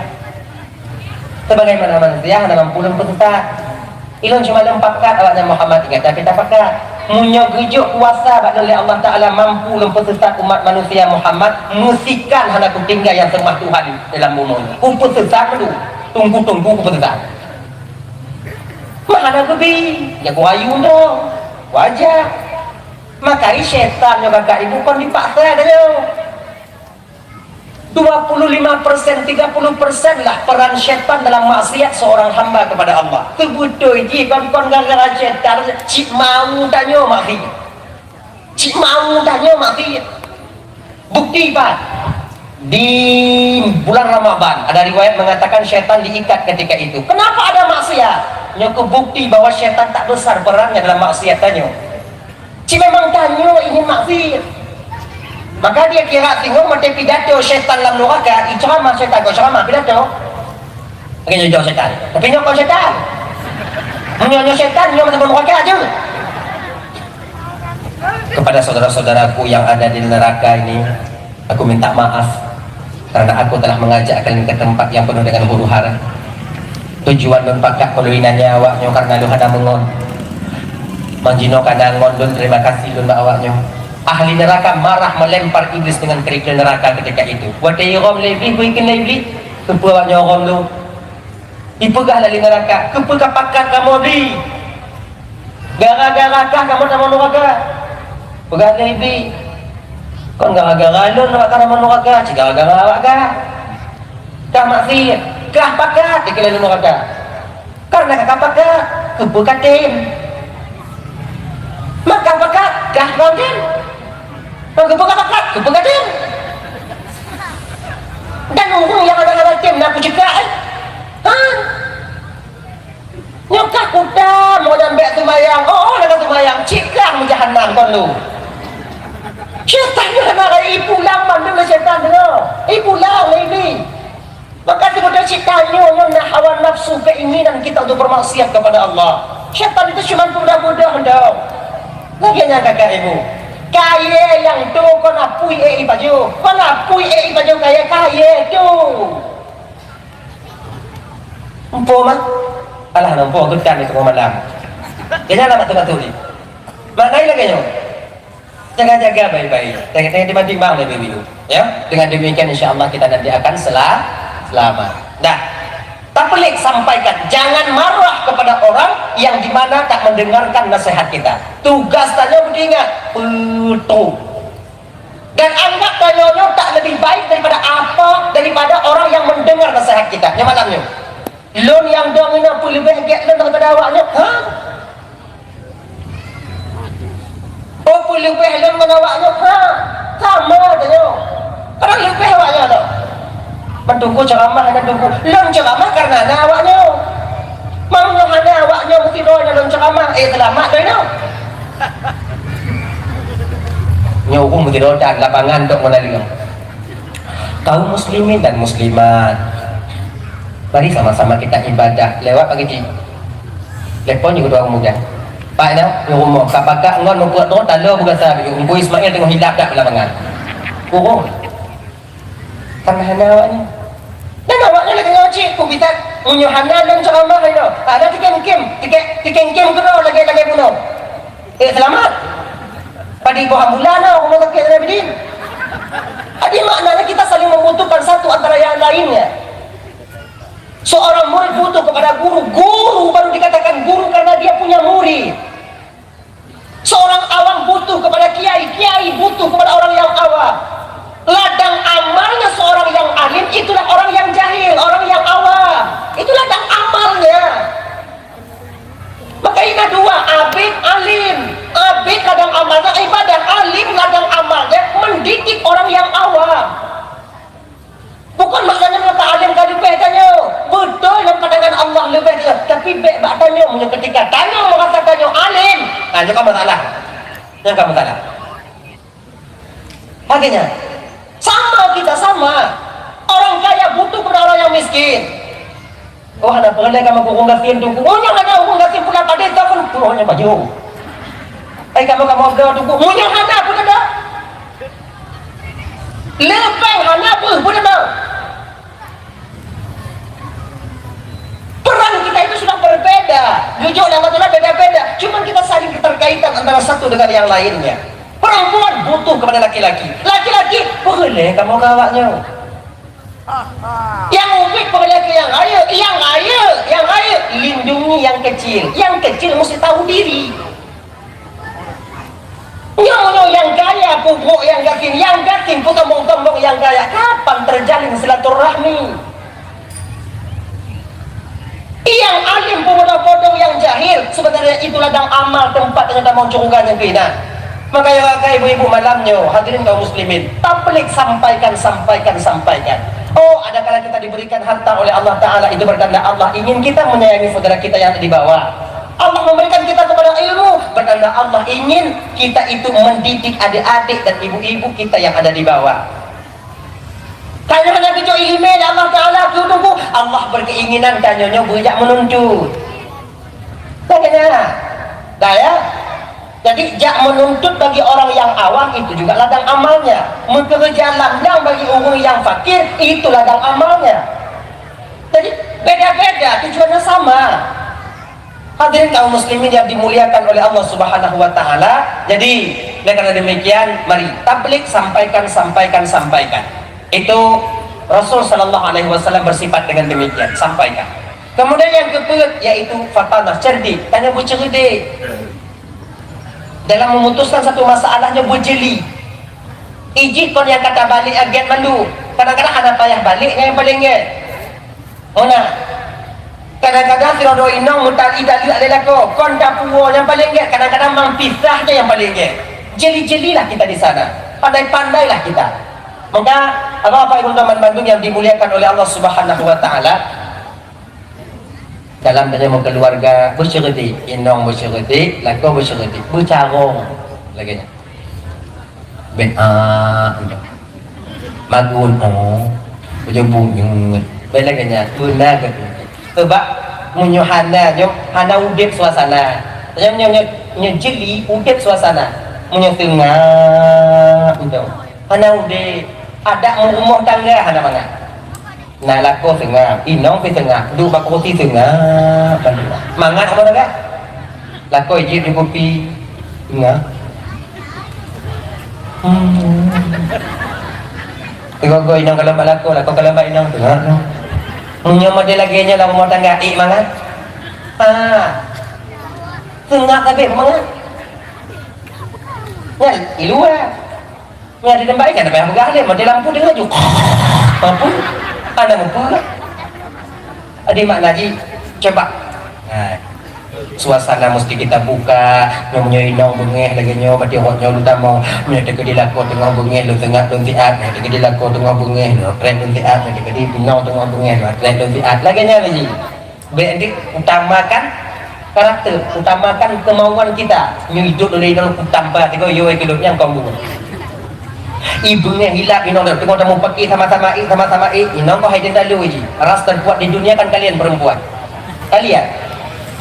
Sebagaimana manusia hanya mampu mempersesat. Ilon cuma lempak kat awaknya Muhammad, ia kata kita pakat. Munyo gejuk kuasa bak oleh Allah Ta'ala mampu mempersesat umat manusia Muhammad, musikan hana ku tinggal yang semah Tuhan dalam bumi ni. Ku persesat dulu. Tunggu ku persesat. Mana ku bi? Ya ku ayu dong. Wajah. Makai syaitan yang kakak ibu kon dipaksa dah. 25%, 30% lah peran syaitan dalam maksiat seorang hamba kepada Allah. Kebutuh je kon gara-gara syaitan cik mau tanya maksiat. Cik mau tanya maksiat. Bukti Pak. Di bulan Ramadan ada riwayat mengatakan syaitan diikat ketika itu. Kenapa ada maksiat? Nyo bukti bahwa syaitan tak besar perannya dalam maksiat tanya. Cik memang tanya ingin maksiat. Maka dia kira tengok mati pidato syaitan dalam neraka, ceramah syaitan kau ceramah pidato. Lagi jauh syaitan. Tapi nyok kau syaitan. Menyonya syaitan nyok mati neraka aja. Kepada saudara-saudaraku yang ada di neraka ini, aku minta maaf karena aku telah mengajak kalian ke tempat yang penuh dengan huru-hara. Tujuan dan pakak peluinannya awaknya karena lu ada mengon. Manjino kana ngondon terima kasih dun awaknya. Ahli neraka marah melempar iblis dengan kerikil neraka ketika itu. Watai rom lebih kuikin lebih kepuanya rom lu. Ipegah dari neraka. Kepegah pakat kamu di. Gara-gara kah kamu nama neraka. Pegah lebih. Kon gara-gara lu neraka nama neraka. Cik gara-gara awak kah? Kah maksiat. Kah pakat dikira neraka. Karena kah pakat kepegah tim. Maka pakat kah konten. Kepegat tim. Dan unggung yang ada tim nak cekak nyokak kuda mau nyambek tumayang. Oh nak tumayang cikang jahanam kon lu. Syaitan nak ibu laman dengan syaitan dulu. Ibu lang ini. Maka kemudian syaitannya yang nak hawa nafsu keinginan kita untuk bermaksiat kepada Allah. Syaitan itu cuma mudah-mudah dong. Lagi kakak ibu. Kaya yang tu kau nak pui baju, kau nak pui baju kaya tu. Empuk mah, alah empuk aku kan itu malam. Jangan nak tengah tu ni. Maknai lagi nyo. Jaga-jaga baik-baik. Jangan dibanding bang lebih dulu. Ya, dengan demikian insya-Allah kita nanti akan selamat. Dah. Tak pelik sampaikan, jangan marah kepada orang yang dimana tak mendengarkan nasihat kita. Tugas tanya beringat, betul. Dan anggap tanya tak lebih baik daripada orang yang mendengar nasihat kita. Yang malamnya, lon yang dong ini apa lebih baik lon daripada awaknya? Hah? Oh, lebih baik lon daripada awaknya? Hah? Sama tanya. Orang lebih awaknya tu. Mendunggu ceramah dan dunggu lon ceramah karena ada awaknya mau ada awaknya mesti doa lon ceramah selamat dah no nyuruh mesti doa dan lapangan untuk menalih kaum muslimin dan muslimat mari sama-sama kita ibadah lewat pagi ni lepon juga doa muda pak nak nyuruh mau kapakak ngon membuat doa tak lo bukan sahabat Ibu Ismail tengok hilap tak lapangan kurung karena ada awaknya. Dan awaknya lagi ngaji, ku bisa menyuhana dan ceramah itu. Ada tiken-kem kena lagi bunuh. Selamat. Padi buah bulan aku mau sakit dari bedin. Jadi maknanya kita saling membutuhkan satu antara yang lainnya. Seorang murid butuh kepada guru, guru baru dikatakan guru karena dia punya murid. Seorang awam butuh kepada kiai, kiai butuh kepada orang yang awam. Ladang amalnya seorang yang alim itulah orang yang jahil, orang yang awam. Itu ladang amalnya. Maka ini dua, abid, alim. Abid ladang amalnya ibadah, alim ladang amalnya mendidik orang yang awam. Bukan maksudnya mengata alim kali bedanya. Betul yang pandangan Allah lebih dia. Tapi baik tanya ketika tanya merasa tanya alim. Nah, itu kan masalah. Yang kan masalah. Akhirnya sama kita sama. Orang kaya butuh kepada orang yang miskin. Oh, ada perlai kamu kurung gasin tunggu. Oh, yang ada kurung gasin pula pada itu pun kurungnya baju. Kamu ada tunggu. Oh, yang ada pun ada. Lepeng hana pun ada. Peran kita itu sudah berbeda. Jujur dan betul beda-beda. Cuma kita saling keterkaitan antara antara satu dengan yang lainnya. Perempuan butuh kepada laki-laki, laki-laki boleh kamu kawaknya. Yang ungkit boleh ke yang kaya lindungi yang kecil mesti tahu diri. Yang kaya pupuk yang gaking potong-potong yang kaya. Kapan terjalin silaturahmi? Yang alim bodoh-bodoh yang jahil, sebenarnya itu ladang amal tempat ternyata mau curuganya kena. Makanya kakak ibu-ibu malamnya, hadirin kaum muslimin, tabligh sampaikan. Oh, ada kala kita diberikan harta oleh Allah Ta'ala, itu bertanda Allah ingin kita menyayangi saudara kita yang ada di bawah. Allah memberikan kita kepada ilmu, bertanda Allah ingin kita itu mendidik adik-adik dan ibu-ibu kita yang ada di bawah. Kanya kejo ilmu Allah Ta'ala tunggu Allah berkeinginan kanyanya banyak menuntut. Bagaimana? Daya. Jadi jak menuntut bagi orang yang awam itu juga ladang amalnya. Bekerja ladang bagi orang yang fakir itu ladang amalnya. Jadi beda-beda, tujuannya sama. Hadirin kaum muslimin yang dimuliakan oleh Allah Subhanahu wa taala. Jadi karena demikian mari tabligh sampaikan. Itu Rasul sallallahu alaihi wasallam bersifat dengan demikian, sampaikan. Kemudian yang kedua yaitu fatanah, cerdik, tanya bercerdik. Dalam memutuskan satu masalahnya berjeli. Ijik kon yang kata balik agen malu. Kadang-kadang anak payah baliknya yang paling nge. Ona. Kadang-kadang tirodo inong mutali dalil adalah kon dapuo yang paling nge. Kadang-kadang mampisahnya yang paling nge. Jeli-jelilah kita di sana. Pandai-pandailah kita. Maka apa ibu teman Bandung yang dimuliakan oleh Allah Subhanahu wa taala, dalam dalam keluarga bercerdik, inong bercerdik, lako bercerdik, bercarong lagi nya. Magun ujung lagi nya tuna ke. Sebab munyohana hana udip suasana. Nyo jeli udip suasana. Munyo tengah itu. Hana udip ada rumah tangga hana mana. Nah lako tengah, inong di tengah, dua bakoti tengah, mangat apa nak? Lako ijib di kopi tengah. Tengok inong kalau lako kalau inong tengah. Punya model lagi nya dalam rumah tangga, mangat. Tengah tapi mangat. Nah, iluah. Yang di tempat kan apa yang bergalih, model lampu dia laju. Lampu. Anda membuka adik mak ngaji coba nah, suasana mesti kita buka nyonya inong bengeh lagi nyo mati hoknya lu tamau nyata ke dilako tengah bengeh lu tengah tuntiat nyata ke dilako tengah bengeh lu tren tuntiat nyata ke di binau tengah bengeh lu tren tuntiat lagi nya lagi berarti utamakan karakter, utamakan kemauan kita hidup oleh dalam tambah tiga yo hidupnya kau bunuh ibunya hilap inong dan tengok kamu pakai sama-sama inong kau haiden dalu ji ras terkuat di dunia kan kalian perempuan kalian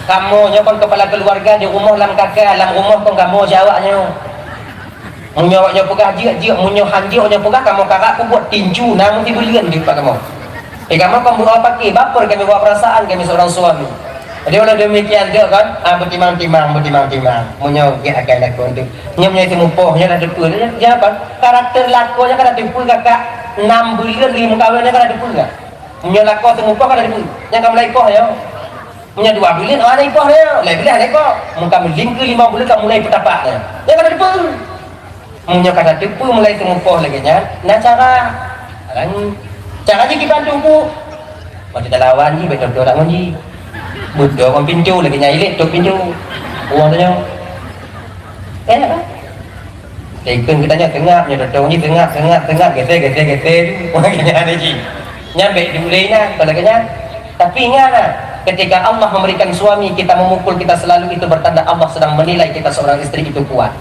kamu nyokon kepala keluarga di rumah lam kakak lam rumah kau kamu jawabnya menyawaknya pegah jia munyo hanji nya pegah kamu kakak aku buat tinju namun dibulian di pak kamu kamu buat pakai baper kami buat perasaan kami seorang suami. Jadi oleh demikian dia kan, bertimang-timang, munyo ke akan laku untuk nyamnya itu mupohnya ada depan, dia apa? Karakter lakunya kan ada depan kakak 6 bulan 5 kawinnya kan ada depan enggak? Munyo laku itu mupoh kan ada depan, yang kamu mulai poh ya, munyo 2 bulan, ada poh ya, mulai bulan ada poh, muka meling ke 5 bulan kamu mulai petapaknya, yang kan ada depan, munyo kan ada depan mulai itu mupoh lagi nya, nah caranya kita tunggu, macam lawan ni betul orang ni. Buddha con pintu lagi nyai tu pintu uang tu nyong enak kan tekun kita tengah datang ni tengah geser orangnya ada ji nyampe dimulainya kalau tapi ingatlah ketika Allah memberikan suami kita memukul kita selalu itu bertanda Allah sedang menilai kita seorang istri itu kuat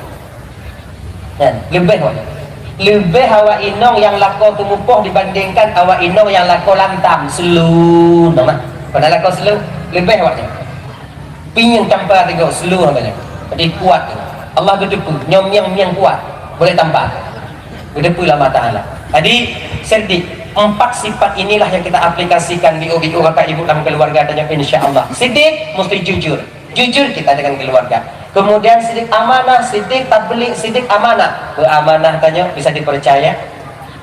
dan lebih hawa inong yang lako tumupoh dibandingkan hawa inong yang lako lantam selu nama pada lako selu lebih awaknya pingin tanpa tiga seluruh namanya jadi kuat Allah gedepu nyom yang kuat boleh tanpa gedepu lah mata Allah jadi cerdik 4 sifat inilah yang kita aplikasikan di kakak ibu dalam keluarga dan insya Allah cerdik mesti jujur kita dengan keluarga Kemudian sidik amanah, sidik tabligh, sidik amanah. Amanah tanya bisa dipercaya.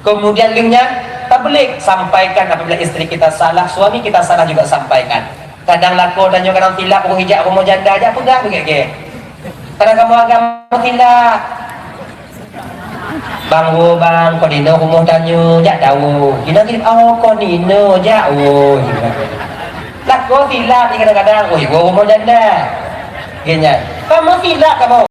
Kemudian linknya tabligh, sampaikan apabila istri kita salah, suami kita salah juga sampaikan. Kadang laku tanya kadang tilak, aku hijab, aku mau janda aja pegang begitu. Kadang kamu agama tilak. Bang bang konino aku mau tanya, jak tahu. Kita kirim konino, jak laku tilak kadang-kadang, gua mau janda. Gini, kamu tilak kamu.